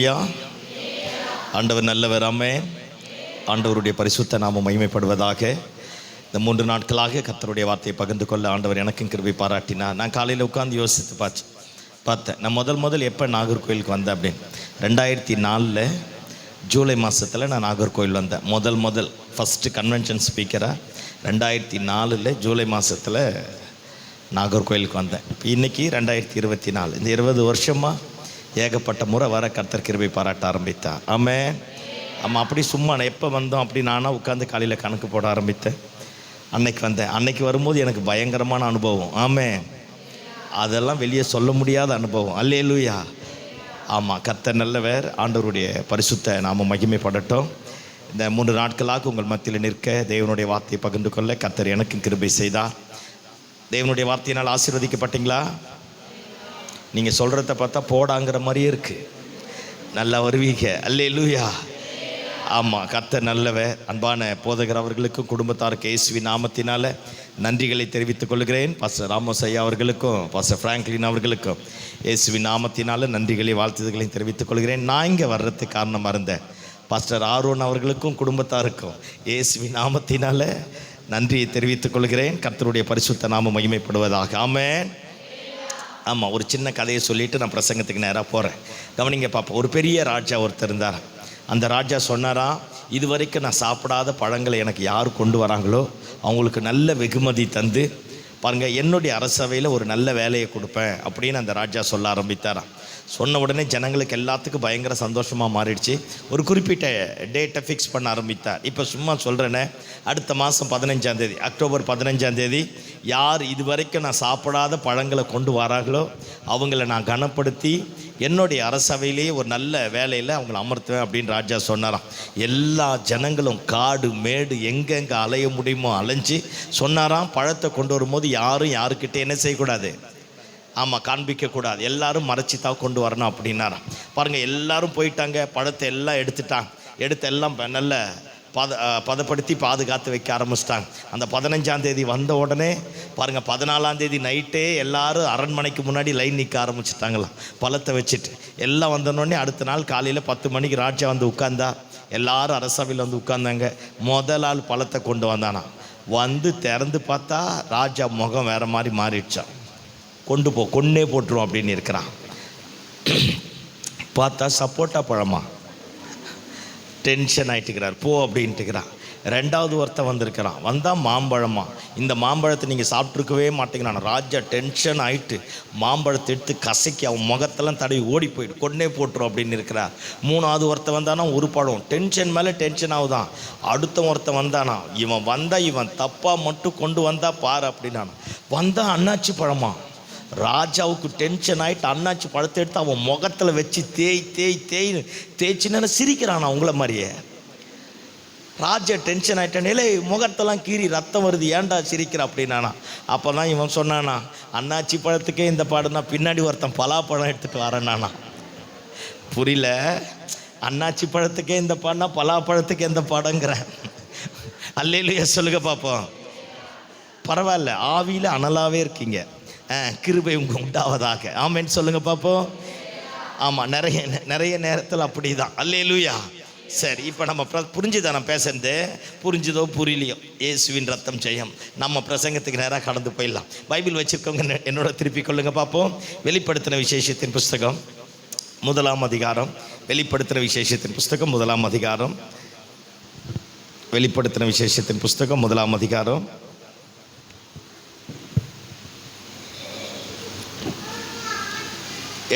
ஐயா, ஆண்டவர் நல்லவர். ஆமென். ஆண்டவருடைய பரிசுத்த நாமம் மகிமைப்படுவதாக. இந்த 3 நாட்களாக கர்த்தருடைய வார்த்தையை பகிர்ந்து கொள்ள ஆண்டவர் எனக்கும் கிருபை பாராட்டினார். நான் காலையில் உட்காந்து யோசித்து பார்த்தேன். நான் முதல் எப்போ நாகர்கோயிலுக்கு வந்தேன் அப்படின்னு 2004 ஜூலை மாதத்தில் நான் நாகர்கோயில் வந்தேன். முதல் ஃபஸ்ட்டு கன்வென்ஷன் ஸ்பீக்கராக 2004 ஜூலை மாதத்தில் நாகர்கோயிலுக்கு வந்தேன். இன்றைக்கி 2024, இந்த 20 வருஷமாக ஏகப்பட்ட முறை வர கர்த்தர் கிருபை பாராட்ட ஆரம்பித்தார். ஆமென். அப்படி சும்மா எப்போ வந்தோம் அப்படி நானாக உட்காந்து காலையில் கணக்கு போட ஆரம்பித்தேன். அன்னைக்கு வந்தேன். அன்னைக்கு வரும்போது எனக்கு பயங்கரமான அனுபவம். ஆமென். அதெல்லாம் வெளியே சொல்ல முடியாத அனுபவம். அல்லேலூயா. ஆமாம், கர்த்தர் நல்லவர். ஆண்டவருடைய பரிசுத்த நாம மகிமைப்படட்டும். இந்த 3 நாட்களாக உங்கள் மத்தியில் நிற்க தேவனுடைய வார்த்தையை பகிர்ந்து கொள்ள கர்த்தர் எனக்கும் கிருபை செய்தார். தேவனுடைய வார்த்தையினால் ஆசீர்வதிக்கப்பட்டீங்களா? நீங்கள் சொல்கிறத பார்த்தா போடாங்கிற மாதிரியே இருக்குது. நல்லா வருவீங்க. அல்லேலூயா. ஆமாம், கர்த்தர் நல்லவர். அன்பான போதகர் அவர்களுக்கும் குடும்பத்தாருக்கு இயேசுவின் நாமத்தினால நன்றிகளை தெரிவித்துக் கொள்கிறேன். பாஸ்டர் ராமோஸ் ஐயா அவர்களுக்கும் பாஸ்டர் ஃப்ராங்க்லின் அவர்களுக்கும் இயேசுவின் நாமத்தினால நன்றிகளை வாழ்த்துதல்களையும் தெரிவித்துக் கொள்கிறேன். நான் இங்கே வர்றதுக்கு காரணமாக இருந்தேன் பாஸ்டர் ஆரோன் அவர்களுக்கும் குடும்பத்தாருக்கும் இயேசுவின் நாமத்தினால நன்றியை தெரிவித்துக் கொள்கிறேன். கர்த்தருடைய பரிசுத்த நாமம் மகிமைப்படுவதாக. ஆமென். ஆமாம், ஒரு சின்ன கதையை சொல்லிவிட்டு நான் பிரசங்கத்துக்கு நேராக போகிறேன். கவனிங்க பாப்பா. ஒரு பெரிய ராஜா ஒருத்தர் இருந்தார். அந்த ராஜா சொன்னாராம், இது வரைக்கும் நான் சாப்பிடாத பழங்களை எனக்கு யார் கொண்டு வராங்களோ அவங்களுக்கு நல்ல வெகுமதி தந்து பாருங்கள், என்னுடைய அரசவையில் ஒரு நல்ல வேலையை கொடுப்பேன் அப்படின்னு அந்த ராஜா சொல்ல ஆரம்பித்தாராம். சொன்ன உடனே ஜனங்களுக்கு எல்லாத்துக்கும் பயங்கர சந்தோஷமாக மாறிடுச்சு. ஒரு குறிப்பிட்ட டேட்டை ஃபிக்ஸ் பண்ண ஆரம்பித்தார். இப்போ சும்மா சொல்கிறேன்னே, அடுத்த மாதம் 15ஆம் தேதி, அக்டோபர் 15ஆம் தேதி யார் இது வரைக்கும் நான் சாப்பிடாத பழங்களை கொண்டு வராங்களோ அவங்கள நான் கனப்படுத்தி என்னுடைய அரசவையிலேயே ஒரு நல்ல வேலையில் அவங்கள அமர்த்துவேன் அப்படின்னு ராஜா சொன்னாராம். எல்லா ஜனங்களும் காடு மேடு எங்கெங்கே அலைய முடியுமோ அலைஞ்சு சொன்னாராம், பழத்தை கொண்டு வரும்போது யாரும் யாருக்கிட்ட என்ன செய்யக்கூடாது, ஆமாம், காண்பிக்கக்கூடாது, எல்லாரும் மறைச்சி தான் கொண்டு வரணும் அப்படின்னாராம். பாருங்கள், எல்லாரும் போயிட்டாங்க. பழத்தை எல்லாம் எடுத்து எல்லாம் நல்ல பதப்படுத்தி பாதுகாத்து வைக்க ஆரம்பிச்சிட்டாங்க. அந்த 15ஆம் தேதி வந்த உடனே பாருங்கள், 14ஆம் தேதி நைட்டே எல்லாரும் அரண்மனைக்கு முன்னாடி லைன் நிற்க ஆரம்பிச்சிட்டாங்களாம் பழத்தை வச்சுட்டு. எல்லாம் வந்தோடனே அடுத்த நாள் காலையில் 10 மணிக்கு ராஜா வந்து உட்கார்ந்தா. எல்லாரும் அரசவையில் வந்து உட்கார்ந்தாங்க. முதல் ஆள் பழத்தை கொண்டு வந்தானா. வந்து திறந்து பார்த்தா ராஜா முகம் வேறு மாதிரி மாறிடுச்சான். கொன்னே போட்டுருவோம் அப்படின்னு இருக்கிறான். பார்த்தா சப்போட்டா பழமா. டென்ஷன் ஆகிட்டுக்கிறார். போ அப்படின்ட்டுக்கிறான். 2வது ஒருத்தன் வந்திருக்கிறான். வந்தால் மாம்பழமா. இந்த மாம்பழத்தை நீங்கள் சாப்பிட்ருக்கவே மாட்டேங்கிறான். ராஜா டென்ஷன் ஆகிட்டு மாம்பழத்தை எடுத்து கசக்கி அவன் முகத்தெல்லாம் தடவி ஓடி போயிட்டு கொன்னே போட்டுரும் அப்படின்னு இருக்கிறார். 3வது ஒருத்தன் வந்தானா, ஒரு பழம். டென்ஷன் மேலே டென்ஷன் ஆகுதான். அடுத்த ஒருத்தன் வந்தானா, இவன் தப்பாக மட்டும் கொண்டு வந்தா பாரு அப்படின்னானா. வந்தால் அண்ணாச்சி பழமா. ராஜாவுக்கு டென்ஷன் ஆகிட்டு அண்ணாச்சி பழத்தை எடுத்து அவன் முகத்தில் வச்சு தேய்ச்சின்னு சிரிக்கிறான் அவங்கள மாதிரியே. ராஜா டென்ஷன் ஆகிட்டானே, முகத்தெல்லாம் கீறி ரத்தம் வருது, ஏன்டா சிரிக்கிற அப்படின்னானா. அப்போ தான் இவன் சொன்னானா, அண்ணாச்சி பழத்துக்கே இந்த பாடுனா பின்னாடி ஒருத்தன் பலாப்பழம் எடுத்துகிட்டு வரேன்னானா. புரியல. அண்ணாச்சி பழத்துக்கே இந்த பாடுனா பலாப்பழத்துக்கு எந்த பாடங்கிறேன். அல்லேலூயா சொல்லுங்க பார்ப்போம். பரவாயில்ல, ஆவியில் அனலாகவே இருக்கீங்க. கிருபை உண்டாவதாக. ஆமென் சொல்லுங்க பார்ப்போம். ஆமாம், நிறைய நேரத்தில் அப்படி தான். அல்லேலூயா. சரி, இப்போ நம்ம புரிஞ்சுதான் நான் பேசுறது. புரிஞ்சுதோ புரியலையோ, இயேசுவின் ரத்தம் ஜெயம். நம்ம பிரசங்கத்துக்கு நேராக கடந்து போயிடலாம். பைபிள் வச்சுருக்கவங்க என்னோட திருப்பி கொள்ளுங்க பார்ப்போம். வெளிப்படுத்தின விசேஷத்தின் புஸ்தகம் 1ஆம் அதிகாரம். வெளிப்படுத்தின விசேஷத்தின் புஸ்தகம் 1ஆம் அதிகாரம். வெளிப்படுத்தின விசேஷத்தின் புஸ்தகம் 1ஆம் அதிகாரம்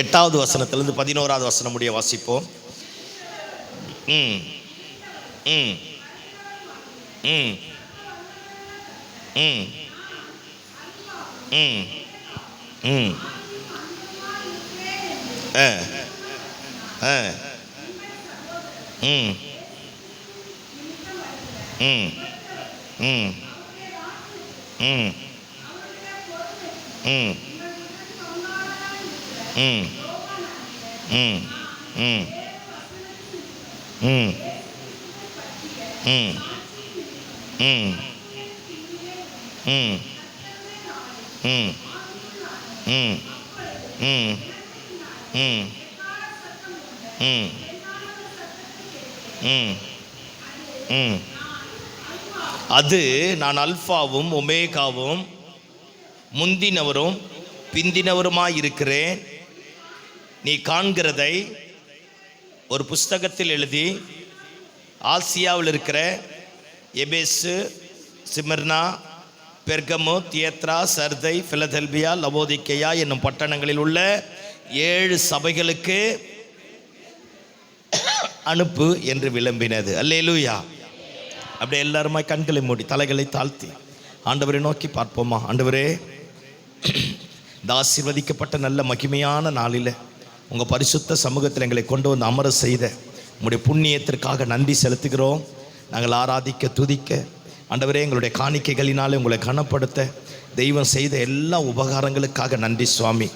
8வது வசனத்திலிருந்து 11வது வசனம் முடிய வாசிப்போம். ம் ம் ம் ம் ம் ம் ஆ ஆ ம் ம் ம் ம் ம் ம் ம் ம் ம் ம் ம் ம் ம் ம் ம் ம் ம் ம் ம் அது நான் அல்ஃபாவும் ஒமேகாவும் முந்தினவரும் பிந்தினவருமாய் இருக்கிறேன். நீ காண்கிறதை ஒரு புஸ்தகத்தில் எழுதி ஆசியாவில் இருக்கிற எபேசு, சிமிர்னா, பெர்கமு, தியத்ரா, சர்தை, பிலதெல்பியா, லவோதிக்கேயா என்னும் பட்டணங்களில் உள்ள 7 சபைகளுக்கு அனுப்பு என்று விளம்பினது. அல்லேலூயா. அப்படியே எல்லாருமா கண்களை மூடி தலைகளை தாழ்த்தி ஆண்டவரை நோக்கி பார்ப்போமா. ஆண்டவரே, இந்த ஆசீர்வதிக்கப்பட்ட நல்ல மகிமையான நாளில் உங்கள் பரிசுத்த சமூகத்தில் எங்களை கொண்டு வந்து அமர செய்த உங்களுடைய புண்ணியத்திற்காக நன்றி செலுத்துகிறோம். நாங்கள் ஆராதிக்க, துதிக்க, ஆண்டவரே, எங்களுடைய காணிக்கைகளினாலே உங்களை கனப்படுத்த தெய்வம் செய்த எல்லா உபகாரங்களுக்காக நன்றி சுவாமி.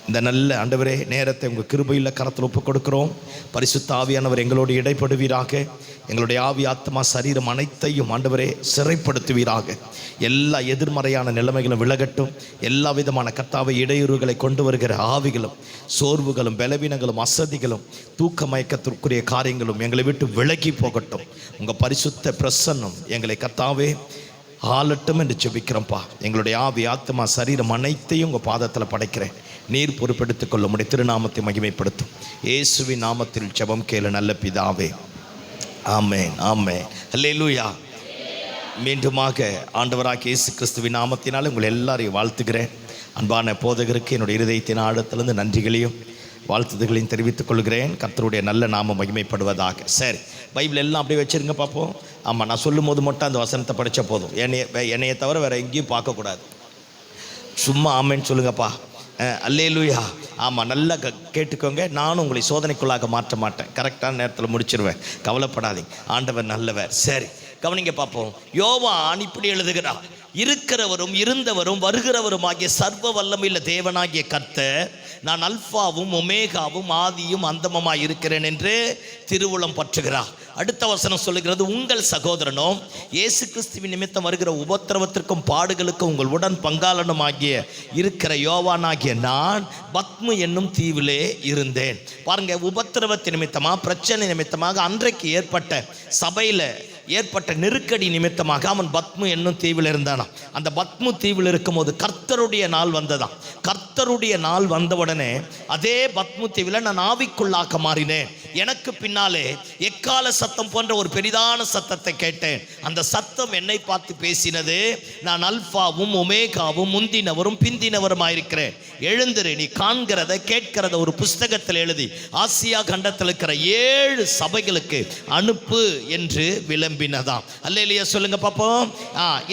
இந்த நல்ல ஆண்டவரே நேரத்தை உங்கள் கிருபையில் கரத்தில் ஒப்புக் கொடுக்கிறோம். பரிசுத்த ஆவியானவர் எங்களோடு இடைப்படுவீராக. எங்களுடைய ஆவி, ஆத்மா, சரீரம் அனைத்தையும் ஆண்டவரே சிறைப்படுத்துவீராக. எல்லா எதிர்மறையான நிலைமைகளும் விலகட்டும். எல்லா விதமான கர்த்தாவை இடையூறுகளை கொண்டு வருகிற ஆவிகளும், சோர்வுகளும், பலவீனங்களும், அசதிகளும், தூக்க மயக்கத்திற்குரிய காரியங்களும் எங்களை விட்டு விலகி போகட்டும். உங்கள் பரிசுத்த பிரசன்னம் எங்களை கர்த்தாவே ஆளட்டும் என்று ஜெபிக்கிறோம்ப்பா. எங்களுடைய ஆவி, ஆத்மா, சரீரம் அனைத்தையும் உங்கள் பாதத்தில் படைக்கிறேன். நீர் பொறுப்பெடுத்துக் கொள்ள உம்முடைய திருநாமத்தை மகிமைப்படுத்தும். இயேசுவின் நாமத்தில் ஜெபம் கேளு நல்ல பிதாவே. ஆமென், ஆமென், அல்லேலூயா. மீண்டுமாக ஆண்டவராகிய இயேசு கிறிஸ்துவின் நாமத்தினால் உங்களை எல்லாரையும் வாழ்த்துகிறேன். அன்பான போதகருக்கு என்னுடைய இருதயத்தின் ஆழத்திலிருந்து நன்றிகளையும் வாழ்த்துதல்களையும் தெரிவித்துக் கொள்கிறேன். கர்த்தருடைய நல்ல நாமம் மகிமைப்படுவதாக. சரி, பைபிள் எல்லாம் அப்படியே வச்சுருங்க பார்ப்போம். ஆமாம், நான் சொல்லும் போது மட்டும் அந்த வசனத்தை படித்தா போதும். என்னையை தவிர வேறு எங்கேயும் பார்க்கக்கூடாது. சும்மா ஆமேன்னு சொல்லுங்கப்பா. அல்லேலூயா. ஆமாம், நல்லா கேட்டுக்கோங்க. நானும் உங்களை சோதனைக்குள்ளாக மாற்ற மாட்டேன். கரெக்டான நேரத்தில் முடிச்சிருவேன். கவலைப்படாதீங்க, ஆண்டவர் நல்லவர். சரி, கவனிங்க பார்ப்போம். யோவான் இப்படி எழுதுகிறார்: இருக்கிறவரும் இருந்தவரும் வருகிறவரும் ஆகிய சர்வ வல்லமையுள்ள தேவனாகிய கர்த்தர், நான் அல்ஃபாவும் ஒமேகாவும் ஆதியும் அந்தமுமாய் இருக்கிறேன் என்று திருவுளம் பற்றுகிறார். அடுத்த வசனம் சொல்லுகிறது: உங்கள் சகோதரனும் இயேசு கிறிஸ்துவின் நிமித்தம் வருகிற உபத்திரவத்திற்கும் பாடுகளுக்கும் உங்கள் உடன் பங்காளனும் ஆகிய இருக்கிற யோவானாகிய நான் பத்மு என்னும் தீவிலே இருந்தேன். பாருங்க, உபத்திரவத்தின் நிமித்தமாக, பிரச்சனை நிமித்தமாக, அன்றைக்கு ஏற்பட்ட சபையில் ஏற்பட்ட நெருக்கடி நிமித்தமாக அவன் பத்மு என்னும் தீவில் இருந்தானாம். அந்த பத்மு தீவில் இருக்கும்போது கர்த்தருடைய நாள் வந்ததாம். கர்த்தருடைய நாள் வந்தவுடனே அதே பத்மு தீவில் நான் ஆவிக்குள்ளாக மாறினேன். எனக்கு பின்னாலே எக்கால சத்தம் போன்ற ஒரு பெரிதான சத்தத்தை கேட்டேன். அந்த சத்தம் என்னை பார்த்து பேசினது: நான் அல்ஃபாவும் ஒமேகாவும் முந்தினவரும் பிந்தினவருமாயிருக்கிறேன். எழுந்திரு, நீ காண்கிறத கேட்கிறத ஒரு புஸ்தகத்தில் எழுதி ஆசியா கண்டத்தில் இருக்கிற 7 சபைகளுக்கு அனுப்பு என்று விளம்பினதாம். அல்லேலூயா சொல்லுங்க பாப்போம்.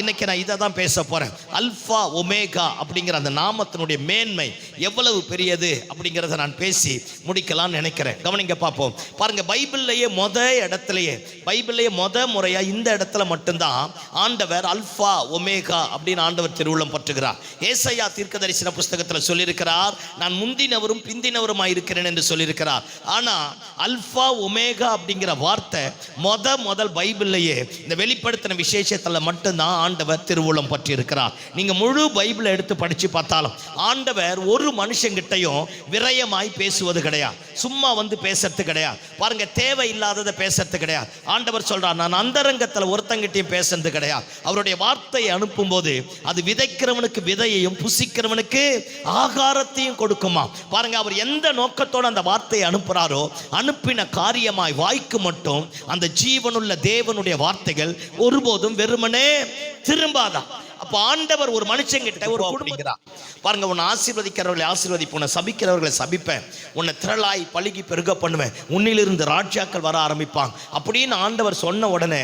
இன்னைக்கு நான் இதை தான் பேச போறேன். அல்ஃபா ஒமேகா அப்படிங்கிற அந்த நாமத்தினுடைய மேன்மை எவ்வளவு பெரியது அப்படிங்கிறத நான் பேசி முடிக்கலாம்னு நினைக்கிறேன். கவனிங்க பார்ப்போம். பாருங்க, பைபிள்லேயே முத முறையா இந்த இடத்துல மட்டும்தான் ஆண்டவர் அல்ஃபா ஒமேகா அப்படின்னு ஆண்டவர் திருவுளம் பற்றுகிறார். ஏசாயா தீர்க்கதரிசன புஸ்தகத்தில் சொல்லியிருக்கிறார்: நான் முந்தினவரும் பிந்தினவருமாய் இருக்கிறேன் என்று சொல்லியிருக்கிறார். ஆனா அல்ஃபா ஒமேகா அப்படிங்கிற வார்த்தை முதல் பைபிள்லேயே இந்த வெளிப்படுத்தின விசேஷத்தில் மட்டும்தான் ஆண்டவர் திருவுளம் பற்றி இருக்கிறார். நீங்க முழு பைபிளை எடுத்து படிச்சு பார்த்தாலும் ஆண்டவர் ஒரு மனுஷங்கிட்டையும் விரயமாய் பேசுவது கிடையாது. சும்மா வந்து பேசுறது கிடையாது. பாருங்க, தேவையில்லாததை பேசுறது கிடையாது. ஆண்டவர் சொல்றார்: நான் அந்தரங்கத்தில் ஒருத்தங்கிட்டையும் பேசுறது கிடையாது. அவருடைய வார்த்தையை அனுப்பும் போது அது விதைக்கிறவனுக்கு விதையையும் புசிக்கிறவனுக்கு ஆகாரத்தையும் கொடுக்குமா. பாருங்க, அவர் எந்த நோக்கத்தோடு அந்த வார்த்தையை அனுப்புறாரோ அனுப்பின காரியமாய் வாய்க்கு மட்டும் அந்த ஜீவனுள்ள தேவனுடைய வார்த்தைகள் ஒருபோதும் வெறுமனே திரும்பாதான். அப்போ ஆண்டவர் ஒரு மனுஷங்கிட்ட ஒரு குடும்பம் பாருங்க, உன்னை ஆசீர்வதிக்கிறவர்களை ஆசீர்வதிப்பேன், உன்னை சபிக்கிறவர்களை சபிப்பேன், உன்னை திரளாய் பழுகி பெருக பண்ணுவேன், உன்னிலிருந்து ராஜ்யாக்கள் வர ஆரம்பிப்பாங்க அப்படின்னு ஆண்டவர் சொன்ன உடனே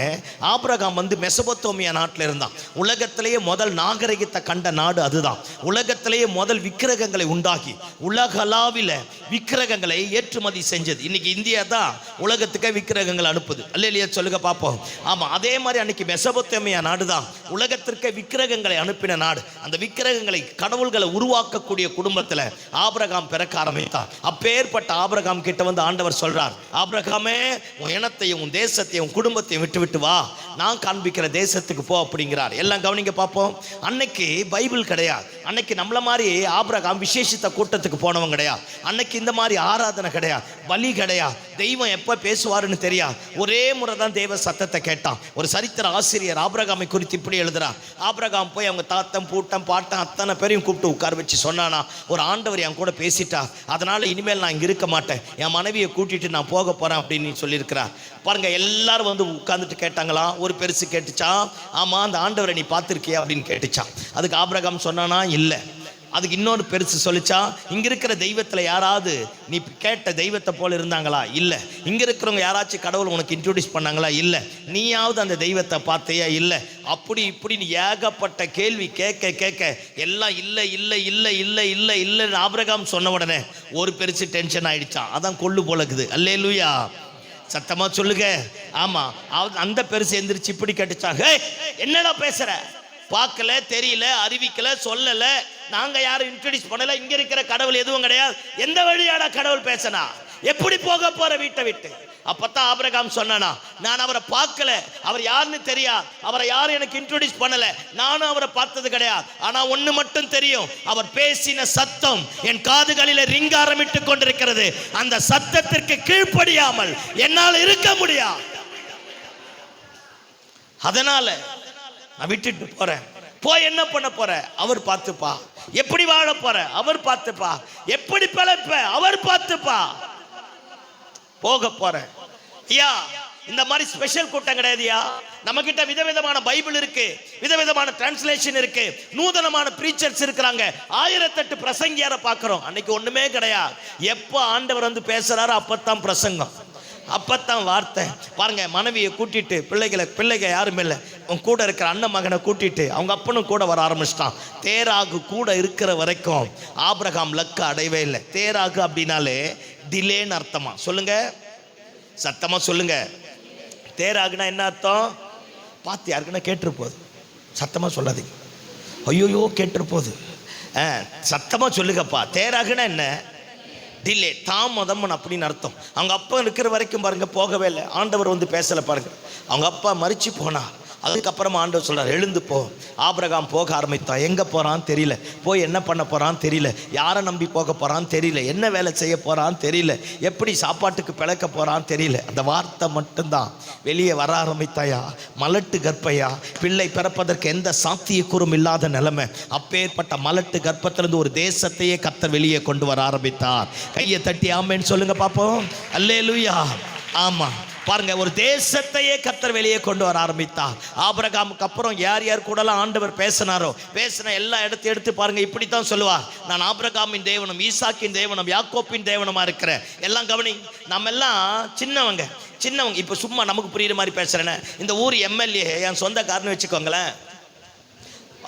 ஆபிரகாம் வந்து மெசபொத்தோமியா நாட்டில் இருந்தான். உலகத்திலேயே முதல் நாகரிகத்தை கண்ட நாடு அதுதான். உலகத்திலேயே முதல் விக்கிரகங்களை உண்டாக்கி உலகளாவில விக்கிரகங்களை ஏற்றுமதி செஞ்சது. இன்னைக்கு இந்தியா தான் உலகத்துக்கே விக்கிரகங்கள் அனுப்புது. அல்லேலூயா சொல்லுங்க பார்ப்போம். ஆமா, அதே மாதிரி அன்னைக்கு மெசபொத்தோமியா நாடு தான் உலகத்திற்கே விக்கிரகங்கள் விக்கிரகங்களை அனுப்பின நாடு. அந்த விக்கிரகங்களை கடவுள்களை உருவாக்கக்கூடிய குடும்பத்தில் ஆபிரகாம் பிறக்க ஆரம்பித்தார். அப்பேற்பட்ட ஆபிரகாம் கிட்ட வந்து ஆண்டவர் சொல்றார், ஆபிரகாமே உன் இனத்தையும் உன் தேசத்தையும் உன் குடும்பத்தையும் விட்டு விட்டு வா, நான் காண்பிக்கிற தேசத்துக்கு போ அப்படிங்கிறார். எல்லாம் கவனிங்க பார்ப்போம். அன்னைக்கு பைபிள் கிடையாது. அன்னைக்கு நம்மள மாதிரி ஆபிரகாம் விசேஷித்த கூட்டத்துக்கு போனவங்க கிடையாது. அன்னைக்கு இந்த மாதிரி ஆராதனை கிடையாது, பலி கிடையாது. தெய்வம் எப்போ பேசுவாருன்னு தெரியாது. ஒரே முறை தான் தெய்வ சத்தத்தை கேட்டான். ஒரு சரித்திர ஆசிரியர் ஆபிரகாமை குறித்து இப்படி எழுதுறார். ஆபிரகாம் போய் அவங்க தாத்தம் பூட்டம் பாட்டம் அத்தனை பேரையும் கூப்பிட்டு உட்கார வச்சு சொன்னானா, ஒரு ஆண்டவர் என் கூட பேசிட்டா, அதனால இனிமேல் நான் இங்கே இருக்க மாட்டேன், என் மனைவியை கூட்டிட்டு நான் போக போறேன் அப்படின்னு சொல்லியிருக்கிறார். பாருங்க, எல்லாரும் வந்து உட்கார்ந்துட்டு கேட்டாங்களா. ஒரு பெருசு கேட்டுச்சா, ஆமா அந்த ஆண்டவரை நீ பார்த்துருக்கியா அப்படின்னு கேட்டுச்சான். அதுக்கு ஆபிரகாம் சொன்னானா, இல்லை. அதுக்கு இன்னொரு பெருசு சொல்லிச்சா, இங்க இருக்கிற தெய்வத்துல யாராவது நீ கேட்ட தெய்வத்தை போல இருந்தாங்களா? இல்லை. இங்க இருக்கிறவங்க யாராச்சும் கடவுள் உனக்கு இன்ட்ரோடியூஸ் பண்ணாங்களா? இல்லை. நீயாவது அந்த தெய்வத்தை பார்த்தையா? இல்லை. அப்படி இப்படின்னு ஏகப்பட்ட கேள்வி கேட்க கேட்க எல்லாம் இல்லை இல்லை இல்லை இல்லை இல்லை இல்லைன்னு ஆபிரகாம் சொன்ன உடனே ஒரு பெருசு டென்ஷன் ஆயிடுச்சான். அதான் கொள்ளு போலக்குது. அல்லேலூயா, சத்தமா சொல்லுங்க. ஆமா, அந்த பெருசு எந்திரிச்சு இப்படி கேட்டுச்சாங்க, என்னடா பேசுற? பார்க்கல, தெரியல, அறிவிக்கல, சொல்லல, நாங்க யாரும் இன்ட்ரோடியூஸ் பண்ணல, இங்க இருக்கிற கடவுள் எதுவும் கிடையாது, எந்த வழியாடா கடவுள் பேசினா? எப்படி போக போற வீட்டை விட்டு? அப்பத்தான் ஆபிரகாம் சொன்னானா, நான் அவரை பார்க்கல, அவர் யாருன்னு தெரியாது, அவரை யாரும் எனக்கு இன்ட்ரோடியூஸ் பண்ணல, நானும் அவரை பார்த்தது கிடையாது. ஆனா ஒண்ணு மட்டும் தெரியும், அவர் பேசின சத்தம் என் காதுகளில ரிங்காரமிட்டு கொண்டிருக்கிறது. அந்த சத்தத்திற்கு கீழ்ப்படியாமல் என்னால் இருக்க முடியாது. அதனால நான் விட்டுட்டு போறேன். போய் என்ன பண்ண போற? அவர் பார்த்துப்பா. எப்படி வாழ போற? அவர் பார்த்துப்பா. எப்படி பிழைப்ப? அவர் பார்த்துப்பா. போக போறேன். ஐயா, இந்த மாதிரி ஸ்பெஷல் கூட்டம் கிடையாதுயா. நம்ம கிட்ட விதவிதமான பைபிள் இருக்கு, விதவிதமான டிரான்ஸ்லேஷன் இருக்கு, நூதனமான பிரீச்சர்ஸ் இருக்கிறாங்க, 1008 பிரசங்கியாரை பார்க்கிறோம். அன்னைக்கு ஒண்ணுமே கிடையாது. எப்போ ஆண்டவர் வந்து பேசுறாரு அப்பத்தான் பிரசங்கம், அப்பத்தான் வார்த்தை. பாருங்க, மனைவியை கூட்டிட்டு பிள்ளைங்க யாரும் இல்லை, உன் கூட இருக்கிற அண்ணன் மகனை கூட்டிட்டு அவங்க அப்பனும் கூட வர ஆரம்பிச்சிட்டான். தேராகு கூட இருக்கிற வரைக்கும் ஆபிரகாம் லக்க அடையவே இல்லை. தேராகு அப்படின்னாலே டிலேன்னு அர்த்தமா? சொல்லுங்க, சத்தமா சொல்லுங்க. தேராகுனா என்ன அர்த்தம்? பார்த்து யாருக்குன்னா கேட்டுரு போகுது. சத்தமா சொல்லாதீங்க. ஐயோயோ கேட்டுரு போகுது. சத்தமா சொல்லுங்கப்பா. தேராகுனா என்ன? டிலே, தாமதம் அப்படின்னு அர்த்தம். அவங்க அப்பா இருக்கிற வரைக்கும் பாருங்க போகவே இல்லை. ஆண்டவர் வந்து பேசலை பாருங்க. அவங்க அப்பா மரிச்சு போனா. அதுக்கப்புறமா ஆண்டவர் சொல்றார், எழுந்து போ. ஆபிரகாம் போக ஆரம்பித்தான். எங்க போறான்னு தெரியல, போய் என்ன பண்ண போறான்னு தெரியல, யாரை நம்பி போக போறான்னு தெரியல, என்ன வேலை செய்ய போறான்னு தெரியல, எப்படி சாப்பாட்டுக்கு பிழைக்க போறான்னு தெரியல. அந்த வார்த்தை மட்டும்தான் வெளியே வர ஆரம்பித்தாயா. மலட்டு கர்ப்பையா, பிள்ளை பிறப்பதற்கு எந்த சாத்தியக்கூறும் இல்லாத நிலைமை. அப்பேற்பட்ட மலட்டு கர்ப்பத்திலிருந்து ஒரு தேசத்தையே கர்த்தர் வெளியே கொண்டு வர ஆரம்பித்தார். கையை தட்டி ஆமேன்னு சொல்லுங்க பாப்போம். அல்லேலூயா. ஆமா, பாருங்க, ஒரு தேசத்தையே கர்த்தர் வெளியே கொண்டு வர ஆரம்பித்தார். ஆபிரகாமுக்கு அப்புறம் யார் யார் கூடலாம் ஆண்டவர் பேசினாரோ, பேசின எல்லா இடத்தையும் எடுத்து பாருங்க. இப்படித்தான் சொல்லுவார், நான் ஆபிரகாமின் தேவனும் ஈசாக்கின் தேவனும் யாக்கோப்பின் தேவனுமா இருக்கிறேன். எல்லாம் கவனி. நம்ம எல்லாம் சின்னவங்க. இப்போ சும்மா நமக்கு புரியுற மாதிரி பேசுறேன்னு, இந்த ஊர் எம்எல்ஏ என் சொந்தக்காரன்னு வச்சுக்கோங்களேன்.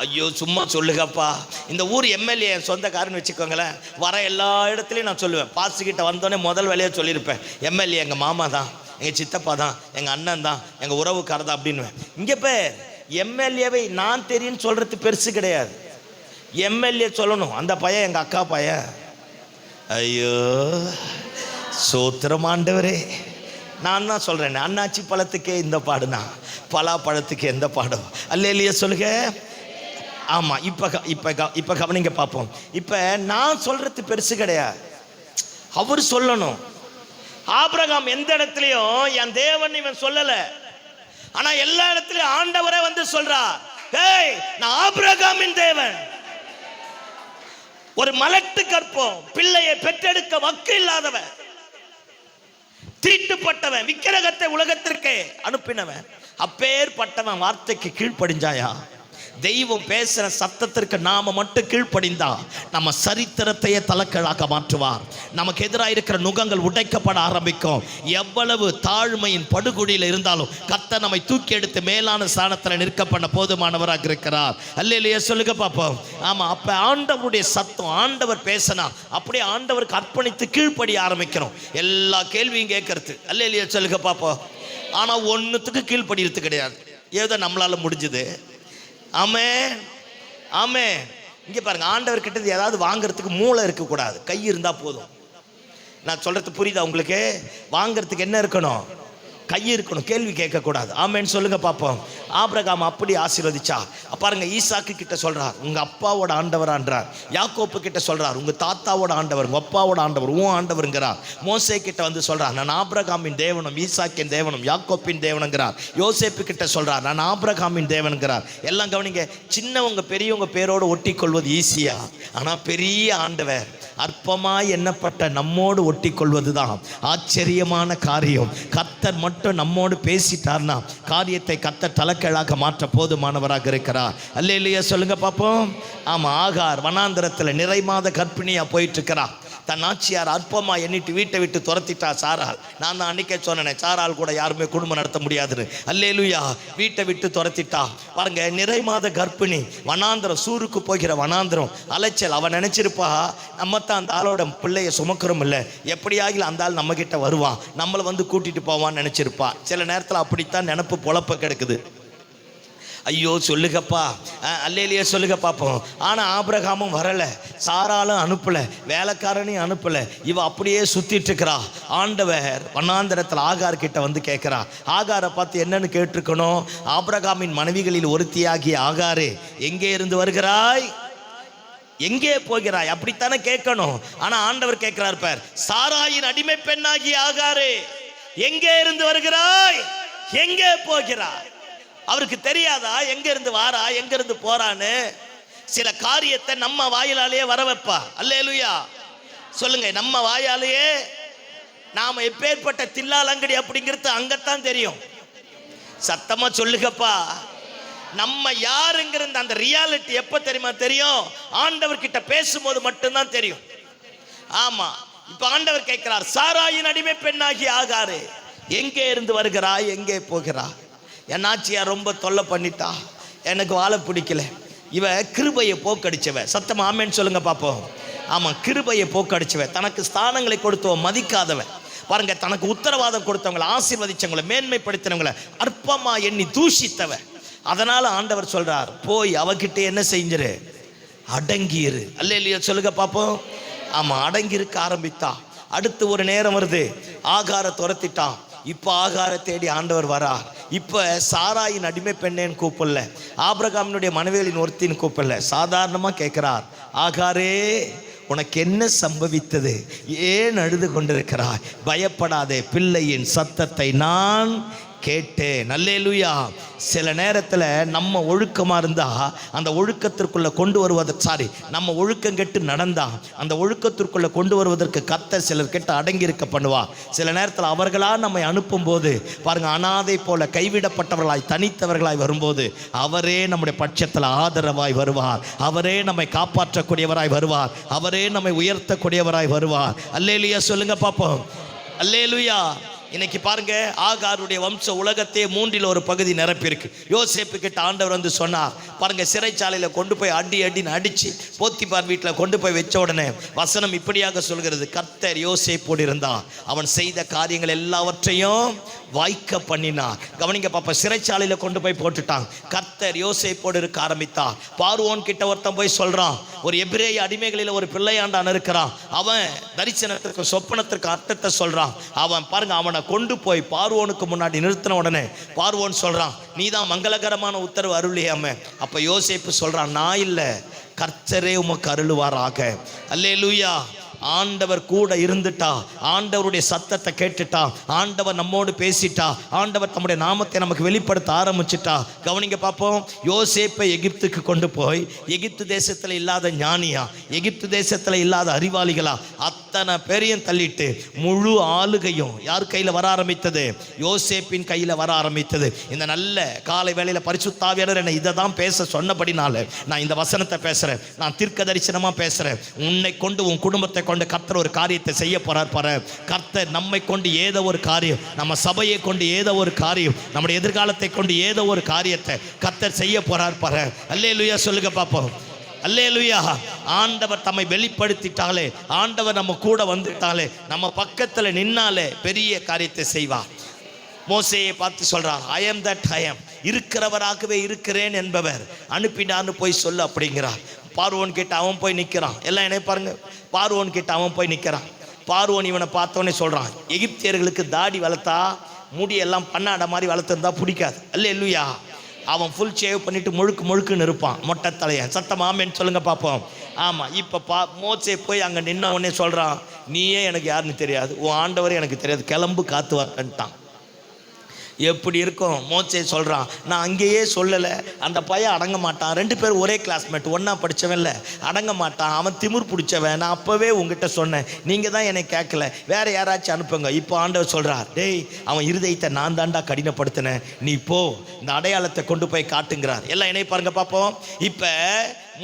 ஐயோ சும்மா சொல்லுங்கப்பா. இந்த ஊர் எம்எல்ஏ என் சொந்தக்காரன்னு வச்சுக்கோங்களேன். வர எல்லா இடத்துலையும் நான் சொல்லுவேன். பாஸ்கிட்ட வந்தோடனே முதல் வேலையாக சொல்லியிருப்பேன், எம்எல்ஏ எங்கள் மாமா தான், எங்கள் சித்தப்பா தான், எங்கள் அண்ணன் தான், எங்கள் உறவுக்காரர் தான் அப்படின்னு. இங்கே பேர் எம்எல்ஏவை நான் தெரியும்னு சொல்கிறது பெருசு கிடையாது. எம்எல்ஏ சொல்லணும், அந்த பையன் எங்கள் அக்கா பையன். ஐயோ சோத்திரம் ஆண்டவரே. நான் தான் சொல்கிறேன், அண்ணாச்சி பழத்துக்கே இந்த பாடுனா பலா பழத்துக்கு எந்த பாடும்? அல்லேலூயா சொல்லுங்க. ஆமாம், இப்போ கவனிங்க பார்ப்போம். இப்போ நான் சொல்கிறது பெருசு கிடையாது, அவர் சொல்லணும். ஆபிரகாம் எந்த இடத்துலையும் என் தேவன் இவன் சொல்லல, ஆனா எல்லா இடத்துலயும் ஆண்டவரே வந்து சொல்றார், ஏய் நான் ஆபிரகாமின் தேவன். ஒரு மலட்டு கற்பம் பிள்ளையை பெற்றெடுக்க வக்கு இல்லாதவன், தீட்டுப்பட்டவன், விக்கிரகத்தை உலகத்திற்கு அனுப்பினவன், அப்பேற்பட்டவன் வார்த்தைக்கு கீழ்ப்படிஞ்சாயா? தெய்வம் பேசுற சத்தத்திற்கு நாம மட்டும் கீழ்ப்படிந்தா நம்ம சரித்திரத்தையே தலைக்கீழாக மாற்றுவார். நமக்கு எதிராக இருக்கிற நுகங்கள் உடைக்கப்பட ஆரம்பிக்கும். எவ்வளவு தாழ்மையின் படுகொடியில் இருந்தாலும் கர்த்தர் நம்மை தூக்கி எடுத்து மேலான ஸ்தானத்தில் நிற்க பண்ண போதுமானவராக இருக்கிறார். அல்லேலூயா சொல்லுங்க பாப்போம். ஆமா, அப்ப ஆண்டவருடைய சத்தம், ஆண்டவர் பேசினா அப்படியே ஆண்டவருக்கு அர்ப்பணித்து கீழ்ப்படிய ஆரம்பிக்கிறோம். எல்லா கேள்வியும் கேட்கறது. அல்லேலூயா சொல்லுங்க பாப்போம். ஆனா ஒன்னுத்துக்கு கீழ்ப்படிறது கிடையாது, ஏதோ நம்மளால முடிஞ்சது. ஆமென். ஆமே. இங்கே பாருங்க, ஆண்டவர் கிட்ட ஏதாவது வாங்குறதுக்கு மூளை இருக்கக்கூடாது, கை இருந்தால் போதும். நான் சொல்றது புரியுதா உங்களுக்கு? வாங்குறதுக்கு என்ன இருக்கணும்? கை இருக்கணும், கேள்வி கேட்கக்கூடாது. ஆமேன்னு சொல்லுங்க பார்ப்போம். ஆபிரகாம் அப்படி ஆசீர்வதிச்சா பாருங்க. ஈசாக்கு கிட்ட சொல்றார், உங்க அப்பாவோட ஆண்டவரான்றார். யாக்கோப்பு கிட்ட சொல்றார், உங்க தாத்தாவோட ஆண்டவர், உங்க அப்பாவோட ஆண்டவர், உன் ஆண்டவருங்கிறார். மோசே கிட்ட வந்து சொல்றார், நான் ஆபிரகாமின் தேவனும் ஈசாக்கின் தேவனும் யாக்கோப்பின் தேவனுங்கிறார். யோசேப்பு கிட்ட சொல்றார், நான் ஆபிரகாமின் தேவனுங்கிறார். எல்லாம் கவனிங்க. சின்னவங்க பெரியவங்க பேரோடு ஒட்டி கொள்வது ஈஸியா, ஆனா பெரிய ஆண்டவர் அற்பமாய் எண்ணப்பட்ட நம்மோடு ஒட்டி கொள்வது தான் ஆச்சரியமான காரியம். கர்த்தர் மட்டும் நம்மோடு பேசிட்டார்னா காரியத்தை கர்த்தர் தலைக்கீழாக மாற்ற போதுமானவராக இருக்கிறார். அல்லேலூயா சொல்லுங்க பார்ப்போம். ஆமா, ஆகார் வனாந்தரத்தில் நிறைமாத கர்ப்பிணியா போயிட்டு இருக்கிறார். தன் ஆட்சியார் அற்பமாக எண்ணிட்டு வீட்டை விட்டு துரத்திட்டா சாராள். நான் தான் அன்றைக்கே சொன்னேன், சாராள் கூட யாருமே குடும்பம் நடத்த முடியாதுன்னு. அல்லேலூயா. வீட்டை விட்டு துரத்திட்டா பாருங்க. நிறைமாத கர்ப்பிணி, வனாந்திரம், சூருக்கு போகிற வனாந்திரம், அலைச்சல். அவன் நினைச்சிருப்பா, நம்ம தான் அந்த ஆளோட பிள்ளைய சுமக்கிறோம் இல்லை, எப்படியாகிலும் அந்த ஆள் நம்ம கிட்ட வருவான், நம்மளை வந்து கூட்டிட்டு போவான்னு நினைச்சிருப்பா. சில நேரத்தில் அப்படித்தான் நினப்பு பொழப்ப கிடக்குது. ஐயோ சொல்லுங்கப்பா, அல்லேலியா சொல்லுங்க பார்ப்போம். ஆனால் ஆபிரகாமும் வரலை, சாராலும் அனுப்பலை, வேலைக்காரனையும் அனுப்பலை. இவ அப்படியே சுற்றிட்டு இருக்கிறா. ஆண்டவர் வனாந்தரத்தில் ஆகார் கிட்ட வந்து கேட்குறா. ஆகாரை பார்த்து என்னன்னு கேட்டிருக்கணும்? ஆபிரகாமின் மனைவிகளில் ஒருத்தியாகிய ஆகாரே, எங்கே இருந்து வருகிறாய், எங்கே போகிறாய், அப்படித்தானே கேட்கணும். ஆனால் ஆண்டவர் கேட்கிறார் பார், சாராயின் அடிமை பெண்ணாகிய ஆகாரே, எங்கே இருந்து வருகிறாய், எங்கே போகிறாய்? அவருக்கு தெரியாதா எங்க இருந்து வாரா, எங்க இருந்து போறான்னு? சில காரியத்தை நம்ம வாயிலாலேயே வர வைப்பா. அல்லேலூயா சொல்லுங்க. நம்ம வாயாலேயே நாம எப்பேற்பட்ட தில்லாலங்கடி அப்படிங்கிறது அங்கத்தான் தெரியும். சத்தமா சொல்லுங்கப்பா. நம்ம யாருங்கிறது அந்த ரியாலிட்டி எப்ப தெரியுமா தெரியும்? ஆண்டவர் கிட்ட பேசும்போது மட்டும்தான் தெரியும். ஆமா, இப்ப ஆண்டவர் கேட்கிறார், சாராயின் அடிமை பெண்ணாகி ஆகாரே, எங்கே இருந்து வருகிறாய், எங்கே போகிறாய்? என் ஆட்சியா ரொம்ப தொல்லை பண்ணிட்டா, எனக்கு வாழ பிடிக்கல. இவ கிருபையை போக்கடிச்சவ. சத்தமா ஆமேன்னு சொல்லுங்க பார்ப்போம். ஆமாம், கிருபையை போக்கடிச்சவ, தனக்கு ஸ்தானங்களை கொடுத்தவ மதிக்காதவ. பாருங்க, தனக்கு உத்தரவாதம் கொடுத்தவங்களை, ஆசீர்வதிச்சவங்களை, மேன்மைப்படுத்தினவங்களை அற்பமா எண்ணி தூஷித்தவ. அதனால ஆண்டவர் சொல்றார், போய் அவகிட்ட என்ன செஞ்சிரு, அடங்கிரு. அல்லேலூயா சொல்லுங்க பார்ப்போம். ஆமாம், அடங்கி இருக்க ஆரம்பித்தா. அடுத்து ஒரு நேரம் வருது, ஆகார துரத்திட்டான். இப்போ ஆகார தேடி ஆண்டவர் வரார். இப்போ சாராயின் அடிமை பெண்ணேன்னு கூப்பிடல, ஆபிரகாமினுடைய மனைவிகளின் ஒருத்தின்னு கூப்பிடல, சாதாரணமாக கேட்குறார், ஆகாரே உனக்கு என்ன சம்பவித்தது, ஏன் அழுது கொண்டிருக்கிறாய்? பயப்படாதே, பிள்ளையின் சத்தத்தை நான் கேட்டேன். அல்லேலூயா. சில நேரத்தில் நம்ம ஒழுக்கமாக இருந்தால் அந்த ஒழுக்கத்திற்குள்ளே கொண்டு வருவதற்கு நம்ம ஒழுக்கம் கெட்டு நடந்தால் அந்த ஒழுக்கத்திற்குள்ளே கொண்டு வருவதற்கு கர்த்தர் சிலர் கெட்டு அடங்கியிருக்க பண்ணுவா. சில நேரத்தில் அவர்களாக நம்மை அனுப்பும்போது பாருங்கள், அனாதை போல கைவிடப்பட்டவர்களாய் தனித்தவர்களாய் வரும்போது அவரே நம்முடைய பட்சத்தில் ஆதரவாய் வருவார். அவரே நம்மை காப்பாற்றக்கூடியவராய் வருவார். அவரே நம்மை உயர்த்தக்கூடியவராய் வருவார். அல்லேலூயா சொல்லுங்க பார்ப்போம். அல்லேலூயா. இன்னைக்கு பாருங்க, ஆகாருடைய வம்ச உலகத்தையே மூன்றில் ஒரு பகுதி நிரப்பியிருக்கு. யோசேப்பு கிட்ட ஆண்டவர் வந்து சொன்னார் பாருங்க, சிறைச்சாலையில் கொண்டு போய் அடின்னு அடிச்சு போத்திபார் வீட்டில் கொண்டு போய் வச்ச உடனே வசனம் இப்படியாக சொல்கிறது, கர்த்தர் யோசேப்போடு இருந்தார், அவன் செய்த காரியங்கள் எல்லாவற்றையும் வாய்க்க பண்ணினார். கவனிங்க பாப்பா, சிறைச்சாலையில் கொண்டு போய் போட்டுட்டான். கர்த்தர் யோசேப்போடு இருக்க ஆரம்பித்தார். பார்வோன் கிட்ட ஒருத்தன் போய் சொல்றான், ஒரு எபிரேய அடிமைகளில் ஒரு பிள்ளையாண்டான் இருக்கிறான், அவன் தரிசனத்திற்கு சொப்பனத்திற்கு அர்த்தத்தை சொல்றான். அவன் பாருங்க, அவனை கொண்டு போய் பார்வோனுக்கு முன்னாடி நிறுத்தின உடனே பார்வோன் சொல்றான், நீதான் மங்களகரமான உத்தரவு அருளியாம. அப்ப யோசேப்பு சொல்றான், நான் இல்ல, கர்த்தரே உமக்கு அருளுவாராக. அல்லேலூயா. ஆண்டவர் கூட இருந்துட்டா, ஆண்டவருடைய சத்தத்தை கேட்டுட்டா, ஆண்டவர் நம்மோடு பேசிட்டா, ஆண்டவர் தம்முடைய நாமத்தை நமக்கு வெளிப்படுத்த ஆரம்பிச்சிட்டா. கவனிங்க பார்ப்போம். யோசேப்பை எகிப்துக்கு கொண்டு போய், எகிப்து தேசத்தில் இல்லாத ஞானியா, எகிப்து தேசத்தில் இல்லாத அறிவாளிகளா, அத்தனை பேரையும் தள்ளிட்டு முழு ஆளுகையும் யார் கையில் வர ஆரம்பித்தது? யோசேப்பின் கையில் வர ஆரம்பித்தது. இந்த நல்ல காலை வேளையில் பரிசுத்த ஆவியானவர் என்னை இதை தான் பேச சொன்னபடினால நான் இந்த வசனத்தை பேசுகிறேன். நான் தீர்க்க தரிசனமாக பேசுகிறேன். உன்னை கொண்டு உன் குடும்பத்தை கொண்டு கர்த்தர் ஒரு காரியத்தை செய்ய போறார் பாரு. கர்த்தர் நம்மை கொண்டு ஏதோ ஒரு காரியம், நம்ம சபையை கொண்டு ஏதோ ஒரு காரியம், நம்முடைய எதிர்காலத்தை கொண்டு ஏதோ ஒரு காரியத்தை கர்த்தர் செய்ய போறார் பாரு. அல்லேலூயா சொல்லுங்க பாப்போம். அல்லேலூயா. ஆண்டவர் தம்மை வெளிப்படுத்திட்டாலே, ஆண்டவர் நம்ம கூட வந்துட்டாலே, நம்ம பக்கத்தில் நின்னாலே பெரிய காரியத்தை செய்வார். மோசேயை பார்த்து சொல்றார், I am that I am. இருக்கிறவராகவே இருக்கிறேன் என்பவர் அனுப்பினான்னு போய் சொல்லு அப்படிங்கிறார். பார்வோன் கிட்ட அவன் போய் நிற்கிறான். எல்லாம் என்ன பாருங்க, பார்வோன் கிட்ட அவன் போய் நிற்கிறான். பார்வோன் இவனை பார்த்தோன்னே சொல்கிறான், எகிப்தியர்களுக்கு தாடி வளர்த்தா முடியெல்லாம் பண்ணாட மாதிரி வளர்த்துருந்தா பிடிக்காது. அல்லேலூயா. அவன் ஃபுல் ஷேவ் பண்ணிட்டு முழுக்குன்னு இருப்பான், மொட்டை தலையன். சத்தம் ஆமேன்னு சொல்லுங்க பார்ப்போம். ஆமாம். இப்போ மோசே போய் அங்கே நின்ன உடனே சொல்கிறான், நீயே எனக்கு யாருன்னு தெரியாது, உன் ஆண்டவரே எனக்கு தெரியாது, கிளம்பு காத்து வரன்ட்டான். எப்படி இருக்கும்? மோசே சொல்கிறான், நான் அங்கேயே சொல்லலை, அந்த பையன் அடங்க மாட்டான். 2 பேரும் ஒரே கிளாஸ்மேட், ஒன்றா படித்தவன் இல்லை, அடங்க மாட்டான், அவன் திமிர் பிடிச்சவன். நான் அப்போவே உங்ககிட்ட சொன்னேன், நீங்கள் தான் என்னை கேட்கல, வேறு யாராச்சும் அனுப்புங்க. இப்போ ஆண்டவர் சொல்கிறார், டேய் அவன் இருதயத்தை நான் தாண்டா கடினப்படுத்தினேன், நீ போ இந்த அடையாளத்தை கொண்டு போய் காட்டுங்கிறார். எல்லாம் என்னை பாருங்க பார்ப்போம். இப்போ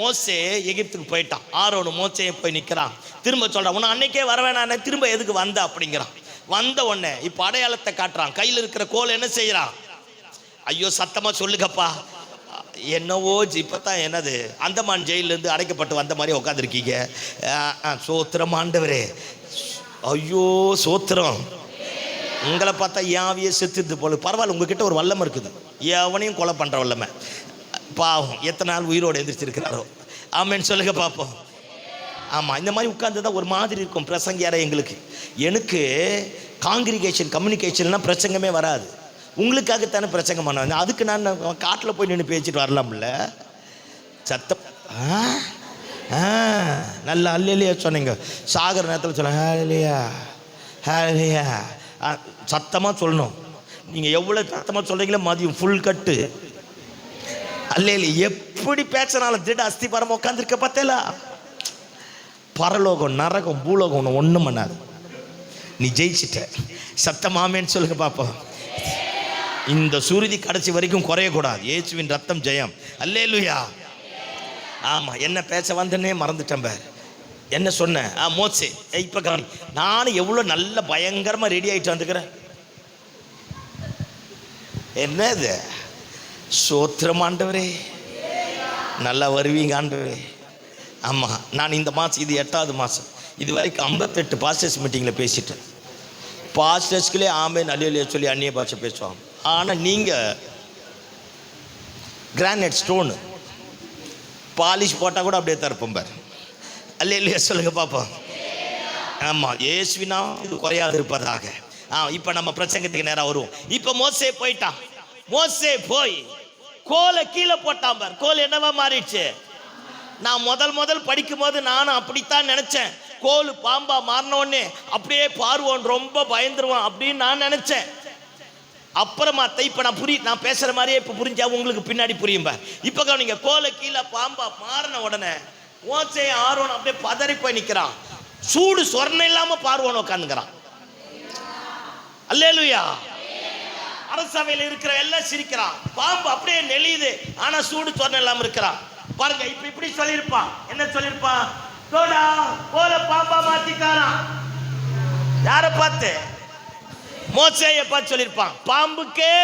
மோசே எகிப்துக்கு போயிட்டான். ஆரோனு மோசையை போய் நிற்கிறான். திரும்ப சொல்கிறான், உன்னை அன்னைக்கே வர வேணானே, திரும்ப எதுக்கு வந்த அப்படிங்கிறான். வந்த உடனே இப்போ அடையாளத்தை காட்டுறான். கையில் இருக்கிற கோல் என்ன செய்யறான்? ஐயோ சத்தமாக சொல்லுங்கப்பா. என்னவோ இப்போ தான் என்னது அந்தமான் ஜெயிலிருந்து அடைக்கப்பட்டு வந்த மாதிரி உட்காந்துருக்கீங்க. சோத்திரம் ஆண்டவரே. ஐயோ சோத்திரம். உங்களை பார்த்தா யாவையே செத்துது போல. பரவாயில்ல, உங்ககிட்ட ஒரு வல்லமை இருக்குது, எவனையும் கொலை பண்ணுற வல்லமை. பாவம், எத்தனை நாள் உயிரோடு எந்திரிச்சிருக்கிறாரோ. ஆமேன்னு சொல்லுங்க பார்ப்போம். ஆமாம், இந்த மாதிரி உட்கார்ந்து தான் ஒரு மாதிரி இருக்கும் பிரசங்கியார. எனக்கு காங்கிரிகேஷன் கம்யூனிகேஷன்லாம் பிரசங்கமே வராது. உங்களுக்காகத்தானே பிரசங்கம் பண்ணுவாங்க. அதுக்கு நான் காட்டில் போய் நின்று பேசிட்டு வரலாம்ல. சத்தம் நல்லா அல்லையா சொன்னீங்க. சாகர நேரத்தில் சொல்ல ஹேலியா ஹேலியா சத்தமாக சொல்லணும். நீங்கள் எவ்வளோ சத்தமாக சொல்கிறீங்களோ மதியம் ஃபுல் கட்டு அல்லையில. எப்படி பேசினாலும் திட அஸ்திபாரம் உட்காந்துருக்க பார்த்தேலா. பரலோகம் நரகம் பூலோகம் ஒன்றும் பண்ணாது. நீ ஜெயிச்சிட்ட. சத்தமாமேன்னு சொல்லுங்க பார்ப்போம். இந்த சுருதி கடைசி வரைக்கும் குறையக்கூடாது. இயேசுவின் ரத்தம் ஜெயம். அல்லேலூயா. ஆமாம், என்ன பேச வந்தனே மறந்துட்டேன் பார். என்ன சொன்னேன்? மோசே. இப்போ கவனி, நானும் எவ்வளோ நல்ல பயங்கரமாக ரெடி ஆகிட்டு வந்துக்கிறேன். என்னது? சோத்திரம் ஆண்டவரே, நல்லா வருவீங்க ஆண்டவரே. ஆமாம், நான் இந்த மாதம் இது 8வது மாதம். இது வரைக்கும் 58 பாஸ்டர்ஸ் மீட்டிங்கில் பேசிட்டேன். பாஸ்டர்ஸ்களே ஆமேன் அல்லேலூயா சொல்லி அந்நிய பாஷை பேசுவாங்க. ஆனால் நீங்கள் கிரானைட் ஸ்டோனு பாலிஷ் போட்டால் கூட அப்படியே தரப்போம் பார். அல்லேலூயா சொல்லுங்க பார்ப்போம். ஆமாம், இயேசுவினா இது குறையாது இருப்பதாக. இப்போ நம்ம பிரசங்கத்துக்கு நேராக வருவோம். இப்போ மோசே போயிட்டான். மோசே போய் கோலை கீழே போட்டான் பார். கோல் என்னவா மாறிடுச்சு? நான் முதல் படிக்கும் போது நானும் அப்படித்தான் நினைச்சேன். கோல் பாம்பா மாறினோடனே அப்படியே பார்வோன் ரொம்ப பயந்துருவான் அப்படின்னு நான் நினைச்சேன். அப்புறமா இப்போ நான் பேசுற மாதிரியே இப்போ புரிஞ்சா உங்களுக்கு பின்னாடி புரியும் பார். இப்போ கவனிங்க, கோலை கீழே பாம்பா மாறின உடனே மோசே ஆரோன் அப்படியே பதறி போய் நிற்கிறான். சூடு சொர்ணம் இல்லாம பார்வோன் உட்காந்துக்கிறான். அல்லேலூயா. அரசவையில் இருக்கிற எல்லாம் சிரிக்கிறான். பாம்பு அப்படியே நெளியுது, ஆனா சூடு சொர்ணம் இல்லாம இருக்கிறான். பாருங்க, இப்ப இப்படி சொல்லிருப்பான். என்ன சொல்லிருப்பான்? தோடா போல பாம்பா மாத்திக்காரான். யார பார்த்து? மோசேயை பார்த்து சொல்லிருப்பான். பாம்புக்கே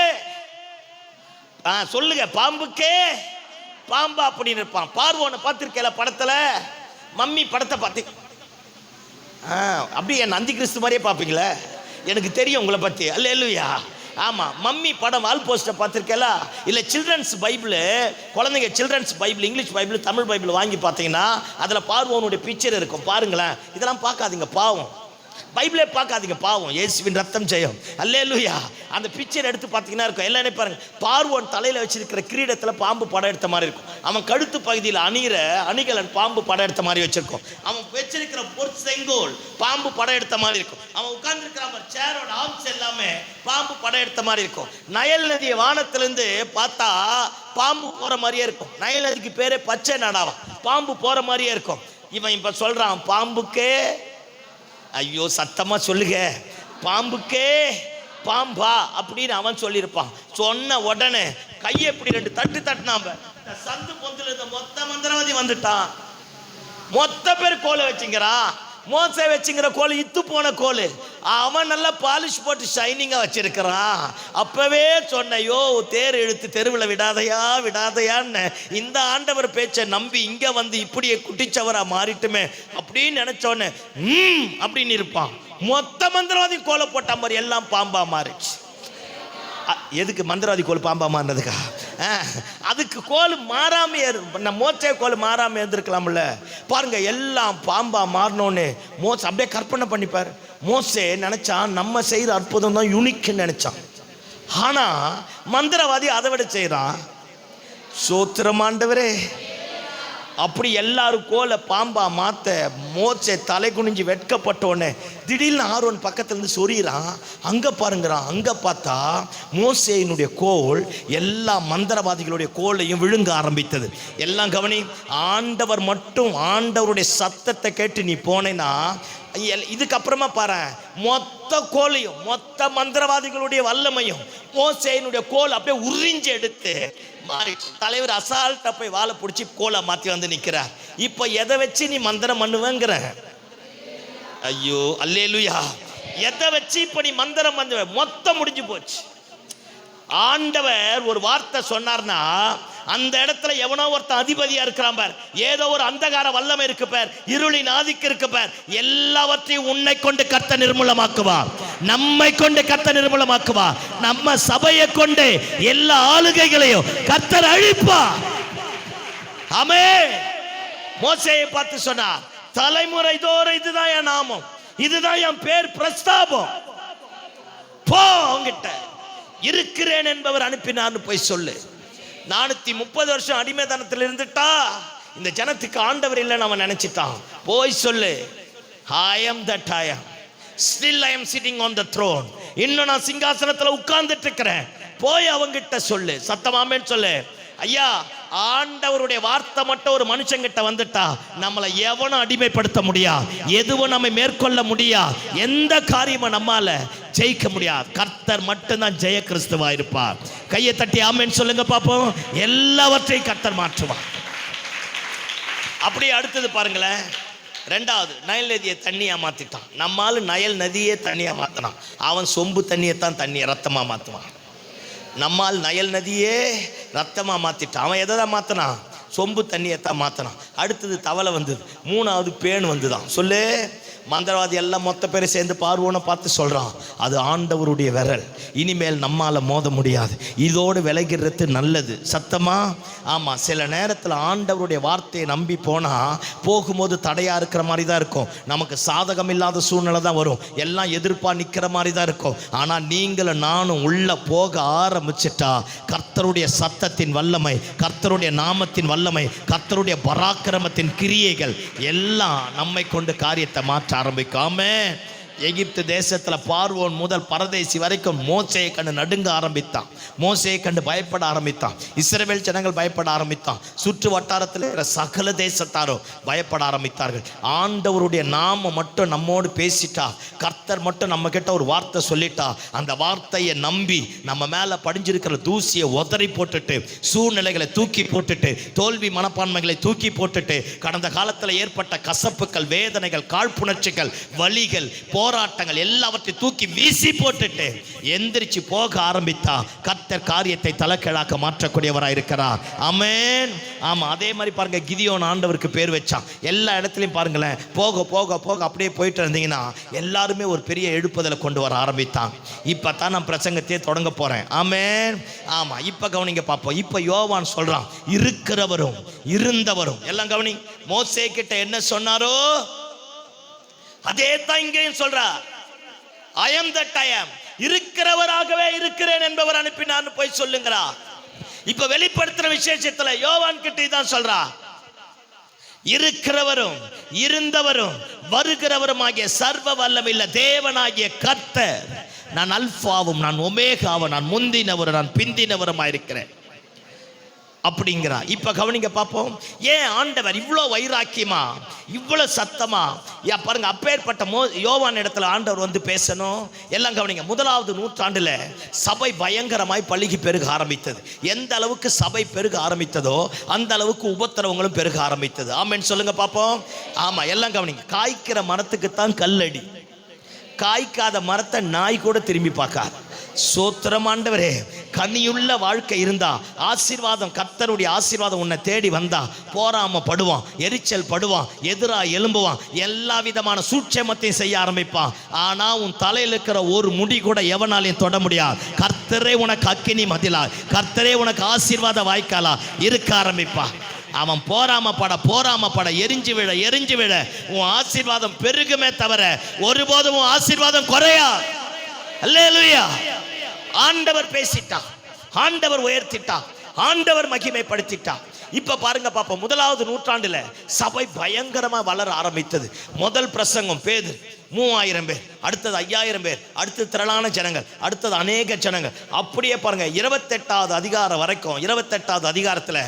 சொல்லுங்க, பாம்புக்கே பாம்பா அப்படின்னு இருப்பான். பார்வோனை பார்த்திருக்கல படத்துல, மம்மி படத்தை பார்த்து அப்படியே நந்தி கிறிஸ்து மாதிரியே பார்ப்பீங்களே. எனக்கு தெரியும் உங்களை பத்தி. அல்லேலூயா. ஆமாம், மம்மி படம் வால் போஸ்டர் பார்த்துருக்கலா? இல்லை சில்ட்ரன்ஸ் பைபிள், குழந்தைங்க children's Bible, English Bible, Tamil Bible வாங்கி பார்த்தீங்கன்னா அதில் பார்வோனுடைய பிக்சர் இருக்கும். பாருங்களேன், இதெல்லாம் பார்க்காதீங்க பாவம். பைபிளே பார்க்காதீங்க பாவம். இயேசுவின் ரத்தம் ஜெயம். அல்லேலூயா. அந்த பிக்சர் எடுத்து பார்த்தீங்கன்னா இருக்கும். எல்லாம் பாருங்க, பார்வோன் தலையில் வச்சிருக்கிற கிரீடத்தில் பாம்பு படம் எடுத்த மாதிரி இருக்கும். அவன் கழுத்து பகுதியில் அணிகலன் பாம்பு படம் எடுத்த மாதிரி வச்சிருக்கும். அவன் வச்சிருக்கிற செங்கோல் பாம்பு படம் எடுத்த மாதிரி இருக்கும். அவன் உட்கார்ந்துருக்கிற சேரோட ஆர்ம்ஸ் எல்லாமே பாம்பு படம் எடுத்த மாதிரி இருக்கும். நயல் நதியை வானத்திலிருந்து பார்த்தா பாம்பு போற மாதிரியே இருக்கும். நயல் நதிக்கு பேரே பச்சை நடாவா, பாம்பு போற மாதிரியே இருக்கும். இவன் இப்ப சொல்றான், பாம்புக்கே, ஐயோ சத்தமா சொல்லுங்க, பாம்புக்கே பாம்பா அப்படின்னு அவன் சொல்லியிருப்பான். சொன்ன உடனே கையை எப்படி 2 தட்டு தட்டினாம சந்து பொந்துல இருந்த மொத்த மந்திரவாதி வந்துட்டான். மொத்த பேர் கோலை வச்சுங்கிறான். மோசே வச்சுங்கிற கோல் இத்து போன கோல். அவன் நல்லா பாலிஷ் போட்டு ஷைனிங்கா வச்சிருக்கிறான். அப்பவே சொன்னையோ, தேர் இழுத்து தெருவில் விடாதையான்னு இந்த ஆண்டவர் பேச்சை நம்பி இங்க வந்து இப்படியே குட்டிச்சவரா மாறிட்டுமே அப்படின்னு நினைச்சோன்னு அப்படின்னு இருப்பான். மொத்த மந்திரவாதி கோலை போட்ட மாதிரி எல்லாம் பாம்பா மாறிச்சு. எதுக்கு மந்திரவாதி கோல் பாம்பா மாறினதுக்கா? அதுக்கு கோல் மாறாம மோசே கோல் மாறாம இருந்திருக்கலாம்ல. பாருங்க, எல்லாம் பாம்பா மாறினோன்னு மோசே அப்படியே கற்பனை பண்ணிப்பார். மோசே நினைச்சான் நம்ம செய்யற அற்புதம் தான் யூனிக்னு நினைச்சான். ஆனா மந்திரவாதி அதை விட செய்யறான். சோத்திரமாண்டவரே, அப்படி எல்லாரும் கோலை பாம்பா மாத்த மோசே தலை குனிஞ்சு வெட்கப்பட்டோன்னே திடீர்னு ஆரோன் பக்கத்துல இருந்து சொறிகிறான். அங்க பாருங்கிறான். அங்க பார்த்தா மோசேயினுடைய கோல் எல்லா மந்திரவாதிகளுடைய கோலையும் விழுங்க ஆரம்பித்தது. எல்லாம் கவனி. ஆண்டவர் மட்டும் ஆண்டவருடைய சத்தத்தை கேட்டு நீ போனேன்னா, இதுக்கப்புறமா பாரு, மொத்த கோலையும் மொத்த மந்திரவாதிகளுடைய வல்லமையும் மோசேயினுடைய கோல் அப்படியே உறிஞ்சு எடுத்து தலைவர் அசால்ட்டா போய் வாழை பிடிச்சி கோலை மாத்தி வந்து நிக்கிறார். இப்ப எதை வச்சு நீ மந்திரம் பண்ணுவேங்கிற? ஐயோ அல்லேலூயா. எதை வச்சு இப்ப நீ மந்திரம் பண்ணுவ? மொத்தம் முடிஞ்சு போச்சு. ஆண்டவர் ஒரு வார்த்தை சொன்னார்னா அந்த இடத்துல எவனோ ஒருத்தன் அதிபதியா இருக்கிறான் பார், ஏதோ ஒரு அந்தகார வல்லமை இருக்கு பார், இருளின் ஆதிக்கம் இருக்கு பார், எல்லாவற்றையும் உன்னை கொண்டு கர்த்தர் நிர்மூலமாக்குவா. நம்மை கொண்டு கர்த்தர் நிர்மூலமாக்குவா. நம்ம சபையை கொண்டு எல்லா ஆளுகைகளையும் கர்த்தர் அழிப்பா. ஆமென். மோசேயை பார்த்து சொன்னார், தலைமுறை தோறும் இதுதான் என் நாமம், இதுதான் என் பேர் பிரஸ்தாபம். போ, அவங்கிட்ட இருக்கிறேன் என்பவர் அனுப்பினான்னு போய் சொல்லு. 430 வருஷம் அடிமைத்தனத்தில் இருந்துட்டா இந்த ஜனத்துக்கு ஆண்டவர் இல்லைன்னு அவன் நினைச்சிட்டான். போய் சொல்லு, I am that I am, still I am sitting on the throne. இன்னும் நான் சிங்காசனத்தில் உட்கார்ந்துட்டு இருக்கிறேன். போய் அவங்கிட்ட சொல்லு. சத்தமாமேன்னு சொல்லு. ஐயா, ஆண்டவருடைய வார்த்தை மட்டும் ஒரு மனுஷங்கிட்ட வந்துட்டா நம்மளை எவனும் அடிமைப்படுத்த முடியாது, எதுவும் நம்ம மேற்கொள்ள முடியாது, எந்த காரியமும் நம்மால ஜெயிக்க முடியாது. கர்த்தர் மட்டும்தான் ஜெய கிறிஸ்துவா இருப்பார். கையை தட்டி ஆமென் சொல்லுங்க பாப்போம். எல்லாவற்றையும் கர்த்தர் மாற்றுவார். அப்படியே அடுத்தது பாருங்களேன். ரெண்டாவது, நயல் நதியை தண்ணியா மாத்திட்டான். நம்மால நயல் நதியே தண்ணியா மாத்தினான். அவன் சொம்பு தண்ணியை தான் தண்ணியை ரத்தமா மாத்துவான். நம்மால் நயல் நதியே ரத்தமா மாத்திட்டான். அவன் எதை தான் மாத்தினான்? சொம்பு தண்ணியை தான் மாத்தினான். அடுத்தது தவளை வந்தது. மூணாவது பேன் வந்துதான். சொல்லு. மந்திரவாதி எல்லாம் மொத்த பேரை சேர்ந்து பார்வோனை பார்த்து சொல்றான், அது ஆண்டவருடைய விரல், இனிமேல் நம்மால மோத முடியாது, இதோடு விலகிறது நல்லது. சத்தமா? ஆமா. சில நேரத்தில் ஆண்டவருடைய வார்த்தையை நம்பி போனா போகும்போது தடையா இருக்கிற மாதிரி தான் இருக்கும். நமக்கு சாதகம் இல்லாத சூழ்நிலை தான் வரும். எல்லாம் எதிர்ப்பா நிக்கிற மாதிரி தான் இருக்கும். ஆனா நீங்களும் நானும் உள்ள போக ஆரம்பிச்சிட்டா கர்த்தருடைய சத்தத்தின் வல்லமை, கர்த்தருடைய நாமத்தின் வல்லமை, கர்த்தருடைய பராக்கிரமத்தின் கிரியைகள் எல்லாம் நம்மை கொண்டு காரியத்தை மாற்ற ஆரம்பிக்காம. எகிப்து தேசத்துல பார்வோன் முதல் பரதேசி வரைக்கும் மோசேயை கண்டு நடுங்க ஆரம்பித்தான். மோசேயை கண்டு பயப்பட ஆரம்பித்தான். இஸ்ரவேல் ஜனங்கள் பயப்பட ஆரம்பித்தான். சுற்று வட்டாரத்தில் இருக்கிற சகல தேசத்தாரும் பயப்பட ஆரம்பித்தார்கள். ஆண்டவருடைய நாம மட்டும் நம்மோடு பேசிட்டா, கர்த்தர் மட்டும் நம்ம கிட்ட ஒரு வார்த்தை சொல்லிட்டா, அந்த வார்த்தையை நம்பி நம்ம மேல படிஞ்சிருக்கிற தூசியை உதறி போட்டுட்டு, சூழ்நிலைகளை தூக்கி போட்டுட்டு, தோல்வி மனப்பான்மைகளை தூக்கி போட்டுட்டு, கடந்த காலத்தில் ஏற்பட்ட கசப்புகள், வேதனைகள், காழ்ப்புணர்ச்சிகள், வலிகள், போராட்டங்கள் எல்லாவற்றையும் தூக்கி வீசி போட்டுட்டு எந்திரிச்சு போக ஆரம்பித்தா கர்த்தர் காரியத்தை தலைக்கீழாக்க மாற்றக்கூடியவராக இருக்கிறார். ஆமென். ஆமா. அதே மாதிரி பாருங்க, கிதியோன் ஆண்டவருக்கு பேர் வச்சான். எல்லா இடத்துலையும் பாருங்களேன், போக போக போக அப்படியே போயிட்டு இருந்தீங்கன்னா எல்லாருமே ஒரு பெரிய எழுப்புதலை கொண்டு வர ஆரம்பித்தான். இப்போ தான் நான் பிரசங்கத்தையே தொடங்க போறேன். ஆமென். ஆமா. இப்போ கவனிங்க பார்ப்போம். இப்போ யோவான் சொல்றான், இருக்கிறவரும் இருந்தவரும். எல்லாம் கவனி. மோசே கிட்ட என்ன சொன்னாரோ அதே தான் இங்கேயும் சொல்றார். I am that I am, இருக்கிறவராகவே இருக்கிறேன் என்பவர் அனுப்பினான்னு போய் சொல்லுங்கிறா. இப்ப வெளிப்படுத்துற விசேஷத்துல யோவான் கிட்ட தான் சொல்றா, இருக்கிறவரும் இருந்தவரும் வருகிறவருமாகிய சர்வ வல்லமையுள்ள தேவனாகிய கர்த்தர், நான் அல்பாவும் நான் ஒமேகாவும், நான் முந்தினவரும் நான் பிந்தினவருமாயிருக்கிறேன் அப்படிங்கிறா. இப்ப கவனிங்க பார்ப்போம். ஏன் ஆண்டவர் இவ்வளோ வைராக்கியமா, இவ்வளோ சத்தமா பாருங்க, அப்பேற்பட்ட யோவான் இடத்துல ஆண்டவர் வந்து பேசணும். எல்லாம் கவனிங்க. 1வது நூற்றாண்டுல சபை பயங்கரமாய் பழுகி பெருக ஆரம்பித்தது. எந்த அளவுக்கு சபை பெருக ஆரம்பித்ததோ அந்த அளவுக்கு உபத்திரவங்களும் பெருக ஆரம்பித்தது. ஆமென் சொல்லுங்க பார்ப்போம். ஆமா. எல்லாம் கவனிங்க. காய்க்கிற மரத்துக்கு தான் கல்லடி, காய்க்காத மரத்தை நாய் கூட திரும்பி பார்க்காது. சோத்திரம் ஆண்டவரே. கனியுள்ள வாழ்க்கை இருந்தா, ஆசீர்வாதம், கர்த்தருடைய ஆசீர்வாதம் உன்னை தேடி வந்தா, போராம படுவான், எரிச்சல் படுவான், எதிரா எழும்புவான், எல்லா விதமான சூட்சமத்தையும் செய்ய ஆரம்பிப்பான். ஆனா உன் தலையில் இருக்கிற ஒரு முடி கூட எவனாலையும் தொட முடியாது. கர்த்தரே உனக்கு அக்கினி மதிலா, கர்த்தரே உனக்கு ஆசீர்வாத வாய்க்காலா இருக்க ஆரம்பிப்பா. அவன் போராம பட எரிஞ்சு விட உன் ஆசீர்வாதம் பெருகுமே தவிர ஒருபோதும் உன் ஆசீர்வாதம் குறையா. அல்லேலூயா. ஆண்டவர் பேசிட்டா, ஆண்டவர் உயர்த்திட்டா, ஆண்டவர் மகிமைப்படுத்திட்டா. இப்ப பாருங்க பாப்போம், 1வது நூற்றாண்டுல சபை பயங்கரமா வளர ஆரம்பித்தது. முதல் பிரசங்கம் பேதுரு, 3000 பேர், அடுத்தது 5000 பேர், அடுத்தது திரளான ஜனங்கள், அடுத்தது அநேக ஜனங்கள். அப்படியே பாருங்க 28வது அதிகாரம் வரைக்கும். 28வது அதிகாரத்துல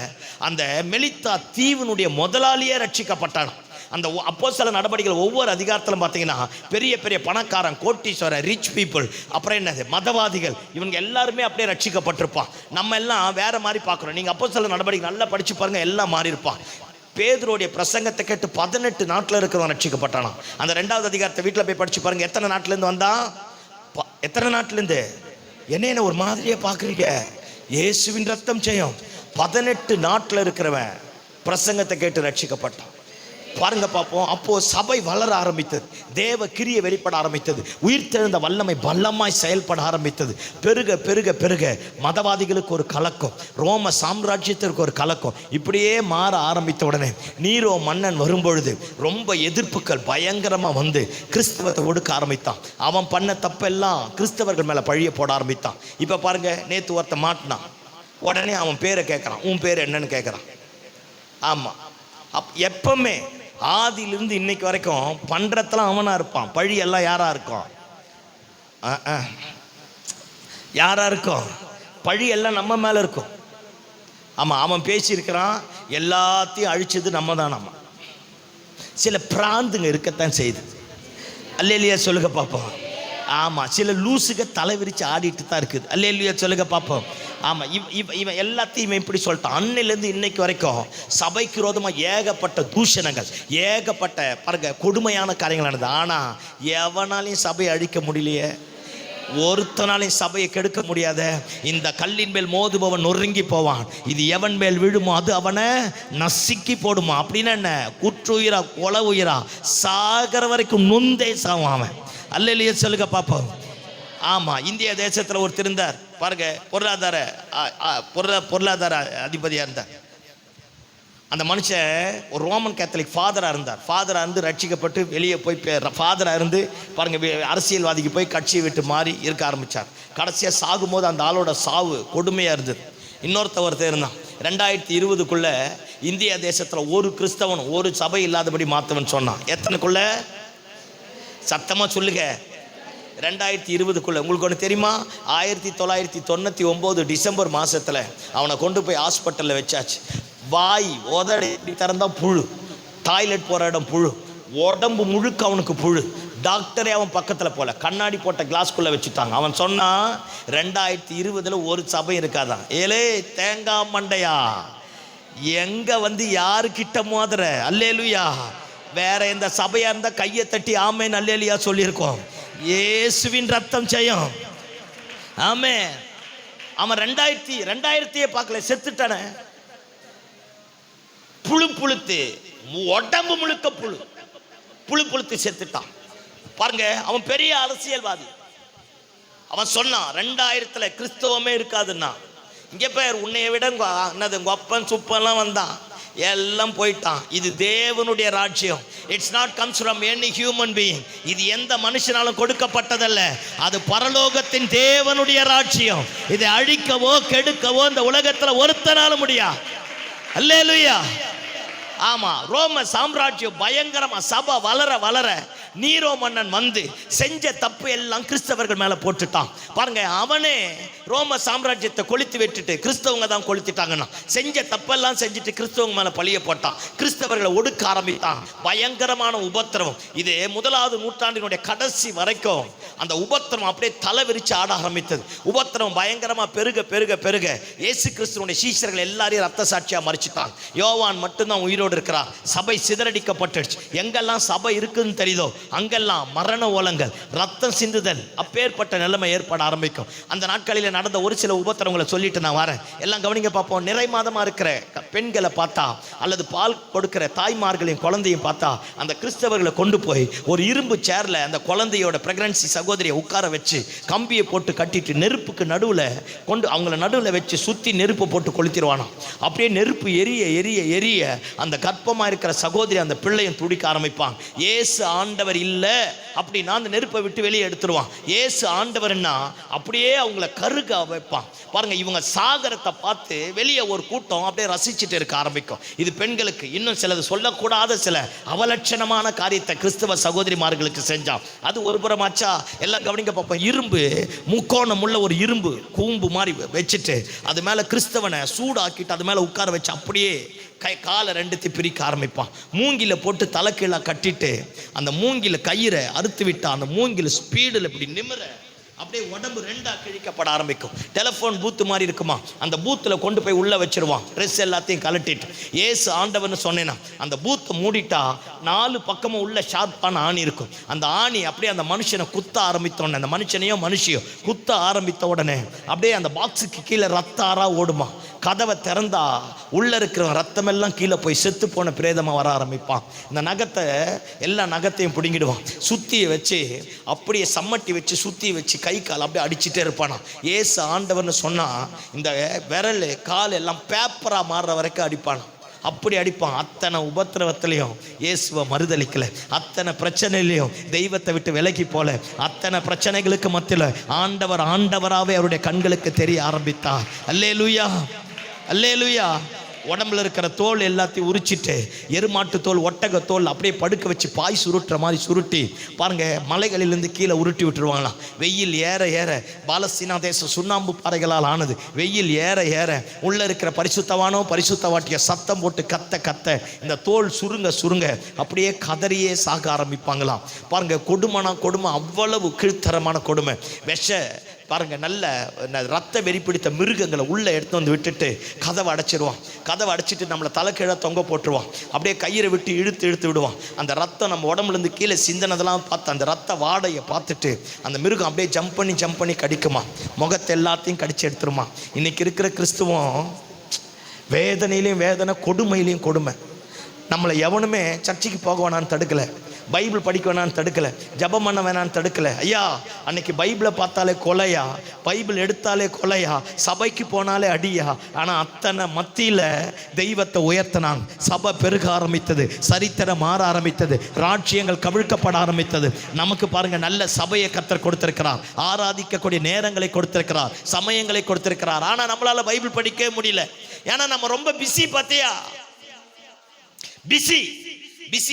அந்த மெலித்தா தீவினுடைய முதலாளியே ரட்சிக்கப்பட்டான். அந்த அப்போஸ்தலர் நடவடிக்கைகள் ஒவ்வொரு அதிகாரத்திலும் பார்த்தீங்கன்னா பெரிய பெரிய பணக்காரன், கோட்டீஸ்வரர், ரிச் பீப்புள், அப்புறம் என்னது மதவாதிகள், இவங்க எல்லாருமே அப்படியே ரட்சிக்கப்பட்டிருப்பான். நம்ம எல்லாம் வேற மாதிரி பார்க்குறோம். நீங்கள் அப்போஸ்தலர் நடவடிக்கை நல்லா படிச்சு பாருங்க, எல்லாம் மாறி இருப்பான். பேதுருடைய பிரசங்கத்தை கேட்டு 18 நாட்டில் இருக்கிறவன் ரட்சிக்கப்பட்டானா. அந்த 2வது அதிகாரத்தை வீட்டில் போய் படிச்சு பாருங்க. எத்தனை நாட்டிலேருந்து வந்தான்? எத்தனை நாட்டிலேருந்து? என்ன ஒரு மாதிரியே பார்க்குறீங்க? இயேசுவின் ரத்தம் செய்யும். 18 நாட்டில் இருக்கிறவன் பிரசங்கத்தை கேட்டு ரட்சிக்கப்பட்டான். பாருங்க பார்ப்போம். அப்போ சபை வளர ஆரம்பித்தது, தேவ கிரியை வெளிப்பட ஆரம்பித்தது, உயிர்த்தெழுந்த வல்லமை பலமாய் செயல்பட ஆரம்பித்தது. பெருக பெருக பெருக மதவாதிகளுக்கு ஒரு கலக்கம், ரோம சாம்ராஜ்யத்திற்கு ஒரு கலக்கம், இப்படியே மாற ஆரம்பித்த உடனே நீரோ மன்னன் வரும்பொழுது ரொம்ப எதிர்ப்புகள் பயங்கரமாக வந்து கிறிஸ்தவத்தை ஒடுக்க ஆரம்பித்தான். அவன் பண்ண தப்பெல்லாம் கிறிஸ்தவர்கள் மேலே பழிய போட ஆரம்பித்தான். இப்போ பாருங்க, நேற்று ஒருத்த மாட்டினான், உடனே அவன் பேரை கேட்குறான், உன் பேர் என்னன்னு கேட்குறான். ஆமாம், எப்பவுமே ஆதியிலிருந்து இன்னைக்கு வரைக்கும் பண்றதெல்லாம் அவனா இருப்பான். பழி எல்லாம் யாரா இருக்கும்? யாரா இருக்கும்? பழி எல்லாம் நம்ம மேல இருக்கும். ஆமா, அவன் பேசியிருக்கிறான், எல்லாத்தையும் அழிச்சது நம்ம தான். நம்ம சில பிராந்துங்க இருக்கத்தான் செய்யுது. அல்லேலூயா சொல்லுங்க பார்ப்போம். ஆமா, சில லூசுக தலை விரிச்சு ஆடிட்டு தான் இருக்குது. அல்லேலூயா சொல்லுங்க பார்ப்போம். ஆமா, இவன் எல்லாத்தையும் இப்படி சொல்லிட்டான். அன்னையிலேருந்து இன்னைக்கு வரைக்கும் சபைக்கு விரோதமாக ஏகப்பட்ட தூஷணங்கள், ஏகப்பட்ட பாருங்க கொடுமையான காரியங்கள் நடந்தது. ஆனா எவனாலையும் சபையை அழிக்க முடியலையே, ஒருத்தனாலையும் சபையை கெடுக்க முடியாத. இந்த கல்லின் மேல் மோதுபவன் நொறுங்கி போவான், இது எவன் மேல் விழுமோ அது அவனை நசுக்கி போடுமா. அப்படின்னா என்ன? குற்றுயிரா கொலை உயிரா சாகர வரைக்கும் நொந்தே சாவான். அல்லேலூயா சொல்லுங்க பாப்போம். ஆமா, இந்திய தேசத்தில் ஒருத்தர் இருந்தார் பாருங்க, பொருளாதார அதிபதியா இருந்தார். அந்த மனுஷன் ஒரு ரோமன் கேத்தலிக் ஃபாதராக இருந்தார். ஃபாதராக இருந்து ரட்சிக்கப்பட்டு வெளியே போய் ஃபாதராக இருந்து பாருங்க அரசியல்வாதிக்கு போய் கட்சியை விட்டு மாறி இருக்க ஆரம்பித்தார். கடைசியாக சாகும்போது அந்த ஆளோட சாவு கொடுமையாக இருந்தது. ஒருத்தர் இருந்தான். 2020க்குள்ள இந்திய தேசத்தில் ஒரு கிறிஸ்தவன் ஒரு சபை இல்லாதபடி மாற்றவன் சொன்னான். எத்தனைக்குள்ள? சத்தமாக சொல்லுங்க. 2020க்குள்ள. உங்களுக்கு ஒன்று தெரியுமா? 1999 டிசம்பர் மாதத்தில் அவனை கொண்டு போய் ஹாஸ்பிட்டலில் வச்சாச்சு. வாய் உதடி திறந்தா புழு, டாய்லெட் போகிற இடம் புழு, உடம்பு முழுக்க அவனுக்கு புழு. டாக்டரே அவன் பக்கத்தில் போல, கண்ணாடி போட்ட கிளாஸ்குள்ளே வச்சுட்டாங்க. அவன் சொன்னான் 2020 ஒரு சபை இருக்காதான். ஏலே தேங்காய் மண்டையா, எங்கே வந்து யாருக்கிட்ட மோதுற? அல்லேலூயா. வேற எந்த சபையா இருந்தால் கையை தட்டி ஆமேன் அல்லேலூயா சொல்லியிருக்கோம். இயேசுவின் ரத்தம் செய்யும். ஆமே. அவன் 2000 பார்க்கல, செத்துட்டான. புழுத்து உடம்பு முழுக்க புழுத்து செத்துட்டான். பாருங்க, அவன் பெரிய அரசியல்வாதி. அவன் சொன்னான் 2000 கிறிஸ்தவமே இருக்காதுன்னா. இங்கே பேர் உன்னைய விட என்னது கொப்பன் சுப்பெல்லாம் வந்தான், எல்லாம் போயிட்டான். இது தேவனுடைய ராஜ்யம். It's not comes from any human being. இது எந்த மனுஷனாலும் கொடுக்கப்பட்டதல்ல, அது பரலோகத்தின் தேவனுடைய ராஜ்யம். இதை அழிக்கவோ கெடுக்கவோ இந்த உலகத்தில் ஒருத்தனால முடியாது. அல்லேலூயா. ஆமா, ரோம சாம்ராஜ்யம் பயங்கரமா சபை வளர வளர நீரோ மன்னன் வந்து செஞ்ச தப்பு எல்லாம் கிறிஸ்தவர்கள் மேல போட்டுட்டான். பாருங்க, அவனே ரோம சாம்ராஜ்யத்தை கொளுத்தி விட்டுட்டு கிறிஸ்தவங்க தான் கொளுத்திட்டாங்கன்னா, செஞ்ச தப்பெல்லாம் செஞ்சுட்டு கிறிஸ்தவங்க மேல பழிய போட்டான். கிறிஸ்தவர்களை ஒடுக்க ஆரம்பித்தான். பயங்கரமான உபத்திரவம். இது 1வது நூற்றாண்டினுடைய கடைசி வரைக்கும் அந்த உபத்திரவம் அப்படியே தலை விரிச்சு ஆட ஆரம்பித்தது. உபத்திரவம் பயங்கரமா பெருக பெருக பெருக இயேசு கிறிஸ்துவினுடைய சீஷர்கள் எல்லாரையும் ரத்த சாட்சியா மறிச்சுட்டாங்க. யோவான் மட்டும்தான் உயிரோடு இருக்கிறார். சபை சிதறடிக்கப்பட்டுடுச்சு. எங்கெல்லாம் சபை இருக்குன்னு தெரியுதோ அங்கெல்லாம் மரண ஓலங்கள், ரத்தம் சிந்துதல், அப்பேற்பட்ட நிலைமை ஏற்பட ஆரம்பிக்கும். அந்த நாட்களில் நடந்த ஒரு சில உபத்திரவங்களை சொல்லிட்டு நான் வரேன். எல்லாம் கவனிங்க பார்ப்போம். நிறை மாதமாக இருக்கிற பெண்களை பார்த்தா அல்லது பால் கொடுக்கிற தாய்மார்களையும் குழந்தையும் பார்த்தா அந்த கிறிஸ்தவர்களை கொண்டு போய் ஒரு இரும்பு சேர்ல அந்த குழந்தையோட பிரெக்னன்சி சகோதரியை உட்கார வச்சு கம்பியை போட்டு கட்டிட்டு நெருப்புக்கு நடுவில் கொண்டு அவங்கள நடுவில் வச்சு சுற்றி நெருப்பு போட்டு கொளுத்திடுவானா. அப்படியே நெருப்பு எரிய எரிய எரிய அந்த கர்ப்பமாக இருக்கிற சகோதரி அந்த பிள்ளையும் துடிக்க ஆரம்பிப்பான். ஏசு ஆண்டவர் இல்லை அப்படின்னா அந்த நெருப்பை விட்டு வெளியே எடுத்துருவான். ஏசு ஆண்டவர்னா அப்படியே அவங்கள கருக வைப்பான். பாருங்க, இவங்க சாகரத்தை பார்த்து வெளியே ஒரு கூட்டம் அப்படியே ரசிச்சுட்டு இருக்க ஆரம்பிக்கும். இது பெண்களுக்கு. இன்னும் சிலது சொல்லக்கூடாத சில அவலட்சணமான காரியத்தை கிறிஸ்தவ சகோதரிமார்களுக்கு செஞ்சான். அது ஒரு புறமாச்சா. எல்லாம் கவனிக்க பார்ப்போம். இரும்பு முக்கோணம் உள்ள ஒரு இரும்பு கூம்பு மாதிரி வச்சுட்டு அது மேலே கிறிஸ்தவனை சூடாக்கிட்டு அது மேலே உட்கார வச்சு அப்படியே காலை ரெண்டுத்தையும் பிரிக்க ஆரம்பிப்பான். மூங்கில போட்டு தலைக்கீழா கட்டிட்டு அந்த மூங்கில கயிறை அறுத்து விட்டா அந்த மூங்கில ஸ்பீடில் இப்படி நிமிர அப்படியே உடம்பு ரெண்டா கிழிக்கப்பட ஆரம்பிக்கும். டெலிஃபோன் பூத்து மாதிரி இருக்குமா, அந்த பூத்தில் கொண்டு போய் உள்ள வச்சிருவான். ட்ரெஸ் எல்லாத்தையும் கலட்டிட்டு ஏசு ஆண்டவர்னு சொன்னேன்னா அந்த பூத்தை மூடிட்டா 4 பக்கமும் உள்ள ஷார்ப்பான ஆணி இருக்கும். அந்த ஆணி அப்படியே அந்த மனுஷனை குத்த ஆரம்பித்தோடனே, அந்த மனுஷனையோ மனுஷியோ குத்த ஆரம்பித்த உடனே அப்படியே அந்த பாக்ஸுக்கு கீழே ரத்தாரா ஓடுமா. கதவை திறந்தா உள்ள இருக்கிற ரத்தமெல்லாம் கீழே போய் செத்து போன பிரேதமாக வர ஆரம்பிப்பான். இந்த நகத்தை எல்லா நகத்தையும் பிடுங்கிடுவான். சுத்தியை வச்சு அப்படியே சம்மட்டி வச்சு சுத்தி வச்சு கை கால் அப்படியே அடிச்சுட்டே இருப்பானா. ஏசு ஆண்டவர்னு சொன்னா இந்த விரல் கால் எல்லாம் பேப்பரா மாறுற வரைக்கும் அடிப்பானா. அப்படி அடிப்பான். அத்தனை உபத்திரவத்திலையும் இயேசுவை மறுதளிக்கல. அத்தனை பிரச்சனையிலையும் தெய்வத்தை விட்டு விலகி போல. அத்தனை பிரச்சனைகளுக்கு மத்தியில் ஆண்டவர் ஆண்டவராகவே அவருடைய கண்களுக்கு தெரிய ஆரம்பித்தார். அல்லேலூயா, அல்லேலூயா. உடம்புல இருக்கிற தோல் எல்லாத்தையும் உரிச்சிட்டு எருமாட்டு தோல், ஒட்டக தோல் அப்படியே படுக்க வச்சு பாய் சுருட்டுற மாதிரி சுருட்டி பாருங்க மலைகளிலிருந்து கீழே உருட்டி விட்டுருவாங்களாம். வெயில் ஏற ஏற, பாலஸ்தீனா தேசம் சுண்ணாம்பு பாறைகளால் ஆனது. வெயில் ஏற ஏற உள்ள இருக்கிற பரிசுத்தவானோ பரிசுத்தவாட்டிய சத்தம் போட்டு கத்த கத்த இந்த தோல் சுருங்க சுருங்க அப்படியே கதறியே சாக ஆரம்பிப்பாங்களாம். பாருங்க, கொடுமைனா கொடுமை, அவ்வளவு கீழ்த்தரமான கொடுமை. விஷ பாருங்க, நல்ல ரத்த வெறி பிடித்த மிருகங்களை உள்ள எடுத்து வந்து விட்டுட்டு கதவை அடைச்சிடுவான். கதவை அடைச்சிட்டு நம்மளை தலைக்கீழ தொங்க போட்டுருவான். அப்படியே கயிறை விட்டு இழுத்து இழுத்து விடுவான். அந்த ரத்தம் நம்ம உடம்புலேருந்து கீழே சிந்தனதெல்லாம் பார்த்து அந்த ரத்த வாடையை பார்த்துட்டு அந்த மிருகம் அப்படியே ஜம்ப் பண்ணி கடிக்குமா. முகத்தை எல்லாத்தையும் கடிச்சு எடுத்துருமா. இன்னைக்கு இருக்கிற கிறிஸ்துவம் வேதனையிலையும் வேதனை, கொடுமையிலையும் கொடுமை. நம்மளை எவனுமே சர்ச்சைக்கு போக வேணான்னு தடுக்கலை, பைபிள் படிக்க வேணான்னு தடுக்கலை, ஜபம் பண்ண வேணான்னு தடுக்கலை. ஐயா, அன்னைக்கு பைபிளை பார்த்தாலே கொலையா, பைபிள் எடுத்தாலே கொலையா, சபைக்கு போனாலே அடியா. ஆனால் அத்தனை மத்தியில் தெய்வத்தை உயர்த்தினாங்க. சபை பெருக ஆரம்பித்தது, சரித்திரம் மாற ஆரம்பித்தது, ராஜ்யங்கள் கவிழ்க்கப்பட ஆரம்பித்தது. நமக்கு பாருங்க, நல்ல சபையை கர்த்தர் கொடுத்திருக்கிறார், ஆராதிக்கக்கூடிய நேரங்களை கொடுத்திருக்கிறார், சமயங்களை கொடுத்திருக்கிறார். ஆனால் நம்மளால பைபிள் படிக்கவே முடியல. ஏன்னா நம்ம ரொம்ப பிஸி. பார்த்தியா, busy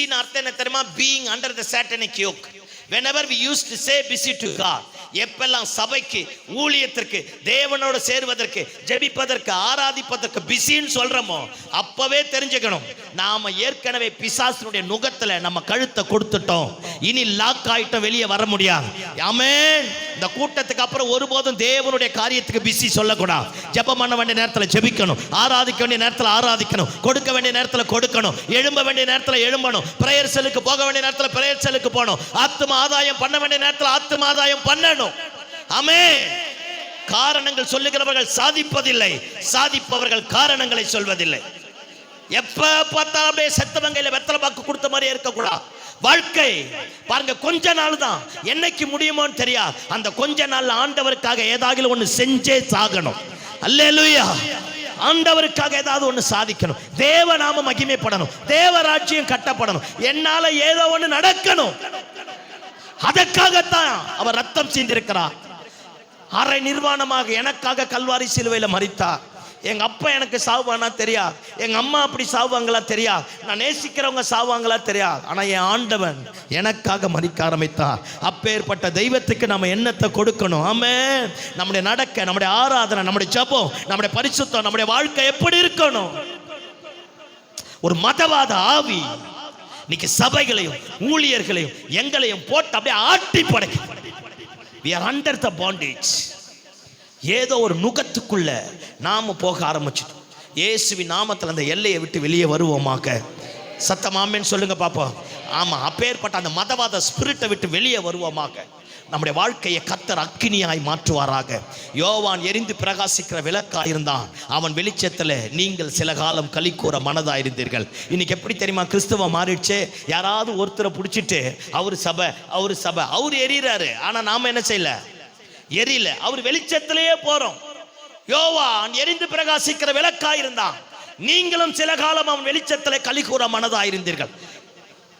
ன்னு அர்த்தம் என்ன தெரியுமா? being under the satanic yoke. whenever we used to say busy to God, எப்பெல்லாம் சபைக்கு, ஊழியத்திற்கு, தேவனோட சேருவதற்கு, ஜெபிப்பதற்கு, ஆராதிப்பதற்கு பிஸின்னு சொல்றோமோ அப்பவே தெரிஞ்சுக்கணும், நாம ஏற்கனவே பிசாசுடைய நுகத்துல நம்ம கழுத்தை கொடுத்துட்டோம். இனி லாக் ஆயிட்டோம், வெளியே வர முடியாது. ஆமென். இந்த கூட்டத்துக்கு அப்புறம் ஒருபோதும் தேவனுடைய காரியத்துக்கு பிஸி சொல்லக்கூடாது. ஜெபம் பண்ண வேண்டிய நேரத்தில் ஜெபிக்கணும், ஆராதிக்க வேண்டிய நேரத்தில் ஆராதிக்கணும், கொடுக்க வேண்டிய நேரத்தில் கொடுக்கணும், எழும்ப வேண்டிய நேரத்தில் எழும்பணும், பிரேயர் செல்லுக்கு போக வேண்டிய நேரத்தில் பிரேயர் செல்லுக்கு போகணும், ஆத்தும ஆதாயம் பண்ண வேண்டிய நேரத்தில் ஆத்தும ஆதாயம் பண்ணணும். ஆமென். காரணங்கள் சொல்லுகிறவர்கள் சாதிப்பதில்லை, சாதிப்பவர்கள் காரணங்களை சொல்வதில்லை. எப்ப பார்த்தாலும் அப்படியே செத்தவங்கையில வெத்தலை பாக்கு கொடுத்த மாதிரி இருக்கக்கூடாது. வாழ்க்கை பாருங்க, கொஞ்ச நாள் தான், என்னைக்கு முடியுமோன்னு தெரியாது. அந்த கொஞ்ச நாள் ஆண்டவருக்காக ஏதாவது ஒன்று செஞ்சே சாகணும். அல்லேலூயா. ஆண்டவருக்காக ஏதாவது ஒன்று சாதிக்கணும், தேவ நாம மகிமைப்படணும், தேவ ராஜ்யம் கட்டப்படணும், என்னால ஏதோ ஒன்று நடக்கணும். அதற்காகத்தான் அவர் ரத்தம் சிந்திருக்கிறார். அரை நிர்வாணமாக எனக்காக கல்வாரி சிலுவையில் மரித்தார். எங்க அப்பா எனக்கு சாவானா தெரியாது, எங்க அம்மா அப்படி சாவாங்களா தெரியாது, நான் நேசிக்கிறவங்க சாவாங்களா தெரியாது. ஆனா என் ஆண்டவன் எனக்காக மரிக்க ஆரம்பித்தார். அப்பேற்பட்ட தெய்வத்துக்கு நம்ம எண்ணத்தை கொடுக்கணும். ஆமென். நம்முடைய நடக்க, நம்முடைய ஆராதனை, நம்முடைய ஜெபம், நம்முடைய பரிசுத்தம், நம்முடைய வாழ்க்கை எப்படி இருக்கணும்? ஒரு மதவாத ஆவி இன்னைக்கு சபைகளையும் ஊழியர்களையும் எங்களையும் போட்டு அப்படியே ஆட்டி படைக்கும். We are under the bondage. ஏதோ ஒரு நுகத்துக்குள்ள நாம போக ஆரம்பிச்சிட்டோம். இயேசுவின் நாமத்தில் அந்த எல்லையை விட்டு வெளியே வருவோமாக. சத்தம் ஆமென் சொல்லுங்க பாப்போம். ஆமா, அப்பேற்பட்ட அந்த மதவாத ஸ்பிரிட்டை விட்டு வெளியே வருவோமாக. நம்முடைய வாழ்க்கையை கர்த்தர் அக்கினியாய் மாற்றுவாராக. யோவான் எரிந்து பிரகாசிக்கிற விளக்காக இருந்தான். அவன் வெளிச்சத்தில் நீங்கள் சில காலம் களி கூற மனதாயிருந்தீர்கள். இன்னைக்கு எப்படி தெரியுமா கிறிஸ்துவ மாறிடுச்சு? யாராவது ஒருத்தரை பிடிச்சிட்டு அவர் சபை அவர் எரியிறாரு, ஆனா நாம என்ன செய்யல? எரியல. அவர் வெளிச்சத்திலேயே போறோம். யோவான் எரிந்து பிரகாசிக்கிற விளக்காக இருந்தான். நீங்களும் சில காலம் அவன் வெளிச்சத்தில் களி கூற மனதாயிருந்தீர்கள்.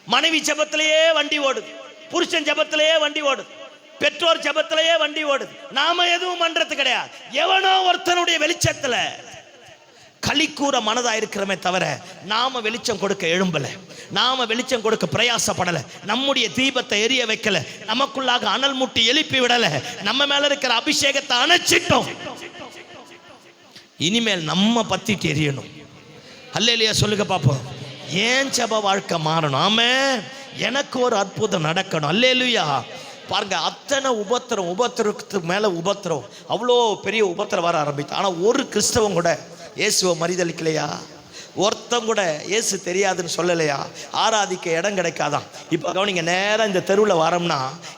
மனைவி ஜெபத்திலேயே வண்டி ஓடுது, புருஷன் ஜெபத்திலேயே வண்டி ஓடுது, பெற்றோர் ஜெபத்திலேயே வண்டி ஓடுது. நாம எதுவும் பண்றது கிடையாது. எவனோ ஒருத்தனுடைய வெளிச்சத்துல களி கூற மனதா இருக்கிறமே தவிர நாம வெளிச்சம் கொடுக்க எழும்பல, நாம வெளிச்சம் கொடுக்க பிரயாசப்படல, நம்முடைய தீபத்தை எரிய வைக்கல, நமக்குள்ளாக அனல் முட்டி எழுப்பி விடல, நம்ம மேல இருக்கிற அபிஷேகத்தை அணைச்சிட்டோம். இனிமேல் நம்ம பத்திட்டு எரியணும். அல்லேலூயா சொல்லுங்க பாப்போம். ஏன் ஜெப வாழ்க்கை மாறணும்? ஆமென். எனக்கு ஒரு அற்புதம் நடக்கணும். அல்லேலூயா. பாருங்க, அத்தனை உபத்திரத்துக்கு மேல உபத்திரம், அவ்வளோ பெரிய உபத்திரம் வர ஆரம்பித்து. ஆனா ஒரு கிறிஸ்தவம் கூட இயேசுவை மரிதளிக்கலையா? ஒருத்தம் கூட இயேசு தெரியாதுன்னு சொல்லலையா? ஆராதிக்க இடம் கிடைக்காதான்? இப்போ கவனிங்க, நேரம் இந்த தெருவில் வரோம்னா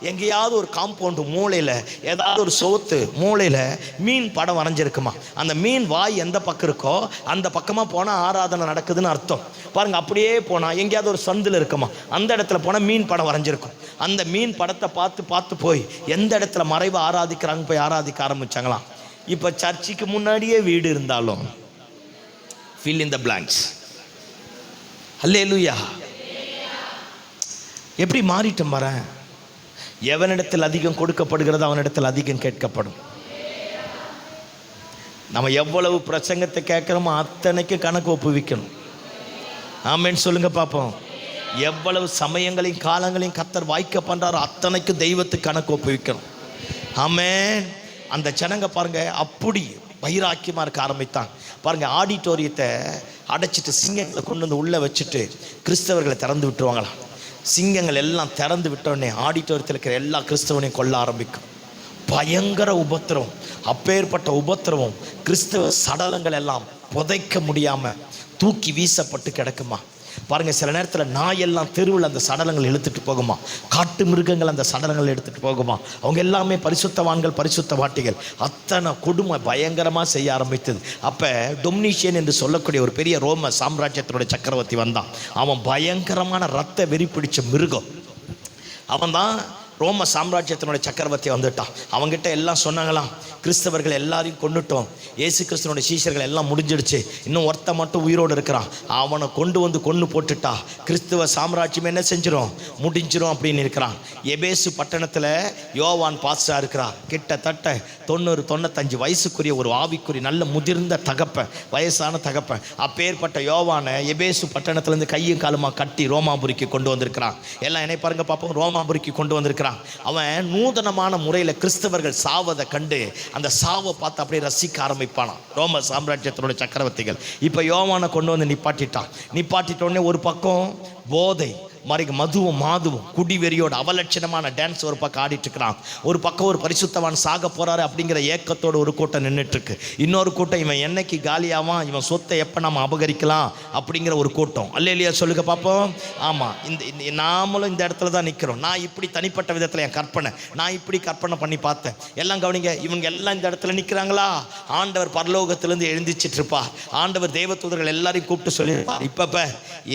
எங்கேயாவது ஒரு காம்பவுண்டு மூளையில், ஏதாவது ஒரு சோத்து மூளையில் மீன் படம் வரைஞ்சிருக்குமா? அந்த மீன் வாய் எந்த பக்கம் இருக்கோ அந்த பக்கமாக போனால் ஆராதனை நடக்குதுன்னு அர்த்தம். பாருங்க, அப்படியே போனால் எங்கேயாவது ஒரு சந்தில் இருக்குமா, அந்த இடத்துல போனால் மீன் படம் வரைஞ்சிருக்கும். அந்த மீன் படத்தை பார்த்து போய் எந்த இடத்துல மறைவு ஆராதிக்கிறாங்க போய் ஆராதிக்க ஆரம்பிச்சாங்களாம். இப்போ சர்ச்சுக்கு முன்னாடியே வீடு இருந்தாலும் fill in the blanks. அல்லேலூயா. எப்படி மாறிட்டோம் பாரேன். எவனிடத்தில் அதிகம் கொடுக்கப்படுகிறது அவனிடத்தில் அதிகம் கேட்கப்படும். நம்ம எவ்வளவு பிரசங்கத்தை கேட்கிறோமோ அத்தனைக்கு கணக்கு ஒப்புவிக்கணும். ஆமென் சொல்லுங்க பாப்போம். எவ்வளவு சமயங்களையும் காலங்களையும் கர்த்தர் வாய்க்க பண்றாரோ அத்தனைக்கு தெய்வத்துக்கு கணக்கு ஒப்புவிக்கணும். ஆமென். அந்த ஜனங்க பாருங்க அப்படி வைராக்கியமாக இருக்க ஆரம்பித்தான். பாருங்க, ஆடிட்டோரியத்தை அடைச்சிட்டு சிங்கங்களை கொண்டு வந்து உள்ளே வச்சுட்டு கிறிஸ்தவர்களை திறந்து விட்டுருவாங்களாம். சிங்கங்கள் எல்லாம் திறந்து விட்டோடனே ஆடிட்டோரியத்தில் இருக்கிற எல்லா கிறிஸ்தவனையும் கொல்ல ஆரம்பிக்கும். பயங்கர உபத்திரம். அப்பேற்பட்ட உபத்திரவம் கிறிஸ்தவ சடலங்கள் எல்லாம் புதைக்க முடியாமல் தூக்கி வீசப்பட்டு கிடக்குமா. பாருங்க, சில நேரத்தில் நாயெல்லாம் தெருவில் அந்த சடலங்கள் இழுத்துட்டு போகுமா, காட்டு மிருகங்கள் அந்த சடலங்கள் எடுத்துட்டு போகுமா. அவங்க எல்லாமே பரிசுத்தவான்கள், பரிசுத்த வாட்டிகள். அத்தனை கொடுமை பயங்கரமாக செய்ய ஆரம்பித்தது. அப்போ டொமினிஷியன் என்று சொல்லக்கூடிய ஒரு பெரிய ரோம சாம்ராஜ்யத்தினுடைய சக்கரவர்த்தி வந்தான். அவன் பயங்கரமான ரத்த வெறி பிடிச்ச மிருகம். அவன் தான் ரோம சாம்ராஜ்யத்தினுடைய சக்கரவர்த்தி வந்துட்டான். அவங்ககிட்ட எல்லாம் சொன்னாங்களாம், கிறிஸ்தவர்கள் எல்லாரையும் கொண்டுட்டோம், இயேசு கிறிஸ்துவனுடைய சீஷர்கள் எல்லாம் முடிஞ்சிடுச்சு, இன்னும் ஒருத்த மட்டும் உயிரோடு இருக்கிறான், அவனை கொண்டு போட்டுட்டா கிறிஸ்துவ சாம்ராஜ்யம் என்ன செஞ்சிடும், முடிஞ்சிடும் அப்படின்னு இருக்கிறான். எபேசு பட்டணத்தில் யோவான் பாஸ்டா இருக்கிறார். கிட்டத்தட்ட 90-95 வயசுக்குரிய ஒரு ஆவிக்குரிய நல்ல முதிர்ந்த தகப்பன், வயசான தகப்பன். அப்பேற்பட்ட யோவானை எபேசு பட்டணத்திலேருந்து கையும் காலுமா கட்டி ரோமாபுரிக்கு கொண்டு வந்திருக்கிறான். எல்லாம் என்னை பாருங்க பார்ப்போம், ரோமாபுரிக்கு கொண்டு வந்திருக்கிறான். அவன் நூதனமான முறையில் கிறிஸ்தவர்கள் சாவதை கண்டு அந்த சாவை பார்த்து அப்படியே ரசிக்க ஆரம்பிப்பானான் ரோம சாம்ராஜ்யத்தினுடைய சக்கரவர்த்திகள். இப்போ யோவானை கொண்டு வந்து நிப்பாட்டிட்டோடனே ஒரு பக்கம் போதை, மதுவும் மாதுவும் குடிவெறியோட அவலட்சணமான டான்ஸ் ஒரு பக்கம் ஆடிட்டு இருக்கிறான். ஒரு பக்கம் ஒரு பரிசுத்தவான் சாக போறாரு அப்படிங்கிற ஏக்கத்தோடு ஒரு கூட்டம் நின்றுட்டு இருக்கு. இன்னொரு கூட்டம் இவன் என்னைக்கு காலியாவான், இவன் சொத்தை எப்போ நம்ம அபகரிக்கலாம் அப்படிங்கிற ஒரு கூட்டம். அல்லேலூயா சொல்லுங்க பார்ப்போம். ஆமாம், நாமளும் இந்த இடத்துல தான் நிற்கிறோம். நான் இப்படி தனிப்பட்ட விதத்தில் என் கற்பனை, நான் இப்படி கற்பனை பண்ணி பார்த்தேன். எல்லாம் கவனிங்க, இவங்க எல்லாம் இந்த இடத்துல நிற்கிறாங்களா? ஆண்டவர் பரலோகத்திலேருந்து எழுந்திச்சிட்டு இருப்பார். ஆண்டவர் தேவதூதர்கள் எல்லாரையும் கூப்பிட்டு சொல்லியிருப்பார், இப்போ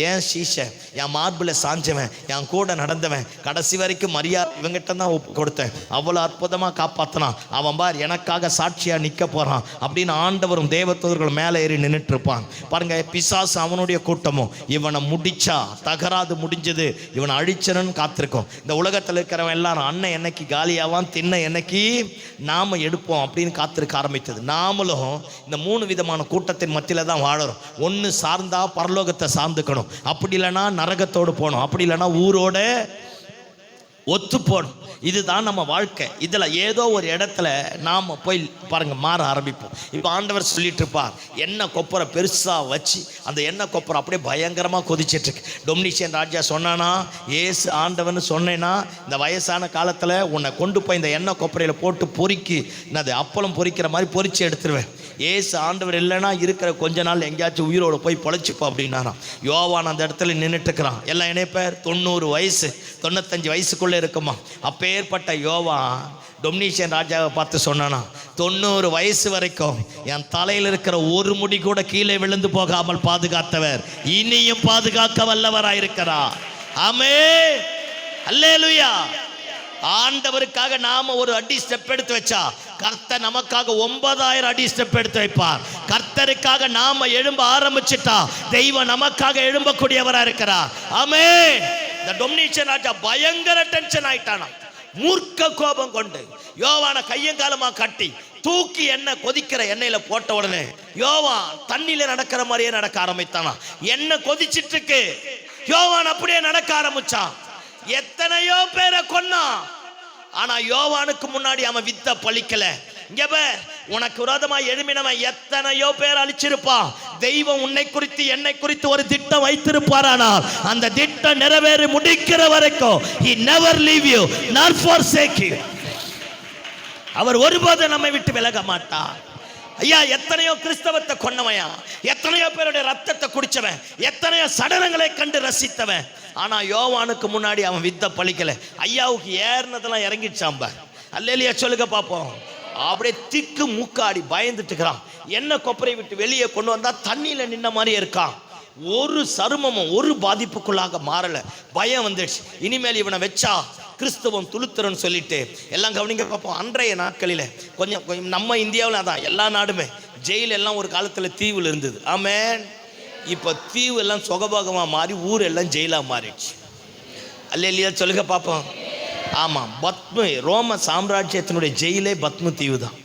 ஏன் சீஷன், என் மார்பில் சாஞ்சவன், என் கூட நடந்தவன், கடைசி வரைக்கும் மரியாதை இவங்கிட்ட தான் ஒப்பு கொடுத்தேன், அவ்வளோ அற்புதமாக காப்பாற்றினான், அவன் பார் எனக்காக சாட்சியாக நிற்க போகிறான் அப்படின்னு ஆண்டவரும் தேவதூதர்கள் மேலே ஏறி நின்றுட்டு இருப்பான். பாருங்க, பிசாசு அவனுடைய கூட்டமும் இவனை முடிச்சா தகராது முடிஞ்சது, இவனை அழிச்சனன்னு காத்திருக்கோம். இந்த உலகத்தில் இருக்கிறவன் எல்லாரும் அண்ணன் என்னைக்கு காலியாவான், தின்ன என்னைக்கு நாம எடுப்போம் அப்படின்னு காத்திருக்க ஆரம்பித்தது. நாமளும் இந்த 3 விதமான கூட்டத்தின் மத்தியில் தான் வாழறோம். ஒன்று சார்ந்தா பரலோகத்தை சார்ந்துக்கணும், அப்படி இல்லைன்னா நரகத்தோடு போகணும், அப்படி இல்லைன்னா ஊரோட ஒத்து போகணும். இதுதான் நம்ம வாழ்க்கை. இதில் ஏதோ ஒரு இடத்துல நாம் போய் பாருங்க மாற ஆரம்பிப்போம். இப்போ ஆண்டவர் சொல்லிட்டு இருப்பார், எண்ணெய் கொப்பரை பெருசாக வச்சு அந்த எண்ணெய் கொப்பரை அப்படியே பயங்கரமாக கொதிச்சிட்டு இருக்கு. டொமினிஷியன் ராஜா சொன்னானா, ஏசு ஆண்டவன் சொன்னேன்னா இந்த வயசான காலத்தில் உன்னை கொண்டு போய் இந்த எண்ணெய் கொப்பரையில் போட்டு பொறிக்கி, என்னது அப்பளம் பொறிக்கிற மாதிரி பொறிச்சு எடுத்துருவேன். ஏசு ஆண்டவர் இல்லைன்னா இருக்கிற கொஞ்ச நாள் எங்கேயாச்சும் உயிரோடு போய் பொழைச்சிப்போம் அப்படின்னாராம். யோவான் அந்த இடத்துல நின்றுட்டு இருக்கிறான். எல்லாம் இணைப்பேர் 90 வயசு 95 வயசுக்குள்ளே இருக்குமா. அப்பேற்பட்ட யோவான் டொமினிஷியன் ராஜாவை பார்த்து சொன்னானா, 90 வயசு வரைக்கும் என் தலையில் இருக்கிற ஒரு முடி கூட கீழே விழுந்து போகாமல் பாதுகாத்தவர் இனியும் பாதுகாக்க வல்லவராயிருக்கிறார். ஆமென், அல்லேலூயா. ஆண்டவருக்காக நாம ஒரு அடி ஸ்டெப் எடுத்து வச்சா கர்த்தர் நமக்காக 9000 அடி ஸ்டெப் எடுத்து வைப்பார். கர்த்தருக்காக நாம எழும்ப ஆரம்பிச்சிட்டா தெய்வம் நமக்காக எழும்பக்கூடியவரா இருக்கிறார். ஆமென். இந்த டொமினிஷியன் ராஜா பயங்கர டென்ஷன் ஆயிட்டானா. மூர்க்க கோபம் கொண்டு யோவான கையங்காலமா கட்டி தூக்கி எண்ணெய் கொதிக்கிற எண்ணெயில போட்ட உடனே யோவான் தண்ணியில நடக்கிற மாதிரியே நடக்க ஆரம்பித்தானா. எண்ணெய் கொதிச்சிட்டு இருக்கு, யோவான் அப்படியே நடக்க ஆரம்பிச்சான். எத்தனையோ பேரை கொன்னான். ஆனா யோவானுக்கு முன்னாடி அவன் வித்த பழிக்கல. இங்க பார், உனக்கு விரோதமா எழுமினவன் எத்தனையோ பேர் அழிச்சிருப்பான். தெய்வம் உன்னை குறித்து என்னை குறித்து ஒரு திட்டம் வைத்திருப்பாரானால் அந்த திட்டம் நிறைவேறி முடிக்கிற வரைக்கும் he never leave you nor forsake you. அவர் ஒருபோதும் நம்மை விட்டு விலக மாட்டார். ஐயா, எத்தனையோ கிறிஸ்தவத்தை கொன்னவன், எத்தனையோ பேருடைய ரத்தத்தை குடிச்சவன், எத்தனையோ சடலங்களை கண்டு ரசித்தவன். ஆனா யோவானுக்கு முன்னாடி அவன் வித்த பழிக்கல. ஐயாவுக்கு ஏறினதெல்லாம் இறங்கிடுச்சாம்ப. அல்லேலியா சொல்லுங்க பாப்போம். அப்படியே திக்கு மூக்காடி பயந்துட்டு இருக்கிறான். என்ன கொப்பரை விட்டு வெளியே கொண்டு வந்தா தண்ணியில நின்ன மாதிரி இருக்கான். ஒரு சருமமும் ஒரு பாதிப்புக்குள்ளாக மாறல. பயம் வந்துடுச்சு. இனிமேல் இவனை வச்சா கிறிஸ்தவம் துளுத்துறன்னு சொல்லிட்டு எல்லாம் கவனிங்க பார்ப்போம். அன்றைய நாட்களில் கொஞ்சம் நம்ம இந்தியாவில் அதான் எல்லா நாடுமே ஜெயில் எல்லாம் ஒரு காலத்தில் தீவில் இருந்தது. ஆமென். இப்போ தீவு எல்லாம் சுகபோகமாக மாறி ஊர் எல்லாம் ஜெயிலாக மாறிடுச்சு. அல்லேலூயா சொல்லுங்க பார்ப்போம். ஆமாம், பத்மு ரோம சாம்ராஜ்யத்தினுடைய ஜெயிலே பத்மு தீவு தான்.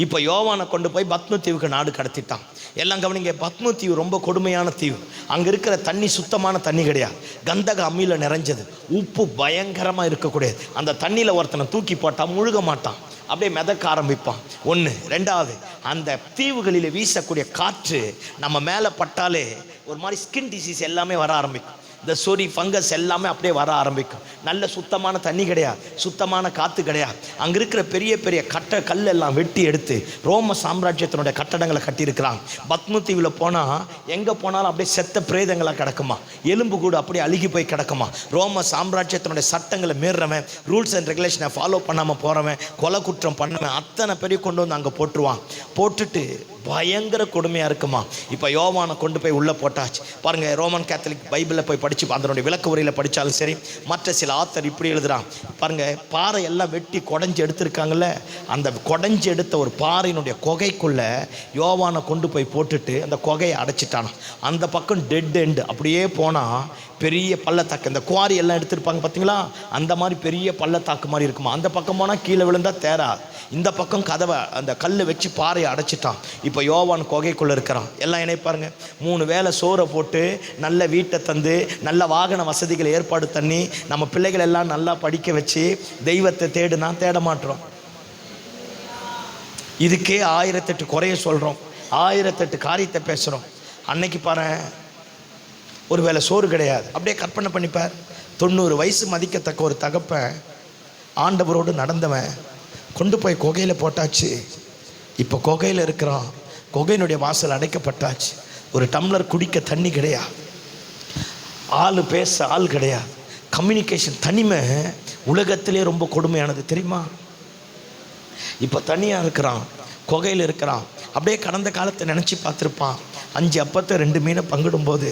இப்போ யோவானை கொண்டு போய் பத்மு தீவுக்கு நாடு கடத்திட்டான். எல்லாம் கவனிங்க, பத்மு தீவு ரொம்ப கொடுமையான தீவு. அங்கே இருக்கிற தண்ணி சுத்தமான தண்ணி கிடையாது, கந்தக அம்மியில நிறைஞ்சது, உப்பு பயங்கரமாக இருக்கக்கூடியது. அந்த தண்ணியில் ஒருத்தனை தூக்கி போட்டால் முழுக மாட்டான், அப்படியே மிதக்க ஆரம்பிப்பான். ஒன்று. ரெண்டாவது, அந்த தீவுகளில் வீசக்கூடிய காற்று நம்ம மேலே பட்டாலே ஒரு மாதிரி ஸ்கின் டிசீஸ் எல்லாமே வர ஆரம்பிக்கும். இந்த சொறி ஃபங்கஸ் எல்லாமே அப்படியே வர ஆரம்பிக்கும். நல்ல சுத்தமான தண்ணி கிடையாது, சுத்தமான காற்று கிடையாது. அங்கே இருக்கிற பெரிய பெரிய கல் எல்லாம் வெட்டி எடுத்து ரோம சாம்ராஜ்யத்தினுடைய கட்டடங்களை கட்டியிருக்கிறாங்க. பத்மு தீவில் போனால் எங்கே போனாலும் அப்படியே செத்த பிரேதங்களாக கிடக்குமா, எலும்பு கூட அப்படியே அழுகி போய் கிடக்குமா. ரோம சாம்ராஜ்யத்தினுடைய சட்டங்களை மீறுறவன், ரூல்ஸ் அண்ட் ரெகுலேஷனை ஃபாலோ பண்ணாமல் போகிறவன், கொலை குற்றம் பண்ணவன் அத்தனை பெரிய கொண்டு வந்து அங்கே போட்டுருவான். போட்டுட்டு பயங்கர கொடுமையாக இருக்குமா. இப்போ யோவானை கொண்டு போய் உள்ளே போட்டாச்சு. பாருங்கள், ரோமன் கேத்தலிக் பைபிளில் போய் படித்து அதனுடைய விளக்க உரையில் படித்தாலும் சரி, மற்ற சில ஆத்தர் இப்படி எழுதுகிறான். பாருங்கள், பாறை எல்லாம் வெட்டி குடஞ்சி எடுத்திருக்காங்கல்ல, அந்த குடஞ்சி எடுத்த ஒரு பாறையினுடைய குகைக்குள்ளே யோவானை கொண்டு போய் போட்டுட்டு அந்த குகையை அடைச்சிட்டானா. அந்த பக்கம் டெட் எண்டு அப்படியே போனால் பெரிய பள்ளத்தாக்கு, இந்த குவாரி எல்லாம் எடுத்திருப்பாங்க பார்த்தீங்களா, அந்த மாதிரி பெரிய பள்ளத்தாக்கு மாதிரி இருக்குமா. அந்த பக்கம் போனால் கீழே விழுந்தால் தேராது. இந்த பக்கம் கதவை அந்த கல் வச்சு பாறையை அடைச்சிட்டான். இப்போ யோவான் குகைக்குள்ளே இருக்கிறான். எல்லாம் இணைப்பாருங்க, 3 வேளை சோறை போட்டு நல்ல வீட்டை தந்து நல்ல வாகன வசதிகளை ஏற்பாடு பண்ணி நம்ம பிள்ளைகள் எல்லாம் நல்லா படிக்க வச்சு தெய்வத்தை தேடுனா தேட மாட்டோம். இதுக்கே 1008 குறைய சொல்கிறோம், 1008 காரியத்தை பேசுகிறோம். அன்னைக்கு பாரு, ஒரு வேளை சோறு கிடையாது. அப்படியே கற்பனை பண்ணிப்பார். 90 வயசு மதிக்கத்தக்க ஒரு தகப்பன் ஆண்டவரோடு நடந்தவன் கொண்டு போய் குகையில் போட்டாச்சு. இப்போ குகையில் இருக்கிறான். குகையினுடைய வாசல் அடைக்கப்பட்டாச்சு. ஒரு டம்ளர் குடிக்க தண்ணி கிடையாது, ஆள் பேச ஆள் கிடையாது. கம்யூனிகேஷன் தனிமை உலகத்திலே ரொம்ப கொடுமையானது தெரியுமா. இப்போ தனியாக இருக்கிறான், குகையில் இருக்கிறான். அப்படியே கடந்த காலத்தை நினச்சி பார்த்துருப்பான். 5 அப்பத்தை 2 மீனை பங்கிடும்போது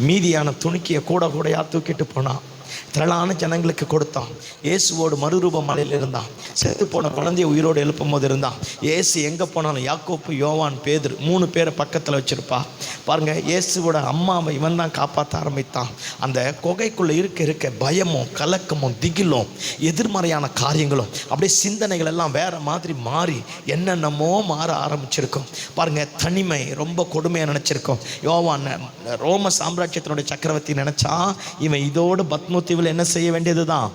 மீதியான துணிக்கிய கூடையாக தூக்கிட்டு போனான். திரளான ஜனங்களுக்கு கொடுத்தான். இயேசுவோடு மறுரூப மலையில் இருந்தான். செத்து போன குழந்தைய உயிரோடு எழுப்பும் போது இருந்தான். இயேசு எங்கே போனாலும் யாக்கோப்பு, யோவான், பேதுரு 3 பேரை பக்கத்தில் வச்சுருப்பா. பாருங்கள், இயேசுவோட அம்மாவை இவன் தான் காப்பாற்ற ஆரம்பித்தான். அந்த குகைக்குள்ளே இருக்க பயமும் கலக்கமும் திகிலும் எதிர்மறையான காரியங்களும் அப்படியே சிந்தனைகள் எல்லாம் வேறு மாதிரி மாறி என்னென்னமோ மாற ஆரம்பிச்சிருக்கும். பாருங்கள், தனிமை ரொம்ப கொடுமையாக நினச்சிருக்கோம். யோவான் ரோம சாம்ராஜ்யத்தினுடைய சக்கரவர்த்தி நினச்சா இவன் இதோடு பத்மு தீவில் என்ன செய்ய வேண்டியது தான்,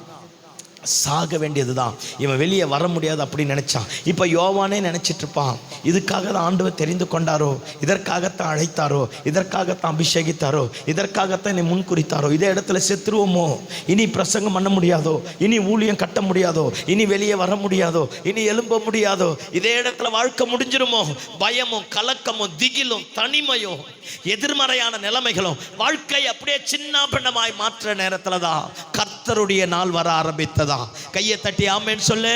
சாக வேண்டியதுதான், இவன் வெளியே வர முடியாது அப்படின்னு நினைச்சான். இப்போ யோவானே நினைச்சிட்டு இருப்பான், இதுக்காக தான் ஆண்டவர் தெரிந்து கொண்டாரோ, இதற்காகத்தான் அழைத்தாரோ, இதற்காகத்தான் அபிஷேகித்தாரோ, இதற்காகத்தான் என்னை முன்குறித்தாரோ, இதே இடத்துல செத்துருவோமோ, இனி பிரசங்கம் பண்ண முடியாதோ, இனி ஊழியம் கட்ட முடியாதோ, இனி வெளியே வர முடியாதோ, இனி எழும்ப முடியாதோ, இதே இடத்துல வாழ்க்கை முடிஞ்சிருமோ, பயமும் கலக்கமும் திகிலும் தனிமையும் எதிர்மறையான நிலைமைகளும் வாழ்க்கை அப்படியே சின்ன பின்னமாய் மாற்ற நேரத்துல தான் கர்த்தருடைய நாள் வர ஆரம்பித்ததா. கையை தட்டி ஆமென் சொல்லு.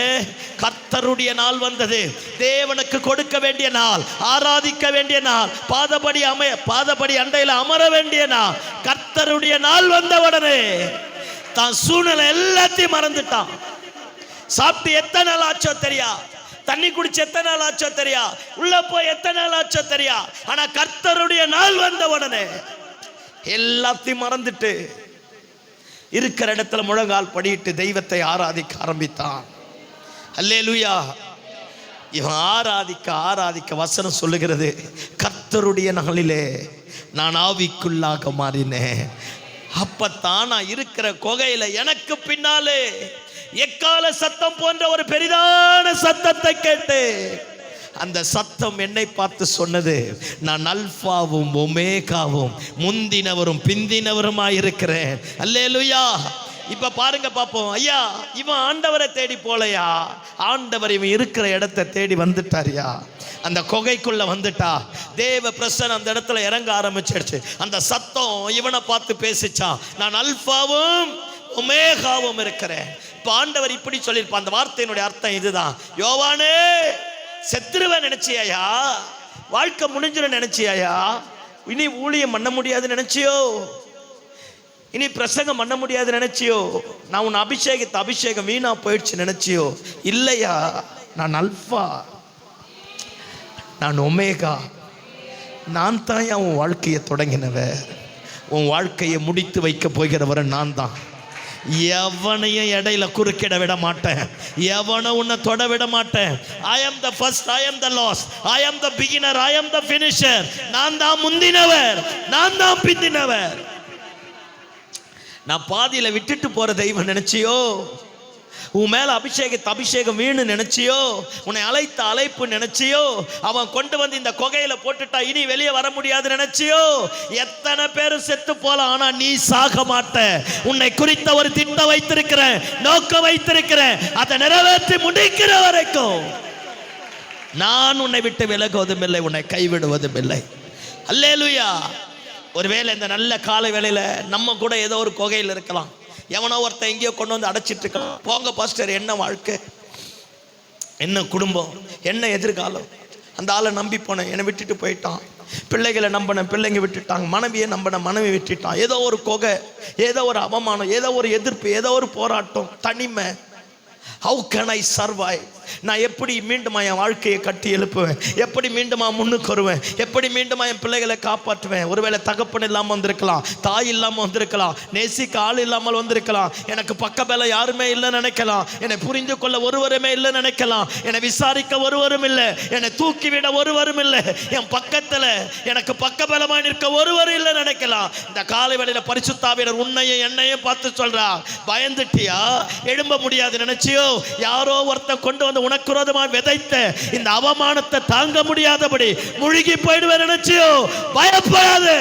கர்த்தருடைய நாள் வந்தது. தேவனுக்கு கொடுக்க வேண்டிய நாள், ஆராதிக்க வேண்டிய நாள், பாதபடி அண்டையில் அமர வேண்டிய நாள். கர்த்தருடைய நாள் வந்தவுடனே தான் சூழ்நிலை எல்லாத்தையும் மறந்துட்டான். சாப்பிட்டு எத்தனை நாள் ஆச்சோ தெரியா, தண்ணி குடிச்சு எத்தனை நாள் ஆச்சோ தெரியா, உள்ள போய் எத்தனை நாள் ஆச்சோ தெரியா, ஆனா கர்த்தருடைய நாள் வந்த உடனே எல்லாத்தையும் மறந்துட்டு இருக்கிற இடத்துல முழங்கால் படியிட்டு தெய்வத்தை ஆராதிக்க ஆரம்பித்தான். அல்லேலூயா. இவன் ஆராதிக்க வசனம் சொல்லுகிறது, கர்த்தருடைய நாளிலே நான் ஆவிக்குள்ளாக மாறினேன். அப்பத்தான் நான் இருக்கிற குகையில எனக்கு பின்னாலே எக்கால சத்தம் போன்ற ஒரு பெரிதான சத்தத்தை கேட்டு, அந்த சத்தம் என்னை பார்த்து சொன்னது, நான் அல்பாவும் ஒமேகாவும் முந்தினவரும் பிந்தினவருமாய் இருக்கிறேன். அல்லேலூயா. இப்ப பாருங்க பாப்போம். ஐயா, இவன் ஆண்டவரை தேடி போலையா, ஆண்டவர் இவன் இருக்கிற இடத்தை தேடி வந்துட்டாரியா. அந்த குகைக்குள்ள வந்துட்டா, தேவ பிரசன்னம் அந்த இடத்துல இறங்க ஆரம்பிச்சிடுச்சு. அந்த சத்தம் இவனை பார்த்து பேசிச்சான், நான் அல்பாவும் ஒமேகாவும் இருக்கிறேன். இப்ப ஆண்டவர் இப்படி சொல்லியிருப்பான். அந்த வார்த்தையினுடைய அர்த்தம் இதுதான். யோவானே, செத்துருவன் நினைச்சியாயா, வாழ்க்கை முடிஞ்சிடும் நினைச்சியாயா, இனி ஊழியம் பண்ண முடியாது நினைச்சியோ, இனி பிரசங்கம் பண்ண முடியாது நினைச்சியோ, நான் உன் அபிஷேகம் வீணா போயிடுச்சு நினைச்சியோ, இல்லையா, நான் அல்பா, நான் ஒமேகா, நான் தான் உன் வாழ்க்கையை தொடங்கினவன், உன் வாழ்க்கையை முடித்து வைக்க போகிறவரை நான் தான். எவனையும் இடையில குறுக்கிட விட மாட்டேன், எவனை உன்னை தொட விட மாட்டேன். I am the first, I am the last, I am the beginner, I am the finisher. நான் தான் முந்தினவர், நான் தான் பிந்தினவர். நான் பாதியில விட்டுட்டு போற தெய்வம் நினைச்சியோ, உன் மேல அபிஷேகம் வீணு நினைச்சியோ, உன்னை அழைத்த அழைப்பு நினைச்சியோ, அவன் கொண்டு வந்து இந்த குகையில போட்டுட்டா இனி வெளியே வர முடியாது நினைச்சியோ, எத்தனை பேர் செத்து போலாம், ஆனா நீ சாக மாட்ட. உன்னை குறித்த ஒரு திட்டம் வைத்திருக்கிறேன், நோக்கம் வைத்திருக்கிறேன், அதை நிறைவேற்றி முடிக்கிற வரைக்கும் நான் உன்னை விட்டு விலகுவதும் இல்லை, உன்னை கைவிடுவதும் இல்லை. அல்லேலூயா. ஒருவேளை இந்த நல்ல காலை வேளையில நம்ம கூட ஏதோ ஒரு குகையில் இருக்கலாம், எவனோ ஒருத்தன் எங்கேயோ கொண்டு வந்து அடைச்சிட்டு இருக்கலாம். போங்க பாஸ்டர், என்ன வாழ்க்கை, என்ன குடும்பம், என்ன எதிர்காலம், அந்த ஆளை நம்பி போனேன், என்னை விட்டுட்டு போயிட்டான், பிள்ளைகளை நம்பின பிள்ளைங்க விட்டுட்டாங்க, மனைவியை நம்பின மனைவி விட்டுட்டான், ஏதோ ஒரு குகை, ஏதோ ஒரு அவமானம், ஏதோ ஒரு எதிர்ப்பு, ஏதோ ஒரு போராட்டம், தனிமை. How can I survive? நான் எப்படி மீண்டும் என் வாழ்க்கையை கட்டி எழுப்புவேன், எப்படி மீண்டும் முன்னுக்கு வருவேன், எப்படி மீண்டும் என் பிள்ளைகளை காப்பாற்றுவேன். ஒருவேளை தகப்பன் இல்லாமல் வந்திருக்கலாம், தாய் இல்லாமல் வந்திருக்கலாம், நேசிக்க ஆள் இல்லாமல் வந்திருக்கலாம், எனக்கு பக்கபல யாருமே இல்லைன்னு நினைக்கலாம், என்னை புரிந்து கொள்ள ஒருவருமே இல்லைன்னு நினைக்கலாம், என்னை விசாரிக்க ஒருவரும் இல்லை, என்னை தூக்கிவிட ஒருவரும் இல்லை, என் பக்கத்தில் எனக்கு பக்கபலமாக நிற்க ஒருவரும் இல்லைன்னு நினைக்கலாம். இந்த காலை வேளையில பரிசுத்த ஆவியானவர் உன்னையும் என்னையும் பார்த்து சொல்றா, பயந்துட்டியா, எழும்ப முடியாது நினைச்சியோ, யாரோ ஒருத்தன் கொண்டு வந்து உனக்கு விரோதமாக விதைத்த இந்த அவமானத்தை தாங்க முடியாதபடி முழுகி போயிடுவேன் நினைச்சியோ, பயப்படாது.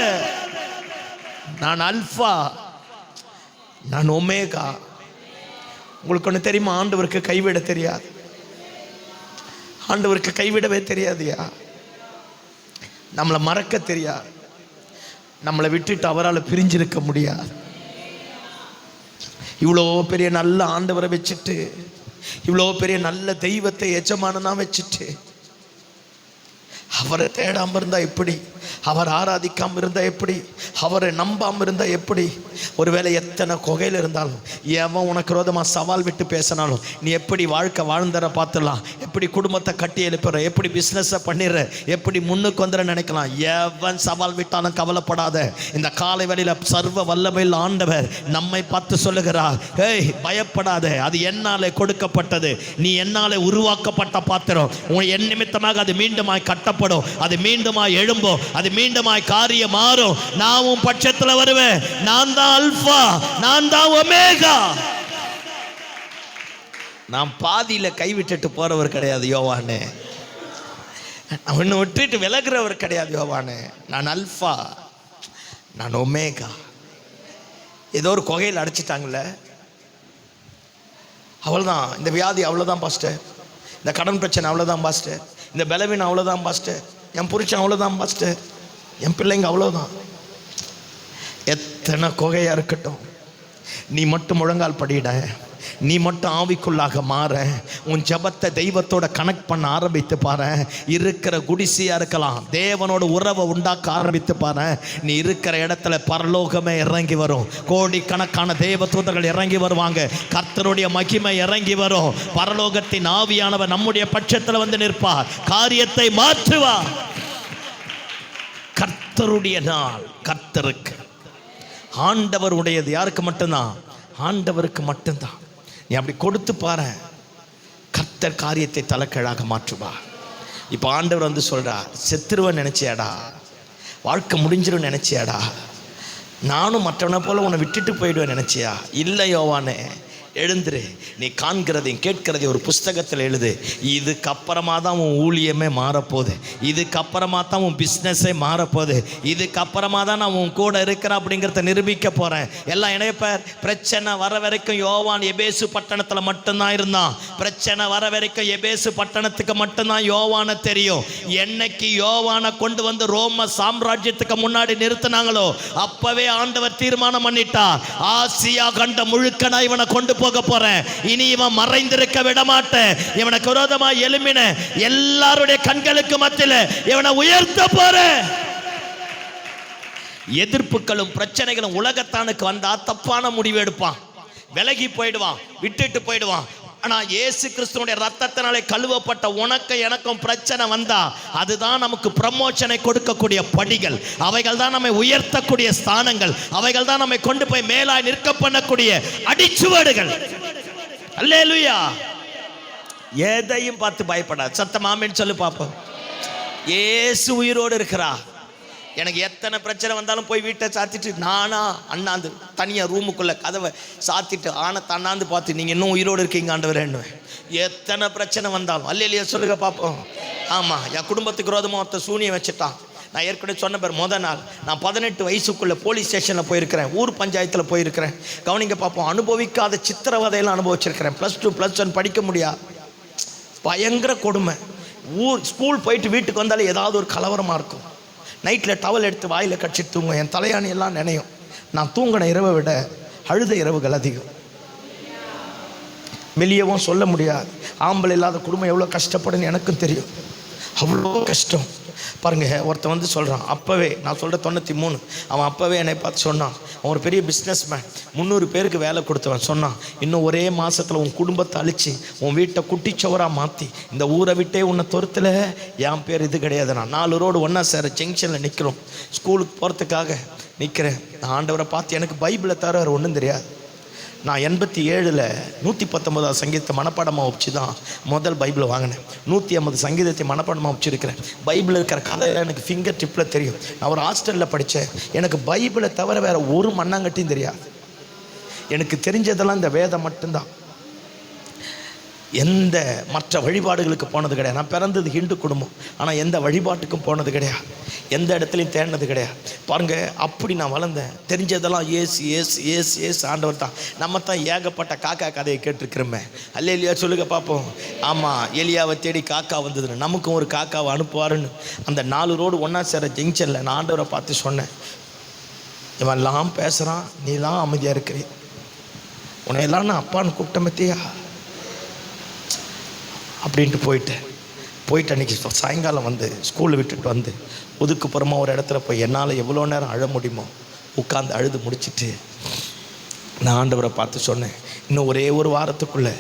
நான் அல்பா, நான் ஒமேகா. உங்களுக்கு ஒன்று தெரியுமா, ஆண்டவருக்கு கைவிட தெரியாது, ஆண்டவருக்கு கைவிடவே தெரியாதுயா. நம்மளை மறக்க தெரியாது, நம்மளை விட்டுட்டு அவரால் பிரிஞ்சிருக்க முடியாது. இவ்வளோ பெரிய நல்ல ஆண்டவரை வச்சுட்டு, இவ்வளோ பெரிய நல்ல தெய்வத்தை எஜமானனா வச்சுட்டு, அவரை தேடாமல் இருந்தால் எப்படி, அவர் ஆராதிக்காமல் இருந்தால் எப்படி, அவரை நம்பாமல் இருந்தால் எப்படி? ஒருவேளை எத்தனை குகையில் இருந்தாலும், எவன் உனக்கு ரோதமாக சவால் விட்டு பேசினாலும், நீ எப்படி வாழ்க்கை வாழ்ந்துற பார்த்துடலாம், எப்படி குடும்பத்தை கட்டி எழுப்புற, எப்படி பிஸ்னஸை பண்ணிடுற, எப்படி முன்னுக்கு வந்துட நினைக்கலாம். எவன் சவால் விட்டாலும் கவலைப்படாத. இந்த காலை வேளையில் சர்வ வல்லமையில் ஆண்டவர் நம்மை பார்த்து சொல்லுகிறார், ஏய் பயப்படாத, அது என்னாலே கொடுக்கப்பட்டது, நீ என்னாலே உருவாக்கப்பட்ட பாத்திரம், என் நிமித்தமாக அது மீண்டுமாய் கட்டப்படும், அது மீண்டுமாய் எழும்பும், அது மீண்டுமாய் காரியம் மாறும். நான் உன் பட்சத்தில் வருவேன். நான் தான் அல்பா, நான் தான் ஒமேகா. நான் பாதியில் கைவிட்டுட்டு போகிறவர் கிடையாது யோவானே. அவனை விட்டுட்டு விலகிறவர் கிடையாது யோவானே. நான் அல்ஃபா, நான் ஒமேகா. ஏதோ ஒரு குகையில் அடைச்சிட்டாங்களே, அவ்வளோதான். இந்த வியாதி அவ்வளோதான் பாஸ்டர், இந்த கடன் பிரச்சனை அவ்வளோதான் பாஸ்டர், இந்த பலவீனம் அவ்வளோதான் பாஸ்டர், என் புருஷன் அவ்வளோதான் பாஸ்டர், என் பிள்ளைங்க அவ்வளோதான். எத்தனை குகையாக இருக்கட்டும், நீ மட்டும் முழங்கால் படியிட, நீ மட்டும் ஆவிக்குள்ளாக மாற, உன் ஜபத்தை தெய்வத்தோட கனெக்ட் பண்ண ஆரம்பித்து பாரு. இருக்கிற குடிசையா இருக்கலாம், தேவனோட உறவை உண்டாக்க ஆரம்பித்து பாரு. நீ இருக்கிற இடத்துல பரலோகமே இறங்கி வரும். கோடிக்கணக்கான தேவ தூதர்கள் இறங்கி வருவாங்க. கர்த்தருடைய மகிமை இறங்கி வரும். பரலோகத்தின் ஆவியானவர் நம்முடைய பட்சத்தில் வந்து நிற்பார், காரியத்தை மாற்றுவார். கர்த்தருடைய நாள் கர்த்தருக்கு, ஆண்டவர் உடையது யாருக்கு மட்டும்தான்? ஆண்டவருக்கு மட்டும்தான். நீ அப்படி கொடுத்து பாரு, கர்த்தர் காரியத்தை தலைக்கீழாக மாற்றுவா. இப்போ ஆண்டவர் வந்து சொல்றா, செத்துருவன் நினைச்சியாடா, வாழ்க்கை முடிஞ்சிரும் நினைச்சியாடா, நானும் மற்றவனை போல உன்னை விட்டுட்டு போயிடுவேன் நினைச்சியா? இல்லை யோவானே, எழுந்துரு. நீ காண்கிறதையும் கேட்கிறதையும் ஒரு புஸ்தகத்தில் எழுது. இதுக்கப்புறமா தான் உன் ஊழியமே மாறப்போகுது, இதுக்கப்புறமா தான் உன் பிஸ்னஸே மாறப்போகுது, இதுக்கப்புறமா தான் நான் உன் கூட இருக்கிறேன் அப்படிங்கிறத நிரூபிக்க போகிறேன். எல்லாம் இணையப்பேர். பிரச்சனை வர வரைக்கும் யோவான் எபேசு பட்டணத்தில் மட்டும்தான் இருந்தான். பிரச்சனை வர வரைக்கும் எபேசு பட்டணத்துக்கு மட்டும்தான் யோவானை தெரியும். என்னைக்கு யோவானை கொண்டு வந்து ரோம சாம்ராஜ்யத்துக்கு முன்னாடி நிறுத்தினாங்களோ அப்பவே ஆண்டவர் தீர்மானம் பண்ணிட்டா, ஆசியா கண்ட முழுக்க நான் இவனை கொண்டு போக போறேன். இனி இவன் மறைந்திருக்க விட மாட்டேன். இவனுக்கு விரோதமா எழும்பின எல்லாருடைய கண்களுக்கு மத்தியில இவனை உயர்த்த போறேன். எதிர்ப்புகளும் பிரச்சனைகளும் உலகத்தானுக்கு வந்தா தப்பான முடிவு எடுப்பான், விலகி போயிடுவான், விட்டுட்டு போயிடுவான். ஆனா இயேசு கிறிஸ்துவினுடைய ரத்தத்தினாலே கழுவப்பட்ட உனக்கு எனக்கும் பிரச்சனை வந்தா அதுதான் நமக்கு ப்ரமோஷனை கொடுக்கக்கூடிய படிகள், அவைகள் தான் நம்மை உயர்த்தக்கூடிய ஸ்தானங்கள், அவைகள் தான் நம்மை கொண்டு போய் மேலாய் நிற்க பண்ணக்கூடிய அடிச்சுவடுகள். அல்லேலூயா. எதையும் பார்த்து பயப்படாது. சத்தம் ஆமென் சொல்லு பாப்போம். இயேசு உயிரோடு இருக்கிறா. எனக்கு எத்தனை பிரச்சனை வந்தாலும் போய் வீட்டை சாத்திட்டு நானா அண்ணாந்து தனியாக ரூமுக்குள்ளே கதவை சாத்திட்டு தண்ணாந்து பார்த்து நீங்கள் இன்னும் உயிரோடு இருக்கீங்க ஆண்டவரேன்னு. எத்தனை பிரச்சனை வந்தாலும் அல்லேலூயா சொல்லுங்க பார்ப்போம். ஆமாம், என் குடும்பத்துக்கு விரோதமாக ஒருத்தர் சூனியம் வச்சுட்டான். நான் ஏற்கனவே சொன்ன பேர் முதல் நாள் நான் 18 வயசுக்குள்ளே போலீஸ் ஸ்டேஷனில் போயிருக்கிறேன், ஊர் பஞ்சாயத்தில் போயிருக்கிறேன். கவனிங்க பார்ப்போம். அனுபவிக்காத சித்திரவதையெல்லாம் அனுபவிச்சிருக்கிறேன். +2 +1 படிக்க முடியாது, பயங்கர கொடுமை. ஸ்கூல் போயிட்டு வீட்டுக்கு வந்தாலே ஏதாவது ஒரு கலவரமாக இருக்கும். நைட்டில் டவல் எடுத்து வாயில் கட்சிட்டு தூங்குவேன். என் தலையாணி எல்லாம் நினையும். நான் தூங்கின இரவை விட அழுத இரவுகள் அதிகம். வெளியவும் சொல்ல முடியாது. ஆம்பளை இல்லாத குடும்பம் எவ்வளோ கஷ்டப்படுன்னு எனக்கும் தெரியும். அவ்வளோ கஷ்டம் பாருங்க. ஒருத்தன் வந்து சொல்கிறான், அப்போவே நான் சொல்கிற 93, அவன் அப்போவே என்னை பார்த்து சொன்னான். அவன் ஒரு பெரிய பிஸ்னஸ் மேன், 300 பேருக்கு வேலை கொடுத்தவன். சொன்னான், இன்னும் ஒரே மாதத்தில் உன் குடும்பத்தை அழித்து உன் வீட்டை குட்டிச்சவராக மாற்றி இந்த ஊரை விட்டே உன்னை துரத்தில். என் பேர் இது கிடையாது. நான் 4 ரோடு ஒன்றா சேர ஜங்ஷனில் நிற்கிறோம், ஸ்கூலுக்கு போகிறதுக்காக நிற்கிறேன். நான் ஆண்டவரை பார்த்து எனக்கு பைபிளை தவிர வேறு ஒன்றும் தெரியாது. நான் 87 119 சங்கீதத்தை மனப்பாடமாக வச்சு தான் முதல் பைபிளை வாங்கினேன். 150 சங்கீதத்தை மனப்பாடமாக வச்சுருக்கிறேன். பைபிள் இருக்கிற கதையெல்லாம் எனக்கு ஃபிங்கர் டிப்பில் தெரியும். நான் ஒரு ஹாஸ்டலில் படித்தேன். எனக்கு பைபிளை தவிர வேறு ஒரு மண்ணாங்கட்டியும் தெரியாது. எனக்கு தெரிஞ்சதெல்லாம் இந்த வேதம் மட்டும்தான். எந்த மற்ற வழிபாடுகளுக்கு போனது கிடையாது. நான் பிறந்தது ஹிந்து குடும்பம், ஆனால் எந்த வழிபாட்டுக்கும் போனது கிடையாது, எந்த இடத்துலையும் தேடினது கிடையாது. பாருங்கள், அப்படி நான் வளர்ந்தேன். தெரிஞ்சதெல்லாம் ஏசு ஏசு ஏசு ஏசு ஆண்டவர் தான். நம்ம தான் ஏகப்பட்ட காக்கா கதையை கேட்டிருக்கிறோமே. அல்லேலூயா சொல்லுங்க பார்ப்போம். ஆமாம், எலியாவை தேடி காக்கா வந்ததுன்னு நமக்கும் ஒரு காக்காவை அனுப்புவாருன்னு அந்த 4 ரோடு ஒன்றா சேர ஜங்ஷனில் நான் ஆண்டவரை பார்த்து சொன்னேன், இவன்லாம் பேசுகிறான், நீலாம் அமைதியாக இருக்கிறீ, உன்னையெல்லாம் நான் அப்பான்னு கூப்பிட்ட மத்தியா அப்படின்ட்டு போயிட்டு அன்றைக்கி சாயங்காலம் வந்து ஸ்கூலில் விட்டுட்டு வந்து ஒதுக்குப்புறமாக ஒரு இடத்துல போய் என்னால் எவ்வளோ நேரம் அழ முடியுமோ உட்காந்து அழுது முடிச்சுட்டு நான் ஆண்டவரை பார்த்து சொன்னேன், இன்னும் ஒரே ஒரு வாரத்துக்குள்ளே